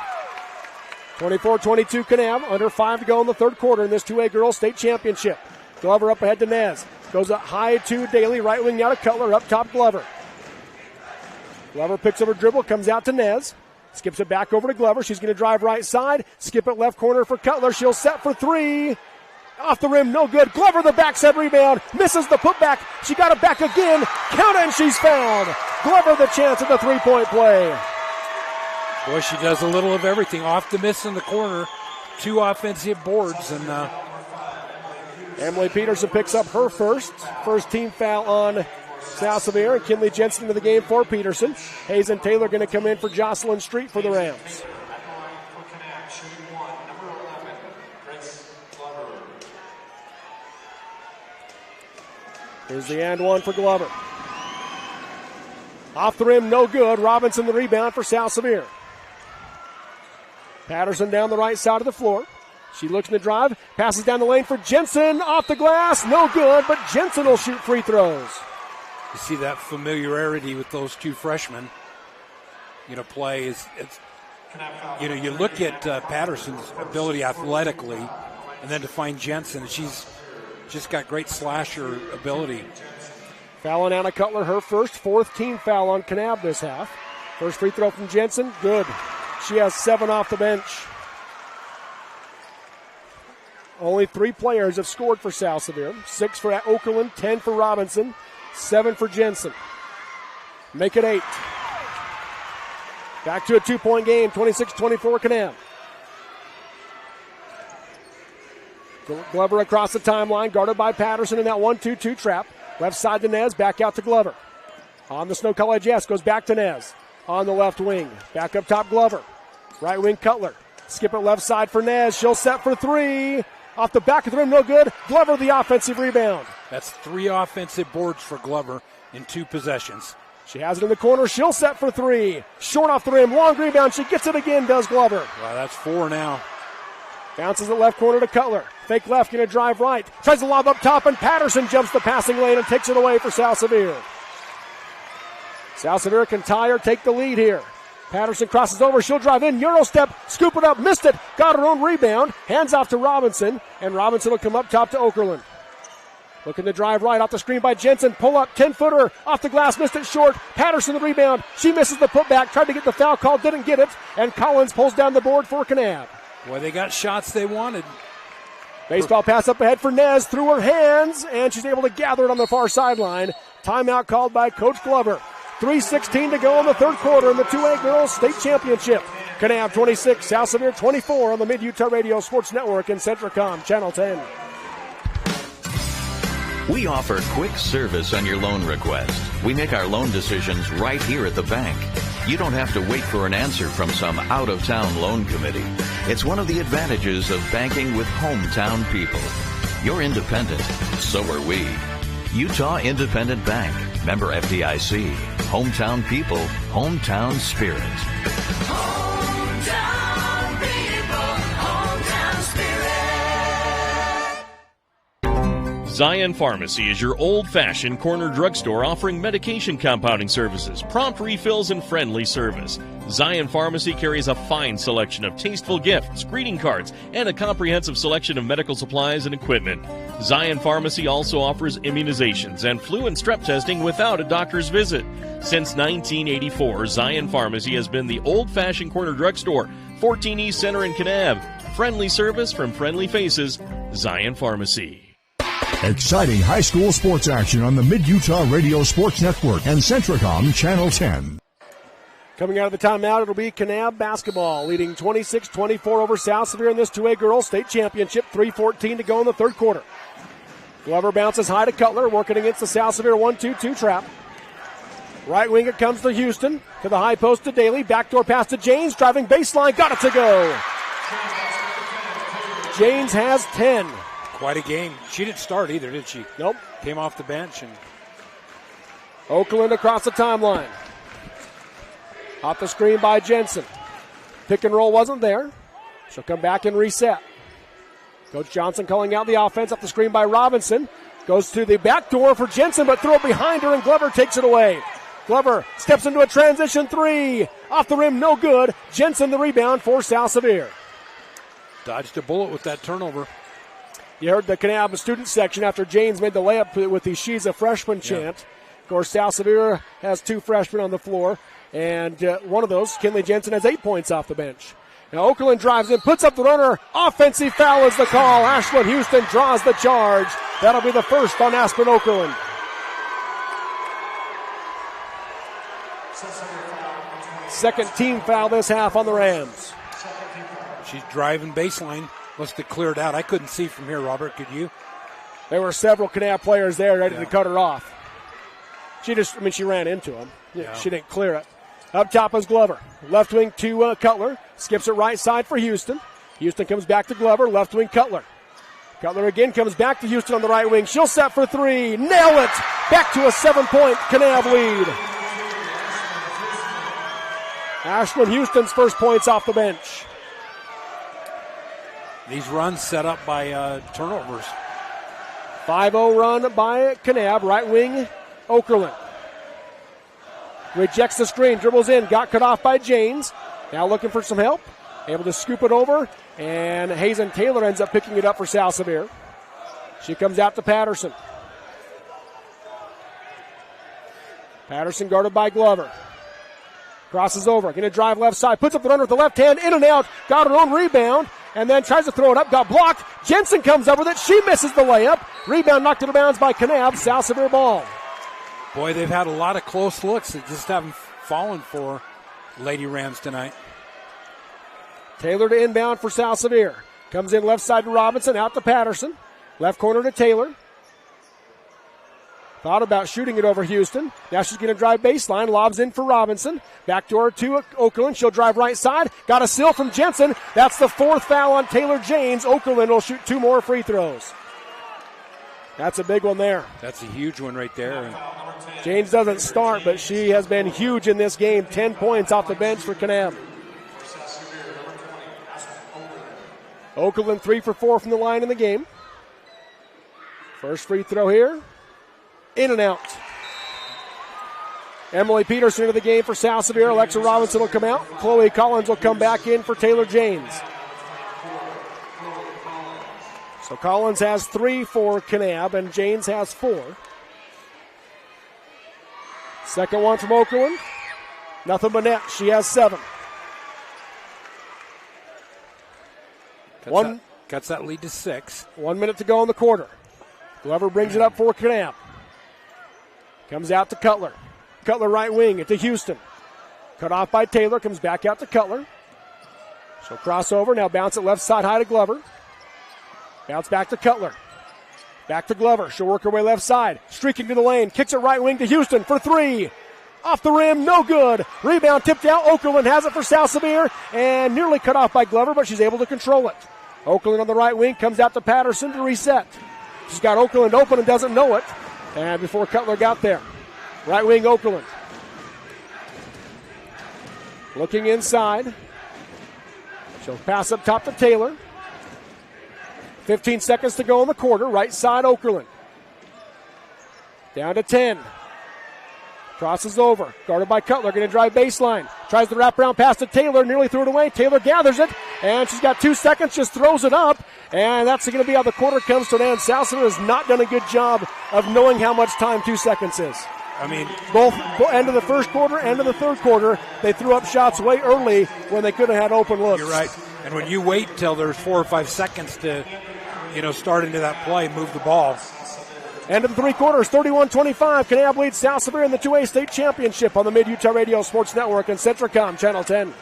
24-22 Kanab, under 5 to go in the third quarter in this 2A girls state championship. Glover up ahead to Nez. Goes up high to Daly, right wing now to Cutler, up top Glover. Glover picks up her dribble, comes out to Nez. Skips it back over to Glover. She's going to drive right side. Skip it left corner for Cutler. She'll set for 3. Off the rim, no good. Glover, the backside rebound. Misses the putback. She got it back again. Count it, and she's fouled. Glover the chance at the three-point play. Boy, she does a little of everything. Off the miss in the corner. 2 offensive boards. And Emily Peterson picks up her first team foul on South Sevier. And Kinley Jensen into the game for Peterson. Hayes and Taylor going to come in for Jocelyn Street for the Rams. Here's the and one for Glover. Off the rim, no good. Robinson the rebound for South Sevier. Patterson down the right side of the floor. She looks to drive, passes down the lane for Jensen. Off the glass, no good, but Jensen will shoot free throws. You see that familiarity with those 2 freshmen. Play is, you look at Patterson's ability athletically, and then to find Jensen, she's just got great slasher ability. Foul on Anna Cutler, her first, 4th team foul on Kanab this half. First free throw from Jensen, good. She has 7 off the bench. Only 3 players have scored for South Sevier. 6 for Okerlund, 10 for Robinson, 7 for Jensen. Make it 8. Back to a 2-point game, 26-24 Kanab. Glover across the timeline, guarded by Patterson in that 1-2-2 trap. Left side to Nez, back out to Glover. On the Snow College S, goes back to Nez. On the left wing, back up top Glover. Right wing Cutler. Skip it left side for Nez. She'll set for 3. Off the back of the rim, no good. Glover the offensive rebound. That's 3 offensive boards for Glover in 2 possessions. She has it in the corner. She'll set for 3. Short off the rim, long rebound. She gets it again, does Glover. Wow, that's 4 now. Bounces it left corner to Cutler. Fake left, going to drive right. Tries to lob up top, and Patterson jumps the passing lane and takes it away for South Sevier. South Sevier can tie or take the lead here. Patterson crosses over. She'll drive in. Euro step. Scoop it up. Missed it. Got her own rebound. Hands off to Robinson. And Robinson will come up top to Okerlund. Looking to drive right off the screen by Jensen. Pull up. 10-footer. Off the glass. Missed it short. Patterson the rebound. She misses the putback. Tried to get the foul call. Didn't get it. And Collins pulls down the board for Kanab. Boy, they got shots they wanted. Baseball pass up ahead for Nez. Through her hands. And she's able to gather it on the far sideline. Timeout called by Coach Glover. 3:16 to go in the third quarter in the 2A Girls State Championship. Kanab 26, South Sevier 24 on the Mid-Utah Radio Sports Network and Centricom Channel 10. We offer quick service on your loan request. We make our loan decisions right here at the bank. You don't have to wait for an answer from some out-of-town loan committee. It's one of the advantages of banking with hometown people. You're independent, so are we. Utah Independent Bank, member FDIC. Hometown people, hometown spirit. Hometown people, hometown spirit. Zion Pharmacy is your old-fashioned corner drugstore offering medication compounding services, prompt refills, and friendly service. Zion Pharmacy carries a fine selection of tasteful gifts, greeting cards, and a comprehensive selection of medical supplies and equipment. Zion Pharmacy also offers immunizations and flu and strep testing without a doctor's visit. Since 1984, Zion Pharmacy has been the old-fashioned corner drugstore, 14 East Center in Kanab. Friendly service from friendly faces, Zion Pharmacy. Exciting high school sports action on the Mid-Utah Radio Sports Network and Centricom Channel 10. Coming out of the timeout, it'll be Kanab basketball, leading 26-24 over South Sevier in this 2A Girls State Championship. 3:14 to go in the third quarter. Glover bounces high to Cutler, working against the South Sevier 1-2-2 trap. Right wing, it comes to Houston, to the high post to Daly. Backdoor pass to Janes, driving baseline, got it to go. Janes has 10. Quite a game. She didn't start either, did she? Nope. Came off the bench. And Okerlund across the timeline. Off the screen by Jensen. Pick and roll wasn't there. She'll come back and reset. Coach Johnson calling out the offense. Off the screen by Robinson. Goes to the back door for Jensen, but throw it behind her, and Glover takes it away. Glover steps into a transition three. Off the rim, no good. Jensen the rebound for South Sevier. Dodged a bullet with that turnover. You heard the Kanab student section after James made the layup with the "She's a Freshman" chant. Of course, South Sevier has 2 freshmen on the floor, and one of those, Kinley Jensen, has 8 points off the bench. Now Okerlund drives in, puts up the runner. Offensive foul is the call. Ashlyn Houston draws the charge. That'll be the first on Aspen Okerlund. Second team foul this half on the Rams. She's driving baseline. Must have cleared out. I couldn't see from here, Robert. Could you? There were several Kanab players there ready to cut her off. She ran into him. Yeah. She didn't clear it. Up top is Glover. Left wing to Cutler. Skips it right side for Houston. Houston comes back to Glover. Left wing Cutler. Cutler again comes back to Houston on the right wing. She'll set for 3. Nail it! Back to a 7-point Kanab lead. Ashlyn Houston's first points off the bench. These runs set up by turnovers. 5-0 run by Kanab. Right wing Okerlund. Rejects the screen, dribbles in, got cut off by James. Now looking for some help. Able to scoop it over, and Hazen Taylor ends up picking it up for South Sevier. She comes out to Patterson. Patterson guarded by Glover. Crosses over, going to drive left side, puts up the runner with the left hand, in and out, got her own rebound, and then tries to throw it up, got blocked. Jensen comes up with it, she misses the layup. Rebound knocked out of bounds by Kanab, South Sevier ball. Boy, they've had a lot of close looks that just haven't fallen for Lady Rams tonight. Taylor to inbound for South Sevier. Comes in left side to Robinson, out to Patterson. Left corner to Taylor. Thought about shooting it over Houston. Now she's going to drive baseline. Lobs in for Robinson. Backdoor to Okerlund. She'll drive right side. Got a steal from Jensen. That's the 4th foul on Taylor James. Okerlund will shoot 2 more free throws. That's a big one there. That's a huge one right there. And James doesn't start, but she has been huge in this game. 10 points off the bench for Kanab. Okerlund 3 for 4 from the line in the game. First free throw here. In and out. Emily Peterson into the game for South Sevier. Alexa Robinson will come out. Chloe Collins will come back in for Taylor James. So Collins has 3 for Kanab, and James has 4. Second one from Okerlund. Nothing but net. She has 7. Cuts that lead to 6. 1 minute to go in the quarter. Glover brings it up for Kanab. Comes out to Cutler. Cutler right wing to Houston. Cut off by Taylor. Comes back out to Cutler. She'll cross over. Now bounce it left side high to Glover. Bounce back to Cutler. Back to Glover. She'll work her way left side. Streaking to the lane. Kicks it right wing to Houston for 3. Off the rim. No good. Rebound tipped out. Okerlund has it for South Sevier. And nearly cut off by Glover, but she's able to control it. Okerlund on the right wing. Comes out to Patterson to reset. She's got Okerlund open and doesn't know it. And before Cutler got there. Right wing Okerlund. Looking inside. She'll pass up top to Taylor. 15 seconds to go in the quarter. Right side Okerlund. Down to 10. Crosses over. Guarded by Cutler. Going to drive baseline. Tries the wraparound pass to Taylor. Nearly threw it away. Taylor gathers it. And she's got 2 seconds. Just throws it up. And that's going to be how the quarter comes to an end. South Sevier has not done a good job of knowing how much time 2 seconds is. I mean, both end of the first quarter, end of the third quarter, they threw up shots way early when they could have had open looks. You're right. And when you wait till there's 4 or 5 seconds to, start into that play, move the ball. End of the 3 quarters, 31-25. Kanab leads South Sevier in the 2A state championship on the Mid-Utah Radio Sports Network and Centricom Channel 10.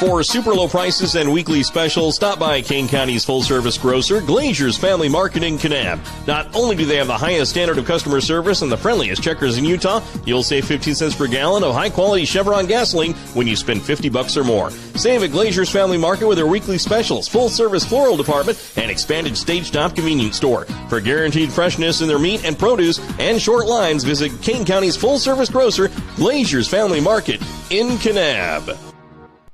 For super low prices and weekly specials, stop by Kane County's full-service grocer, Glazier's Family Market in Kanab. Not only do they have the highest standard of customer service and the friendliest checkers in Utah, you'll save 15 cents per gallon of high-quality Chevron gasoline when you spend $50 or more. Save at Glazier's Family Market with their weekly specials, full-service floral department, and expanded stage-top convenience store. For guaranteed freshness in their meat and produce and short lines, visit Kane County's full-service grocer, Glazier's Family Market in Kanab.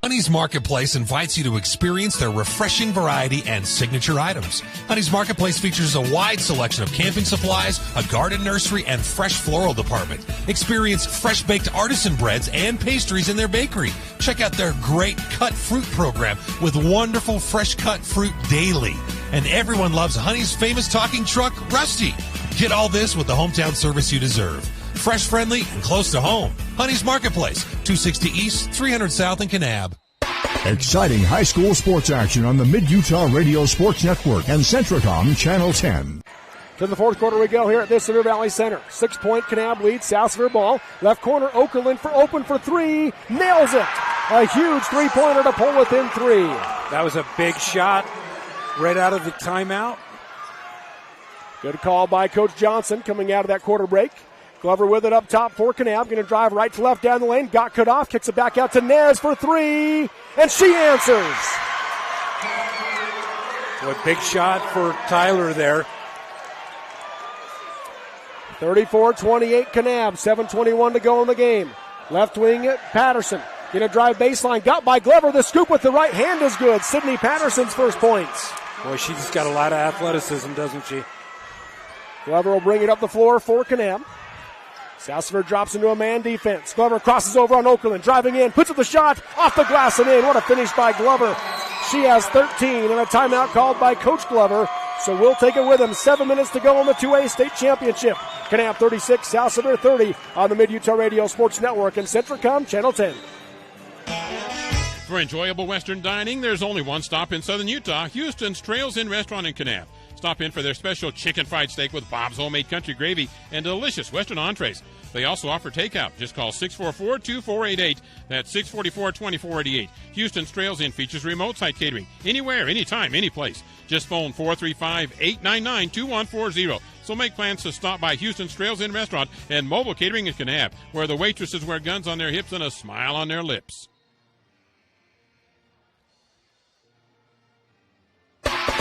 Honey's Marketplace invites you to experience their refreshing variety and signature items. Honey's Marketplace features a wide selection of camping supplies, a garden nursery, and fresh floral department. Experience fresh-baked artisan breads and pastries in their bakery. Check out their great cut fruit program with wonderful fresh-cut fruit daily. And everyone loves Honey's famous talking truck, Rusty. Get all this with the hometown service you deserve. Fresh, friendly, and close to home. Honey's Marketplace, 260 East, 300 South in Kanab. Exciting high school sports action on the Mid-Utah Radio Sports Network and Centricom Channel 10. To the fourth quarter we go here at this Sevier Valley Center. 6-point Kanab lead, South Sevier ball. Left corner, Okerlund for open for three. Nails it. A huge three-pointer to pull within three. That was a big shot right out of the timeout. Good call by Coach Johnson coming out of that quarter break. Glover with it up top for Kanab. Going to drive right to left down the lane. Got cut off. Kicks it back out to Nez for three. And she answers. A big shot for Tyler there. 34-28 Kanab. 7:21 to go in the game. Left wing Patterson. Going to drive baseline. Got by Glover. The scoop with the right hand is good. Sydney Patterson's first points. Boy, she just got a lot of athleticism, doesn't she? Glover will bring it up the floor for Kanab. South Sevier drops into a man defense. Glover crosses over on Okerlund, driving in, puts up the shot, off the glass and in. What a finish by Glover. She has 13 and a timeout called by Coach Glover. So we'll take it with him. 7 minutes to go in the 2A state championship. Kanab 36, South Sevier 30 on the Mid-Utah Radio Sports Network and Centricom Channel 10. For enjoyable Western dining, there's only one stop in Southern Utah, Houston's Trails Inn Restaurant in Kanab. Stop in for their special chicken fried steak with Bob's homemade country gravy and delicious Western entrees. They also offer takeout. Just call 644-2488. That's 644-2488. Houston's Trails Inn features remote site catering. Anywhere, anytime, anyplace. Just phone 435-899-2140. So make plans to stop by Houston's Trails Inn Restaurant and mobile catering in Kanab, where the waitresses wear guns on their hips and a smile on their lips.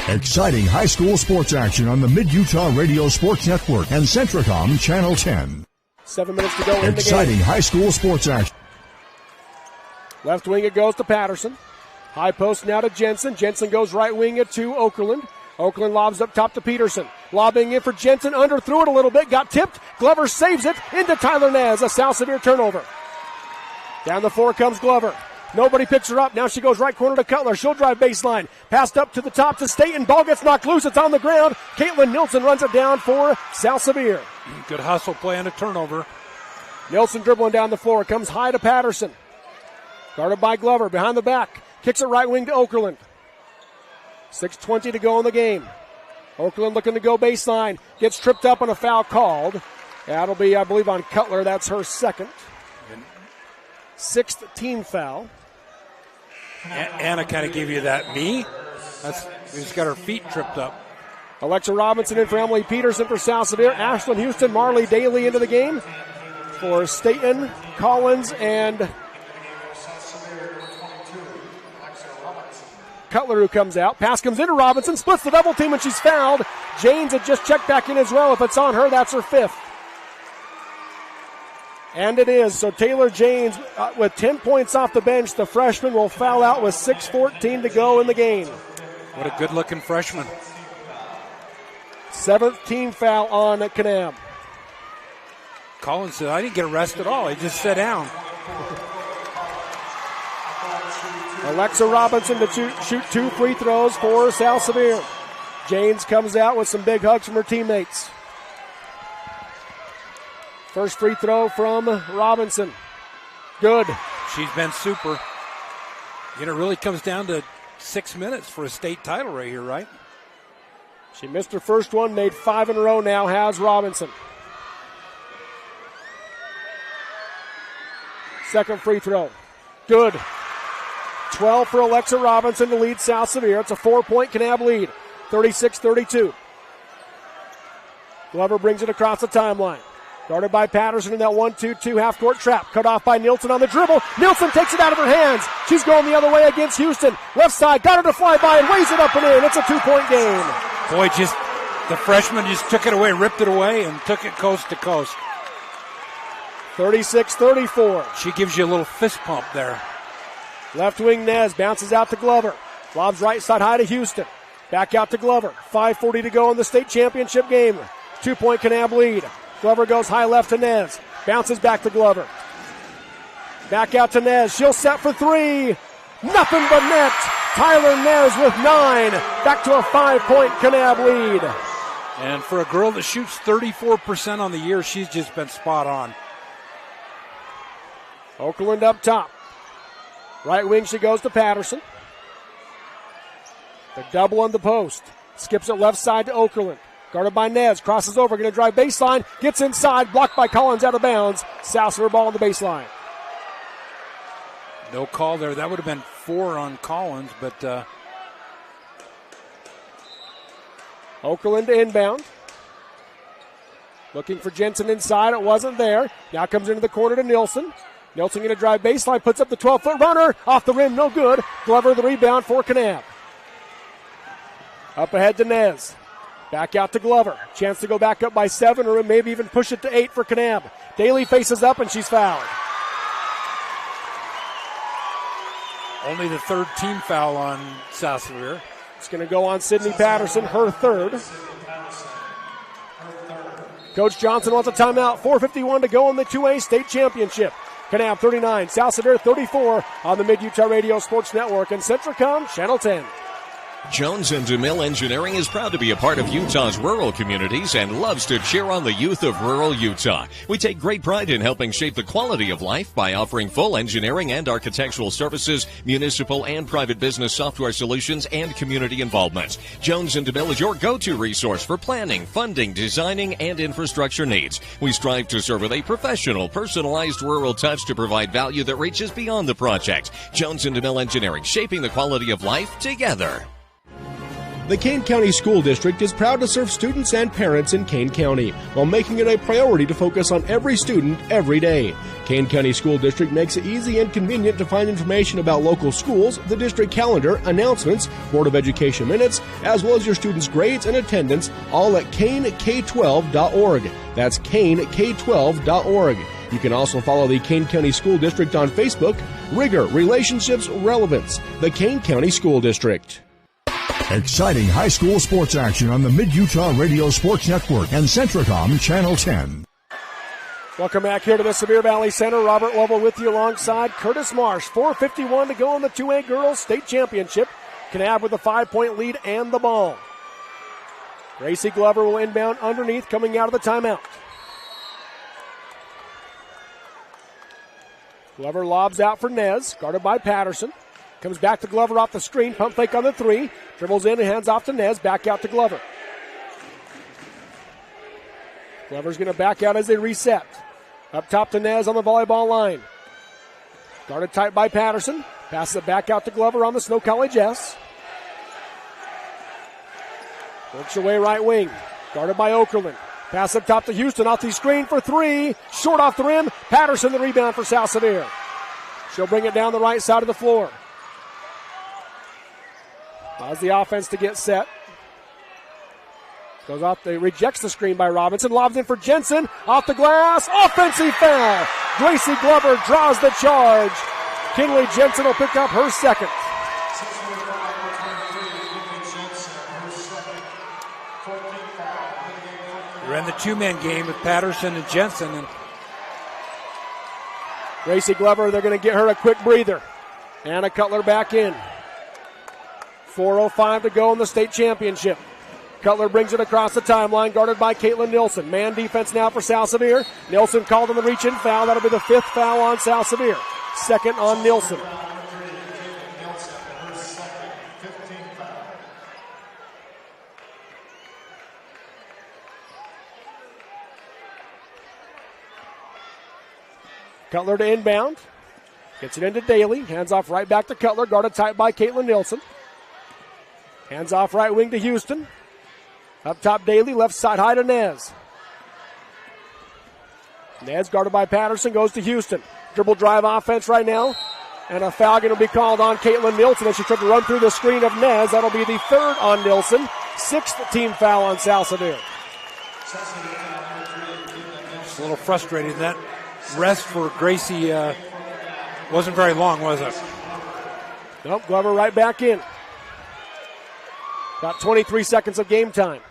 Exciting high school sports action on the Mid-Utah Radio Sports Network and Centricom Channel 10. 7 minutes to go in the game. Exciting high school sports action. Left wing it goes to Patterson. High post now to Jensen. Jensen goes right wing it to Okerlund. Okerlund lobs up top to Peterson. Lobbing in for Jensen. Under threw it a little bit. Got tipped. Glover saves it into Tyler Nez. A South Sevier turnover. Down the floor comes Glover. Nobody picks her up. Now she goes right corner to Cutler. She'll drive baseline. Passed up to the top to Staten. Ball gets knocked loose. It's on the ground. Caitlin Nilsson runs it down for South Sevier. Good hustle play and a turnover. Nilsson dribbling down the floor. Comes high to Patterson. Guarded by Glover. Behind the back. Kicks it right wing to Okerlund. 6:20 to go in the game. Okerlund looking to go baseline. Gets tripped up on a foul called. That'll be, I believe, on Cutler. That's her second. 6th team foul. Anna kind of gave you that knee. She's got her feet tripped up. Alexa Robinson in for Emily Peterson for South Sevier. Ashlyn Houston, Marley Daly into the game for Staten, Collins, and Cutler, who comes out. Pass comes into Robinson, splits the double team, and she's fouled. Janes had just checked back in as well. If it's on her, that's her 5th. And it is. So Taylor Janes, with 10 points off the bench, the freshman will foul out with 6:14 to go in the game. What a good-looking freshman. 7th team foul on Kanab. Collins said, I didn't get arrested at all. I just sat down. Alexa Robinson to shoot 2 free throws for South Sevier. Janes comes out with some big hugs from her teammates. First free throw from Robinson. Good. She's been super. It really comes down to 6 minutes for a state title right here, right? She missed her first one, made 5 in a row now, has Robinson. Second free throw. Good. 12 for Alexa Robinson to lead South Sevier. It's a 4-point Kanab lead, 36-32. Glover brings it across the timeline. Guarded by Patterson in that 1-2-2 half-court trap. Cut off by Nielsen on the dribble. Nielsen takes it out of her hands. She's going the other way against Houston. Left side, got her to fly by and weighs it up and in. It's a 2-point game. Boy, the freshman just took it away, ripped it away, and took it coast to coast. 36-34. She gives you a little fist pump there. Left wing Nez bounces out to Glover. Lobs right side high to Houston. Back out to Glover. 5:40 to go in the state championship game. 2-point Kanab lead. Glover goes high left to Nez. Bounces back to Glover. Back out to Nez. She'll set for three. Nothing but net. Tyler Nez with 9. Back to a 5-point Kanab lead. And for a girl that shoots 34% on the year, she's just been spot on. Oakland up top. Right wing she goes to Patterson. The double on the post. Skips it left side to Okerlund. Guarded by Nez. Crosses over. Going to drive baseline. Gets inside. Blocked by Collins out of bounds. South Sevier ball on the baseline. No call there. That would have been 4 on Collins, but Okerlund to inbound. Looking for Jensen inside. It wasn't there. Now comes into the corner to Nielsen. Nielsen going to drive baseline. Puts up the 12-foot runner. Off the rim. No good. Glover the rebound for Kanab. Up ahead to Nez. Back out to Glover. Chance to go back up by 7 or maybe even push it to 8 for Kanab. Daly faces up and she's fouled. only the third team foul on South Sevier. It's going to go on Sydney Patterson, her third. Coach Johnson wants a timeout. 4:51 to go in the 2A state championship. Kanab 39, South Sevier 34 on the Mid-Utah Radio Sports Network and Centricom Channel 10. Jones and DeMille Engineering is proud to be a part of Utah's rural communities and loves to cheer on the youth of rural Utah. We take great pride in helping shape the quality of life by offering full engineering and architectural services, municipal and private business software solutions, and community involvement. Jones and DeMille is your go-to resource for planning, funding, designing, and infrastructure needs. We strive to serve with a professional, personalized rural touch to provide value that reaches beyond the project. Jones and DeMille Engineering, shaping the quality of life together. The Kane County School District is proud to serve students and parents in Kane County while making it a priority to focus on every student every day. Kane County School District makes it easy and convenient to find information about local schools, the district calendar, announcements, Board of Education minutes, as well as your students' grades and attendance, all at kanek12.org. That's kanek12.org. You can also follow the Kane County School District on Facebook. Rigor, Relationships, Relevance. The Kane County School District. Exciting high school sports action on the Mid-Utah Radio Sports Network and Centricom Channel 10. Welcome back here to the Sevier Valley Center. Robert Lovell with you alongside Curtis Marsh. 4:51 to go in the 2A Girls State Championship. Kanab with a 5-point lead and the ball. Gracie Glover will inbound underneath coming out of the timeout. Glover lobs out for Nez, guarded by Patterson. Comes back to Glover off the screen. Pump fake on the three. Dribbles in and hands off to Nez. Back out to Glover. Glover's going to back out as they reset. Up top to Nez on the volleyball line. Guarded tight by Patterson. Passes it back out to Glover on the Snow College S. Works away right wing. Guarded by Okerlund. Pass up top to Houston off the screen for three. Short off the rim. Patterson the rebound for South Sevier. She'll bring it down the right side of the floor. Allows the offense to get set. Goes off, rejects the screen by Robinson. Lobs in for Jensen. Off the glass. Offensive foul. Gracie Glover draws the charge. Kinley Jensen will pick up her second. We're in the two-man game with Patterson and Jensen. And Gracie Glover, they're going to get her a quick breather. Anna Cutler back in. 4:05 to go in the state championship. Cutler brings it across the timeline, guarded by Caitlin Nilsson. Man defense now for South Sevier. Nilsson called on the reach-in foul. That'll be the fifth foul on South Sevier. Second on Nilsson. Cutler to inbound. Gets it into Daly. Hands off right back to Cutler. Guarded tight by Caitlin Nilsson. Hands off right wing to Houston. Up top Daly. Left side high to Nez. Nez guarded by Patterson. Goes to Houston. Dribble drive offense right now. And a foul going to be called on Caitlin Nilsson as she tried to run through the screen of Nez. That'll be the third on Nilsson. Sixth team foul on South Sevier. Just a little frustrated. That rest for Gracie wasn't very long, was it? Nope, Glover right back in. About 23 seconds of game time.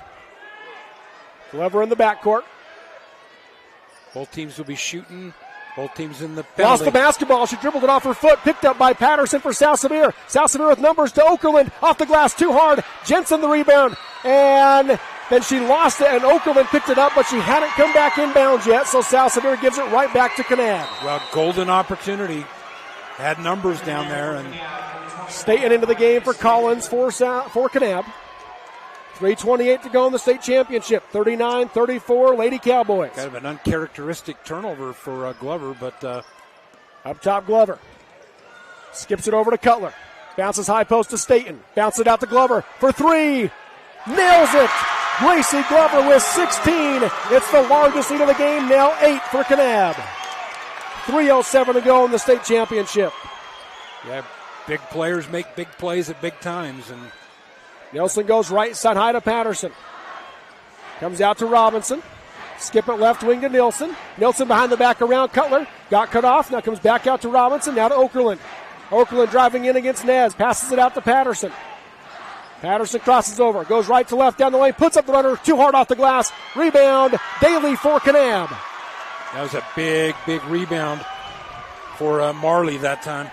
Glover in the backcourt. Both teams will be shooting. Both teams in the penalty. Lost the basketball. She dribbled it off her foot. Picked up by Patterson for South Sevier. South Sevier with numbers to Okerlund. Off the glass too hard. Jensen the rebound. And then she lost it, and Okerlund picked it up, but she hadn't come back inbounds yet, so South Sevier gives it right back to Kanab. Well, golden opportunity. Had numbers down there. And Staten into the game for Collins for Kanab. 3:28 to go in the state championship. 39-34, Lady Cowboys. Kind of an uncharacteristic turnover for Glover, but up top Glover. Skips it over to Cutler. Bounces high post to Staten. Bounces it out to Glover for three. Nails it! Gracie Glover with 16. It's the largest lead of the game, now 8 for Kanab. 3:07 to go in the state championship. Yeah, big players make big plays at big times, and Nelson goes right side high to Patterson. Comes out to Robinson. Skip it left wing to Nilsson. Nilsson behind the back around Cutler. Got cut off. Now comes back out to Robinson. Now to Okerlund. Okerlund driving in against Nez. Passes it out to Patterson. Patterson crosses over. Goes right to left down the lane. Puts up the runner. Too hard off the glass. Rebound. Daly for Kanab. That was a big, big rebound for Marley that time.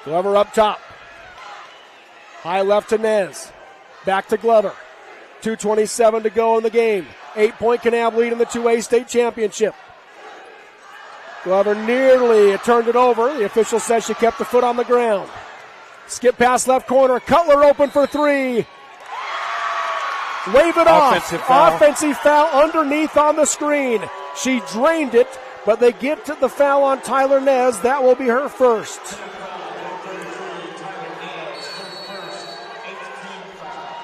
Glover up top. High left to Nez. Back to Glover. 2:27 to go in the game. 8-point Kanab lead in the 2A state championship. Glover nearly turned it over. The official says she kept the foot on the ground. Skip pass left corner. Cutler open for three. Wave it Offensive off. foul. Offensive foul underneath on the screen. She drained it, but they get to the foul on Tyler Nez. That will be her first.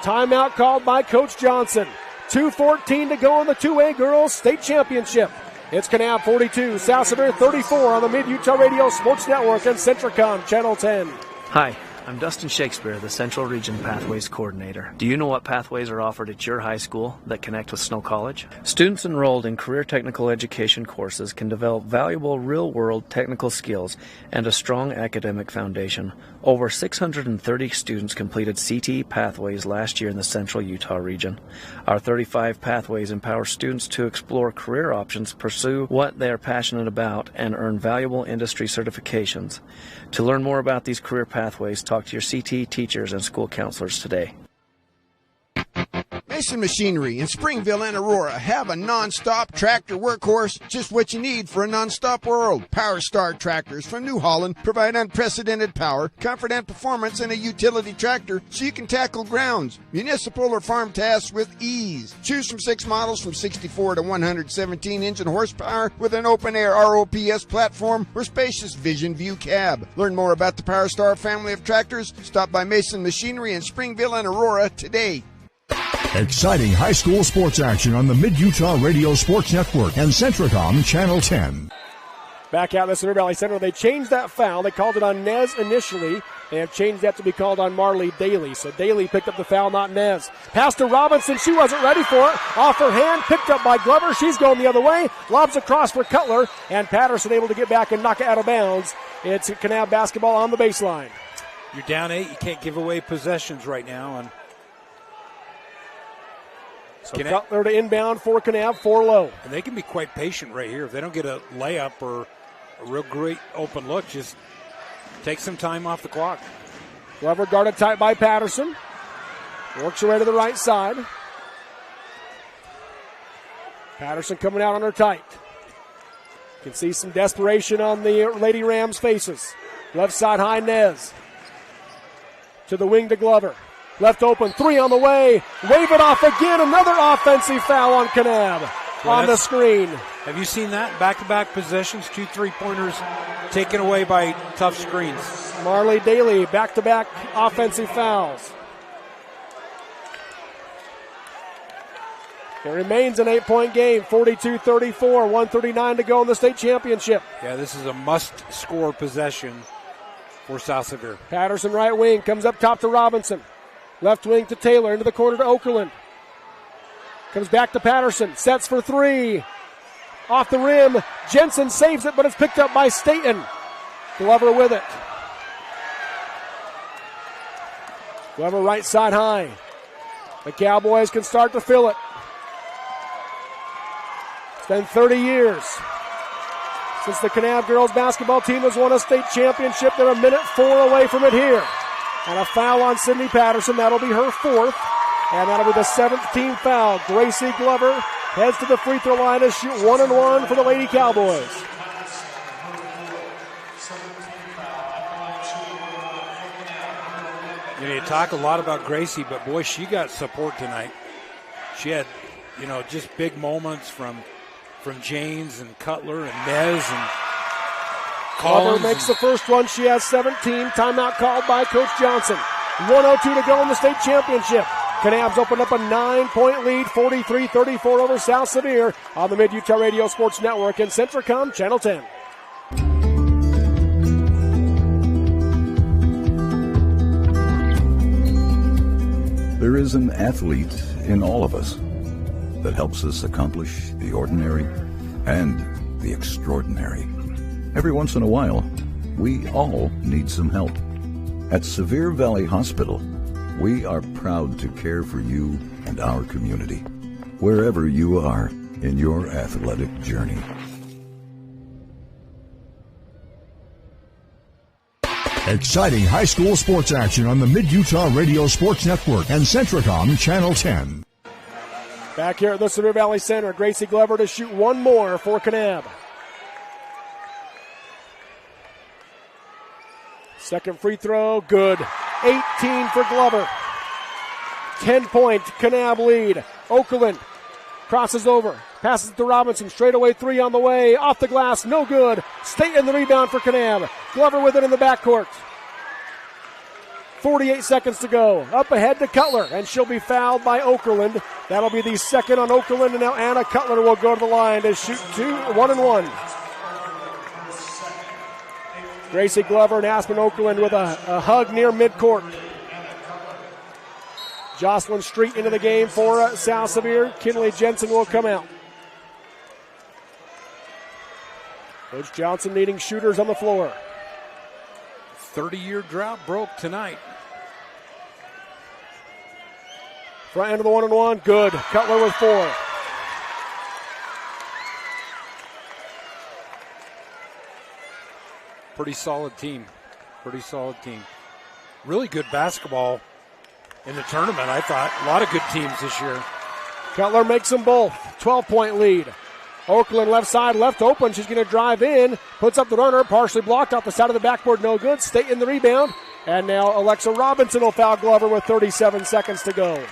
Timeout called by Coach Johnson. 2:14 to go in the 2A Girls State Championship. It's Kanab 42, South Sevier 34 on the Mid-Utah Radio Sports Network and Centricom Channel 10. Hi, I'm Dustin Shakespeare, the Central Region Pathways Coordinator. Do you know what pathways are offered at your high school that connect with Snow College? Students enrolled in career technical education courses can develop valuable real-world technical skills and a strong academic foundation. Over 630 students completed CTE pathways last year in the Central Utah region. Our 35 pathways empower students to explore career options, pursue what they are passionate about, and earn valuable industry certifications. To learn more about these career pathways, talk to your CTE teachers and school counselors today. Mason Machinery in Springville and Aurora have a non-stop tractor workhorse, just what you need for a non-stop world. Power Star tractors from New Holland provide unprecedented power, comfort, and performance in a utility tractor so you can tackle grounds, municipal, or farm tasks with ease. Choose from 6 models from 64 to 117 engine horsepower with an open-air ROPS platform or spacious Vision View cab. Learn more about the Power Star family of tractors. Stop by Mason Machinery in Springville and Aurora today. Exciting high school sports action on the Mid-Utah Radio Sports Network and Centricom Channel 10. Back out in the Sevier Valley Center, they changed that foul. They called it on Nez initially. They have changed that to be called on Marley Daly. So Daly picked up the foul, not Nez. Pass to Robinson. She wasn't ready for it. Off her hand, picked up by Glover. She's going the other way. Lobs across for Cutler, and Patterson able to get back and knock it out of bounds. It's Kanab basketball on the baseline. You're down 8. You can't give away possessions right now. And so Cutler to inbound for Kanab, 4 low. And they can be quite patient right here. If they don't get a layup or a real great open look, just take some time off the clock. Glover guarded tight by Patterson. Works her way to the right side. Patterson coming out on her tight. You can see some desperation on the Lady Rams' faces. Left side high, Nez. To the wing to Glover. Left open, 3 on the way. Wave it off again. Another offensive foul on Kanab. on the screen. Have you seen that? Back-to-back possessions, 2 3-pointers taken away by tough screens. Marley Daly, back-to-back offensive fouls. It remains an 8-point game, 42-34, 1:39 to go in the state championship. Yeah, this is a must-score possession for South Sevier. Patterson right wing, comes up top to Robinson. Left wing to Taylor, into the corner to Okerlund. Comes back to Patterson, sets for 3. Off the rim, Jensen saves it, but it's picked up by Staten. Glover with it. Glover right side high. The Cowboys can start to fill it. It's been 30 years since the Kanab girls basketball team has won a state championship. They're a minute 4 away from it here. And a foul on Sydney Patterson. That'll be her 4th. And that'll be the 7th team foul. Gracie Glover heads to the free throw line to shoot 1-1 for the Lady Cowboys. You talk a lot about Gracie, but boy, she got support tonight. She had, just big moments from Janes and Cutler and Nez and Collins. Glover makes the first one. She has 17. Timeout called by Coach Johnson. 1:02 to go in the state championship. Kanab's opened up a 9-point lead, 43-34 over South Sevier on the Mid-Utah Radio Sports Network and Centricom Channel 10. There is an athlete in all of us that helps us accomplish the ordinary and the extraordinary. Every once in a while, we all need some help. At Sevier Valley Hospital, we are proud to care for you and our community, wherever you are in your athletic journey. Exciting high school sports action on the Mid-Utah Radio Sports Network and Centricom Channel 10. Back here at the Sevier Valley Center, Gracie Glover to shoot one more for Kanab. Second free throw, good. 18 for Glover. 10-point Kanab lead. Okerlund crosses over, passes to Robinson, straightaway 3 on the way, off the glass, no good. Stay in the rebound for Kanab. Glover with it in the backcourt. 48 seconds to go. Up ahead to Cutler, and she'll be fouled by Okerlund. That'll be the second on Okerlund, and now Anna Cutler will go to the line to shoot 1-1. Gracie Glover and Aspen Okerlund with a hug near midcourt. Jocelyn Street into the game for South Sevier. Kinley Jensen will come out. Coach Johnson needing shooters on the floor. 30-year drought broke tonight. Front end of the 1-1, good. Cutler with 4. Pretty solid team. Really good basketball in the tournament, I thought. A lot of good teams this year. Cutler makes them both. 12-point lead. Okerlund left side, left open. She's going to drive in. Puts up the runner, partially blocked off the side of the backboard. No good. Stay in the rebound. And now Alexa Robinson will foul Glover with 37 seconds to go.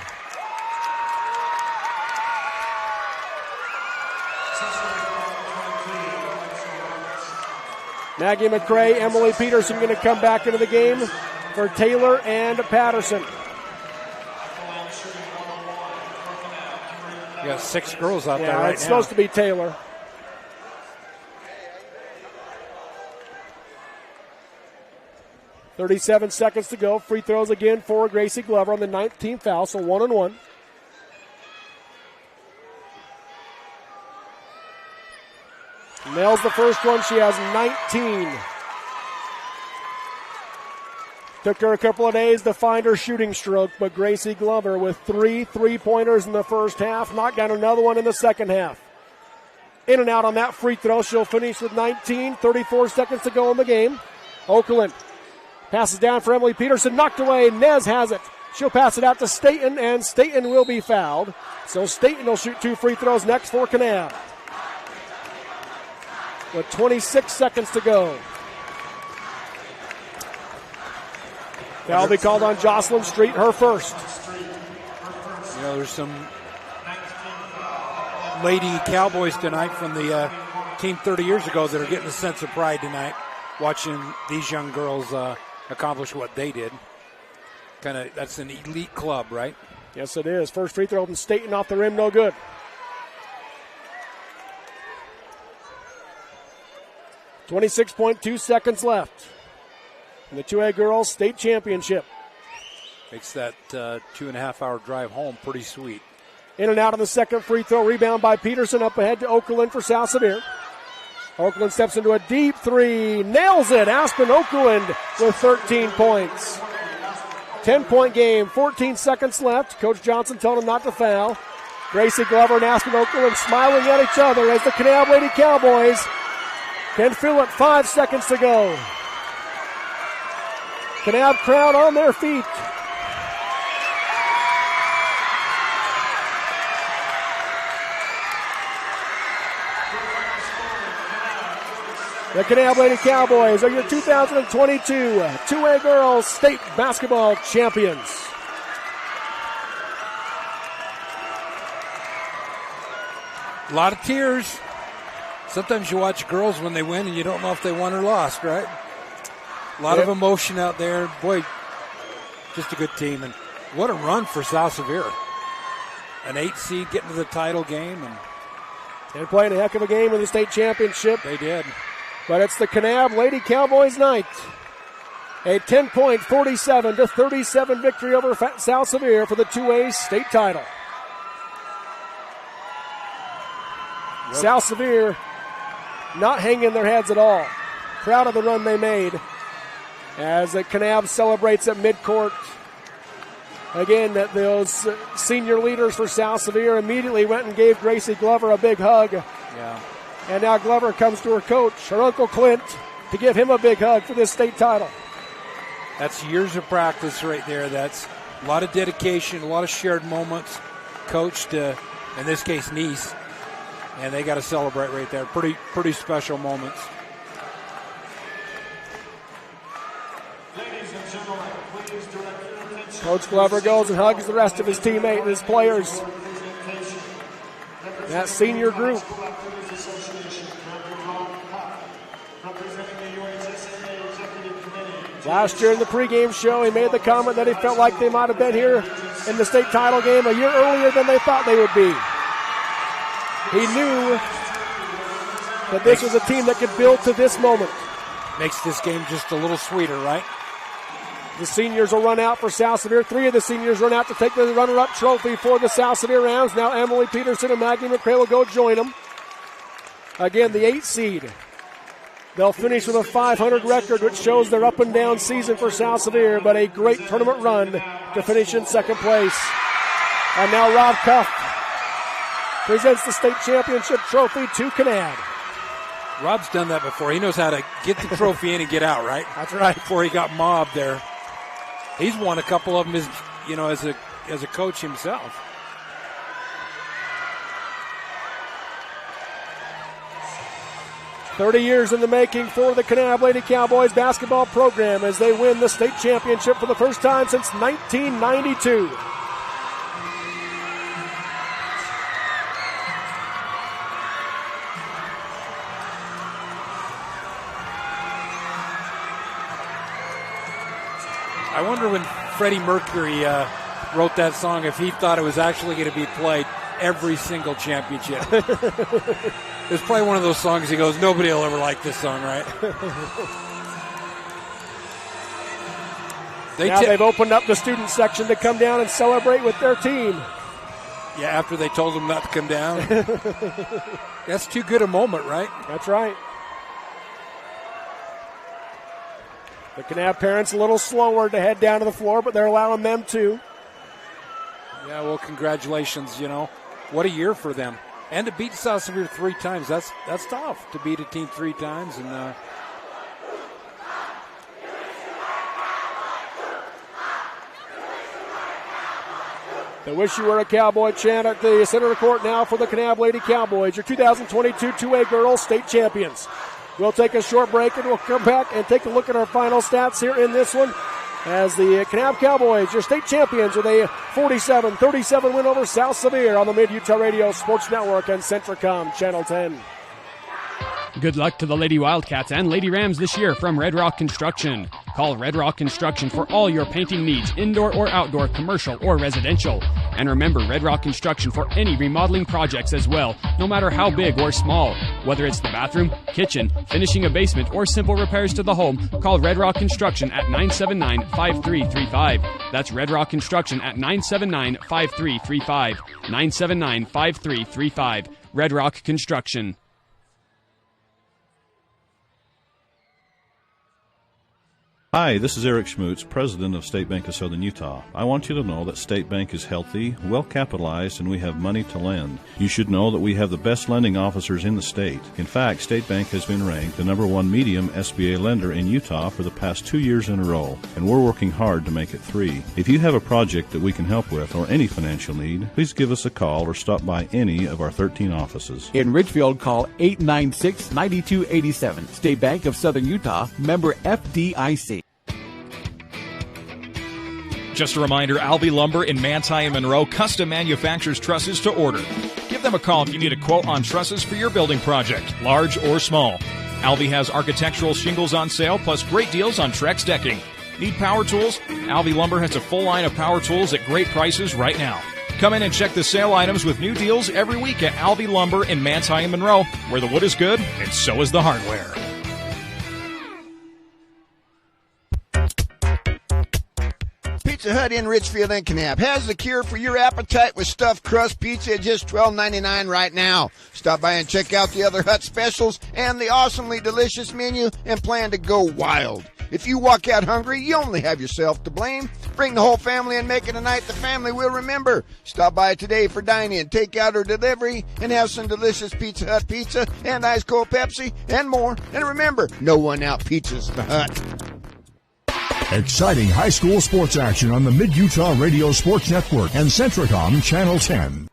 Maggie McCray, Emily Peterson going to come back into the game for Taylor and Patterson. You got 6 girls out there right now. It's supposed to be Taylor. .37 seconds to go. Free throws again for Gracie Glover on the 19th foul, so 1-1. Nails the first one. She has 19. Took her a couple of days to find her shooting stroke, but Gracie Glover with 3 3-pointers in the first half, knocked down another one in the second half. In and out on that free throw. She'll finish with 19, 34 seconds to go in the game. Okerlund passes down for Emily Peterson, knocked away. Nez has it. She'll pass it out to Staten, and Staten will be fouled. So Staten will shoot 2 free throws next for Kanab. With 26 seconds to go. Foul will be called on Jocelyn Street, her first. There's some Lady Cowboys tonight from the team 30 years ago that are getting a sense of pride tonight, watching these young girls accomplish what they did. That's an elite club, right? Yes, it is. First free throw from Staten off the rim, no good. 26.2 seconds left in the 2A girls state championship. Makes that 2.5-hour drive home pretty sweet. In and out on the second free throw. Rebound by Peterson. Up ahead to Oakland for South Sevier. Oakland steps into a deep three. Nails it. Aspen Oakland with 13 points. 10-point game. 14 seconds left. Coach Johnson told him not to foul. Gracie Glover and Aspen Oakland smiling at each other as the Kanab Lady Cowboys can fill it. 5 seconds to go. Kanab crowd on their feet. The Kanab Lady Cowboys are your 2022 2A Girls State Basketball Champions. A lot of tears. Sometimes you watch girls when they win and you don't know if they won or lost, right? A lot of emotion out there. Boy, just a good team. And what a run for South Sevier. An 8 seed getting to the title game. And they're playing a heck of a game in the state championship. They did. But it's the Kanab Lady Cowboys night. A 10-point, 47-37 victory over South Sevier for the 2A state title. Yep. South Sevier not hanging their heads at all. Proud of the run they made as the Kanab celebrates at midcourt. Again, those senior leaders for South Sevier immediately went and gave Gracie Glover a big hug. Yeah. And now Glover comes to her coach, her Uncle Clint, to give him a big hug for this state title. That's years of practice right there. That's a lot of dedication, a lot of shared moments. Coached, in this case, niece. And they got to celebrate right there. Pretty special moments. Coach Glover goes and hugs the rest of his teammates, his players. That senior group. Last year in the pregame show, he made the comment that he felt like they might have been here in the state title game a year earlier than they thought they would be. He knew that this was a team that could build to this moment. Makes this game just a little sweeter, right? The seniors will run out for South Sevier. 3 of the seniors run out to take the runner-up trophy for the South Sevier Rams. Now Emily Peterson and Maggie McCray will go join them. Again, the 8 seed. They'll finish with a 500 record, which shows their up-and-down season for South Sevier, but a great tournament run to finish in second place. And now Rob Cuff presents the state championship trophy to Kanab. Rob's done that before. He knows how to get the trophy in and get out, right? That's right. Before he got mobbed there. He's won a couple of them as a coach himself. "30 years in the making for the Kanab Lady Cowboys basketball program as they win the state championship for the first time since 1992. I wonder when Freddie Mercury wrote that song if he thought it was actually going to be played every single championship. It's probably one of those songs he goes, nobody will ever like this song, right? They've opened up the student section to come down and celebrate with their team. Yeah, after they told them not to come down. That's too good a moment, right? That's right. The Kanab parents a little slower to head down to the floor, but they're allowing them to. Yeah, well, congratulations, What a year for them. And to beat South Sevier 3 times, that's tough to beat a team 3 times. And the Wish You Were a Cowboy chant at the center of the court now for the Kanab Lady Cowboys, your 2022 2A Girls State Champions. We'll take a short break and we'll come back and take a look at our final stats here in this one. as the Kanab Cowboys, your state champions, with a 47-37 win over South Sevier on the Mid-Utah Radio Sports Network and Centricom Channel 10. Good luck to the Lady Wildcats and Lady Rams this year from Red Rock Construction. Call Red Rock Construction for all your painting needs, indoor or outdoor, commercial or residential. And remember, Red Rock Construction for any remodeling projects as well, no matter how big or small. Whether it's the bathroom, kitchen, finishing a basement, or simple repairs to the home, call Red Rock Construction at 979-5335. That's Red Rock Construction at 979-5335. 979-5335. Red Rock Construction. Hi, this is Eric Schmutz, President of State Bank of Southern Utah. I want you to know that State Bank is healthy, well capitalized, and we have money to lend. You should know that we have the best lending officers in the state. In fact, State Bank has been ranked the #1 medium SBA lender in Utah for the past 2 years in a row, and we're working hard to make it 3. If you have a project that we can help with or any financial need, please give us a call or stop by any of our 13 offices. In Ridgefield, call 896-9287. State Bank of Southern Utah, member FDIC. Just a reminder, Albee Lumber in Manti and Monroe custom manufactures trusses to order. Give them a call if you need a quote on trusses for your building project, large or small. Albee has architectural shingles on sale, plus great deals on Trex decking. Need power tools? Albee Lumber has a full line of power tools at great prices right now. Come in and check the sale items with new deals every week at Albee Lumber in Manti and Monroe, where the wood is good and so is the hardware. Pizza Hut in Richfield and Kanab has the cure for your appetite with stuffed crust pizza at just $12.99 right now. Stop by and check out the other Hut specials and the awesomely delicious menu and plan to go wild. If you walk out hungry, you only have yourself to blame. Bring the whole family and make it a night the family will remember. Stop by today for dine-in, takeout, or delivery and have some delicious Pizza Hut pizza and ice cold Pepsi and more. And remember, no one out-pizzas the Hut. Exciting high school sports action on the Mid-Utah Radio Sports Network and Centricom Channel 10.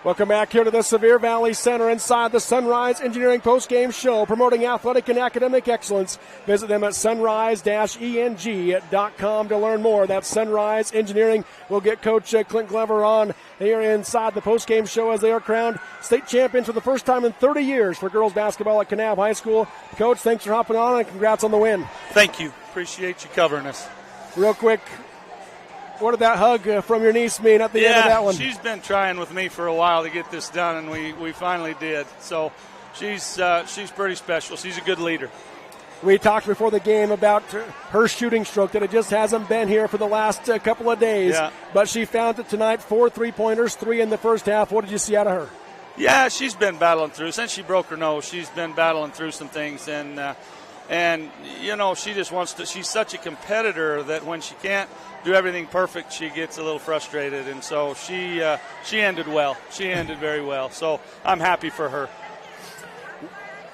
Welcome back here to the Sevier Valley Center inside the Sunrise Engineering Postgame Show, promoting athletic and academic excellence. Visit them at sunrise-eng.com to learn more. That's Sunrise Engineering. We'll get Coach Clint Glover on here inside the postgame show as they are crowned state champions for the first time in 30 years for girls basketball at Kanab High School. Coach, thanks for hopping on and congrats on the win. Thank you. Appreciate you covering us. Real quick, what did that hug from your niece mean at the end of that one? She's been trying with me for a while to get this done, and we finally did. So she's pretty special. She's a good leader. We talked before the game about her shooting stroke, that it just hasn't been here for the last couple of days. Yeah. But she found it tonight, 4 3-pointers, 3 in the first half. What did you see out of her? Yeah, she's been battling through. Since she broke her nose, she's been battling through some things. And you know, she just wants to – she's such a competitor that when she can't do everything perfect, she gets a little frustrated. And so she ended well. She ended very well. So I'm happy for her.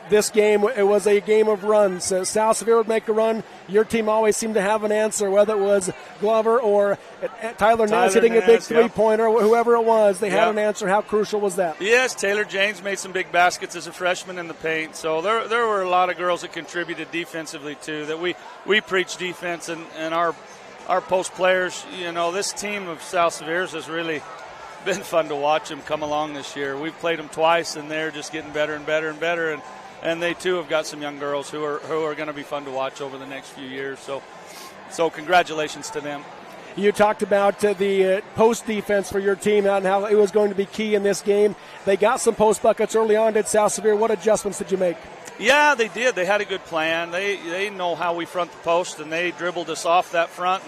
This game, it was a game of runs. South Sevier would make a run. Your team always seemed to have an answer, whether it was Glover or Tyler Ness hitting a big three-pointer, whoever it was. They had an answer. How crucial was that? Yes, Taylor James made some big baskets as a freshman in the paint. So there were a lot of girls that contributed defensively, too, that we preach defense. And our post players, you know, this team of South Sevier's has really been fun to watch them come along this year. We've played them twice, and they're just getting better and better and better. And they, too, have got some young girls who are going to be fun to watch over the next few years. So congratulations to them. You talked about the post defense for your team and how it was going to be key in this game. They got some post buckets early on, did South Sevier. What adjustments did you make? Yeah, they did. They had a good plan. They know how we front the post, and they dribbled us off that front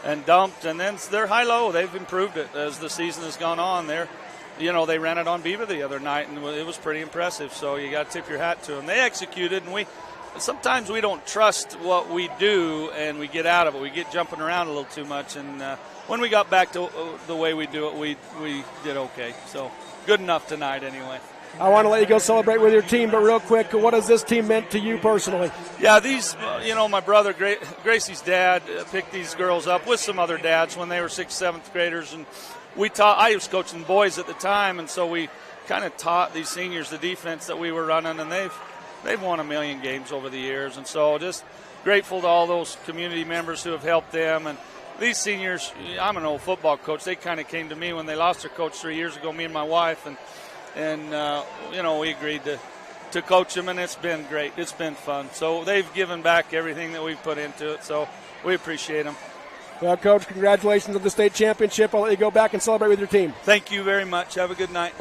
and dumped. And then they're high-low. They've improved it as the season has gone on. They ran it on Beaver the other night, and it was pretty impressive. So you got to tip your hat to them. They executed, and sometimes we don't trust what we do, and we get out of it. We get jumping around a little too much, and when we got back to the way we do it, we did okay. So good enough tonight anyway. I want to let you go celebrate with your team, but real quick, what has this team meant to you personally? Yeah, these, my brother, Gracie's dad, picked these girls up with some other dads when they were 6th, 7th graders, and I was coaching boys at the time, and so we kind of taught these seniors the defense that we were running, and they've won a million games over the years. And so just grateful to all those community members who have helped them. And these seniors, I'm an old football coach. They kind of came to me when they lost their coach 3 years ago, me and my wife, and we agreed to coach them, and it's been great. It's been fun. So they've given back everything that we've put into it, so we appreciate them. Well, Coach, congratulations on the state championship. I'll let you go back and celebrate with your team. Thank you very much. Have a good night.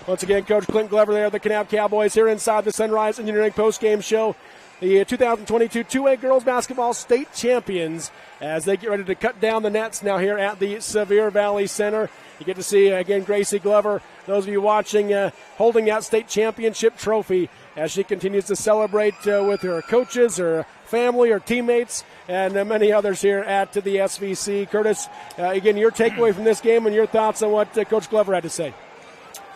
Once again, Coach Clint Glover there, the Kanab Cowboys, here inside the Sunrise Engineering postgame show. The 2022 2A girls basketball state champions as they get ready to cut down the nets now here at the Sevier Valley Center. You get to see, again, Gracie Glover, those of you watching, holding that state championship trophy as she continues to celebrate with her coaches, her family, her teammates, and many others here at the SVC. Curtis, again, your takeaway from this game and your thoughts on what Coach Glover had to say.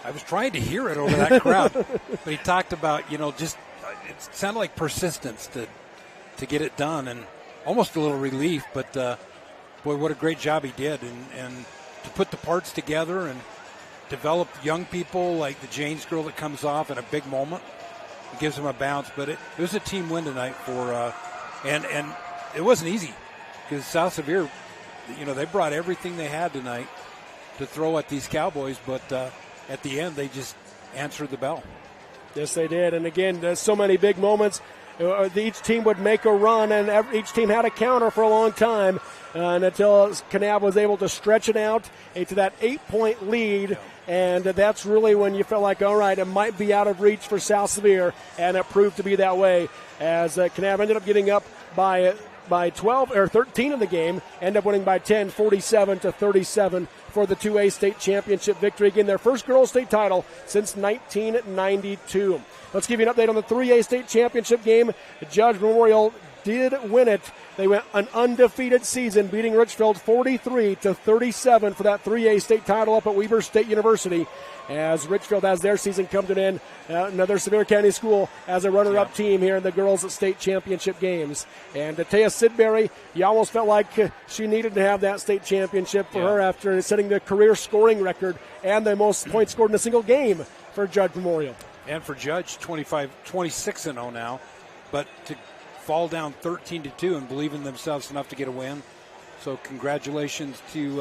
I was trying to hear it over that crowd, but he talked about, just it sounded like persistence to get it done and almost a little relief, but boy, what a great job he did. And to put the parts together and develop young people like the Janes girl that comes off in a big moment. It gives them a bounce, but it was a team win tonight and it wasn't easy because South Sevier, they brought everything they had tonight to throw at these Cowboys, but at the end they just answered the bell. Yes, they did. And again, there's so many big moments. Each team would make a run, and each team had a counter for a long time until Kanab was able to stretch it out to that 8-point lead. And that's really when you felt like, all right, it might be out of reach for South Sevier, and it proved to be that way as Kanab ended up getting up by 12 or 13 in the game, ended up winning by 10, 47-37 for the 2A state championship victory. Again, their first girls state title since 1992. Let's give you an update on the 3A state championship game. Judge Memorial did win it. They went an undefeated season, beating Richfield 43-37 for that 3A state title up at Weber State University. As Richfield has their season come to an end, another Sevier County school as a runner-up team here in the girls' state championship games. And Taya Sidbury, you almost felt like she needed to have that state championship for her after setting the career scoring record and the most points scored in a single game for Judge Memorial. And for Judge, 26-0 now, but to fall down 13-2 and believe in themselves enough to get a win. So congratulations to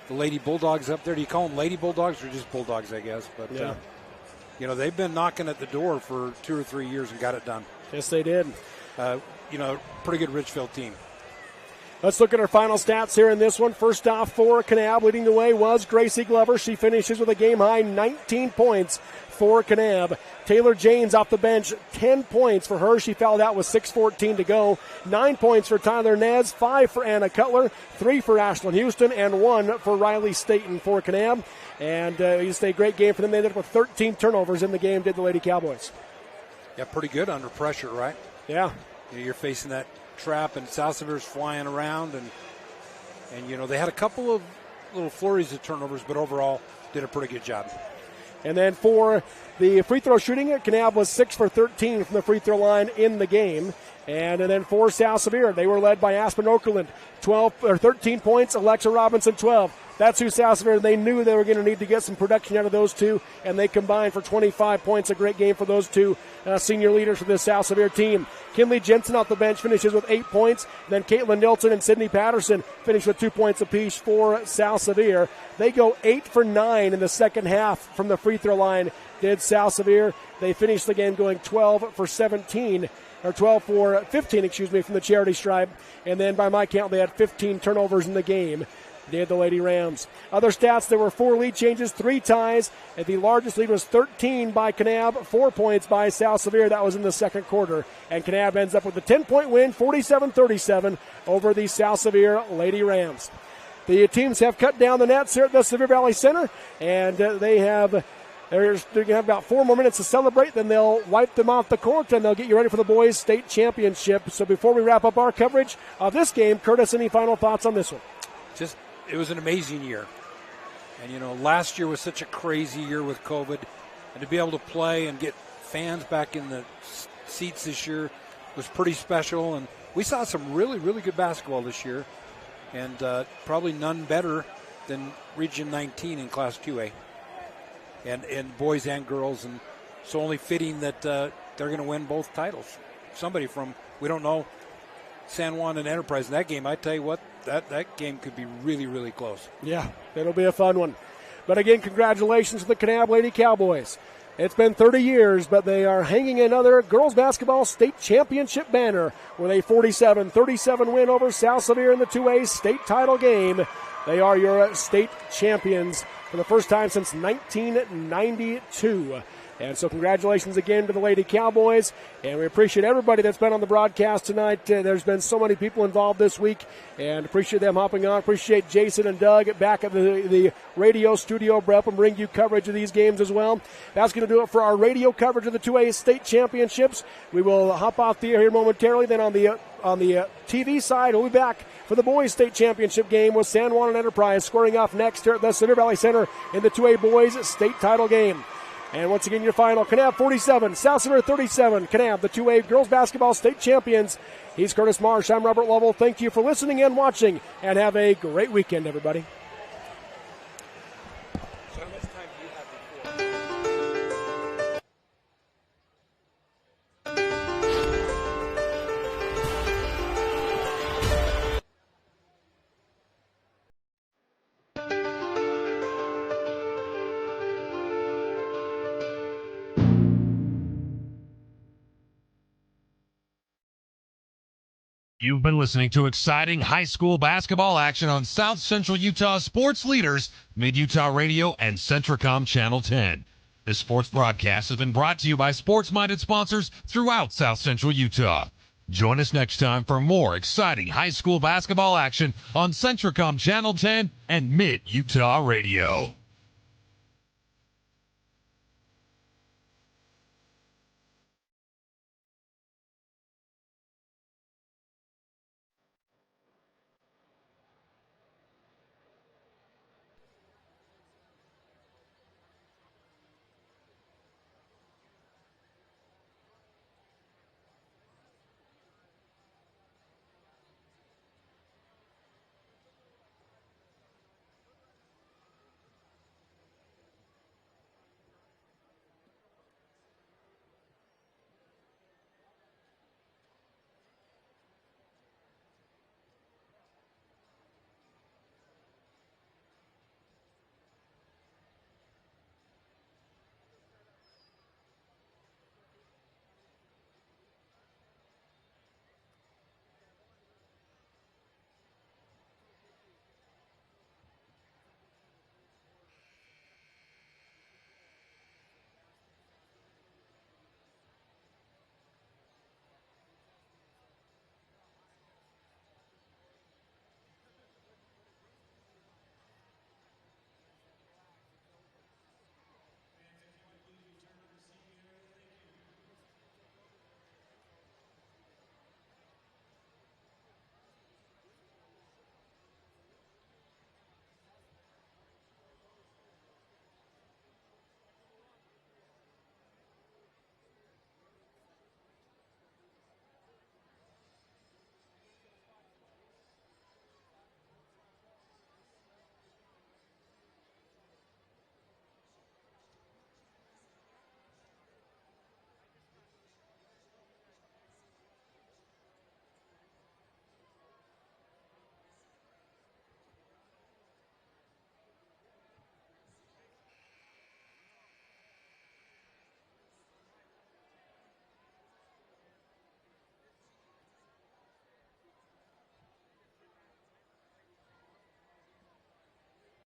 the Lady Bulldogs up there. Do you call them Lady Bulldogs or just Bulldogs, I guess? But, they've been knocking at the door for 2 or 3 years and got it done. Yes, they did. Pretty good Richfield team. Let's look at our final stats here in this one. First off, for Kanab, leading the way was Gracie Glover. She finishes with a game-high 19 points for Kanab. Taylor Janes off the bench, 10 points for her. She fouled out with 6:14 to go. 9 points for Tyler Nez, 5 for Anna Cutler, 3 for Ashlyn Houston, and 1 for Riley Staten for Kanab. And just a great game for them. They ended up with 13 turnovers in the game, did the Lady Cowboys. Yeah, pretty good under pressure, right? Yeah. You're facing that trap, and South Sevier's flying around, and they had a couple of little flurries of turnovers, but overall did a pretty good job. And then for the free throw shooting, Kanab was 6 for 13 from the free throw line in the game. And then for South Sevier, they were led by Aspen Okerlund, 13 points, Alexa Robinson 12. That's who South Sevier, they knew they were going to need to get some production out of those two, and they combined for 25 points. A great game for those two senior leaders for this South Sevier team. Kinley Jensen off the bench finishes with 8 points. Then Caitlin Nilsson and Sydney Patterson finish with 2 points apiece for South Sevier. They go 8 for 9 in the second half from the free throw line, did South Sevier. They finished the game going 12 for 15, from the charity stripe. And then by my count, they had 15 turnovers in the game, did the Lady Rams. Other stats, there were 4 lead changes, 3 ties, and the largest lead was 13 by Kanab, 4 points by South Sevier. That was in the second quarter. And Kanab ends up with a 10-point win, 47-37 over the South Sevier Lady Rams. The teams have cut down the nets here at the Sevier Valley Center, and they're going to have about 4 more minutes to celebrate. Then they'll wipe them off the court, and they'll get you ready for the boys' state championship. So before we wrap up our coverage of this game, Curtis, any final thoughts on this one? It was an amazing year. And, last year was such a crazy year with COVID. And to be able to play and get fans back in the seats this year was pretty special. And we saw some really, really good basketball this year. And probably none better than Region 19 in Class 2A. And boys and girls. And so only fitting that they're going to win both titles. Somebody from, we don't know San Juan and Enterprise in that game. I tell you what, that game could be really, really close. Yeah, it'll be a fun one. But again, congratulations to the Kanab Lady Cowboys. It's been 30 years, but they are hanging another girls basketball state championship banner with a 47-37 win over South Sevier in the 2A state title game. They are your state champions for the first time since 1992. And so congratulations again to the Lady Cowboys, and we appreciate everybody that's been on the broadcast tonight. There's been so many people involved this week, and appreciate them hopping on. Appreciate Jason and Doug back at the radio studio, help them bring you coverage of these games as well. That's going to do it for our radio coverage of the 2A state championships. We will hop off the air here momentarily. Then on the TV side, we'll be back for the boys state championship game with San Juan and Enterprise squaring off next here at the Sevier Valley Center in the 2A boys state title game. And once again, your final, Kanab 47, South Sevier 37. Kanab, the 2A girls basketball state champions. He's Curtis Marsh. I'm Robert Lovell. Thank you for listening and watching, and have a great weekend, everybody. You've been listening to exciting high school basketball action on South Central Utah sports leaders, Mid-Utah Radio and Centricom Channel 10. This sports broadcast has been brought to you by sports-minded sponsors throughout South Central Utah. Join us next time for more exciting high school basketball action on Centricom Channel 10 and Mid-Utah Radio.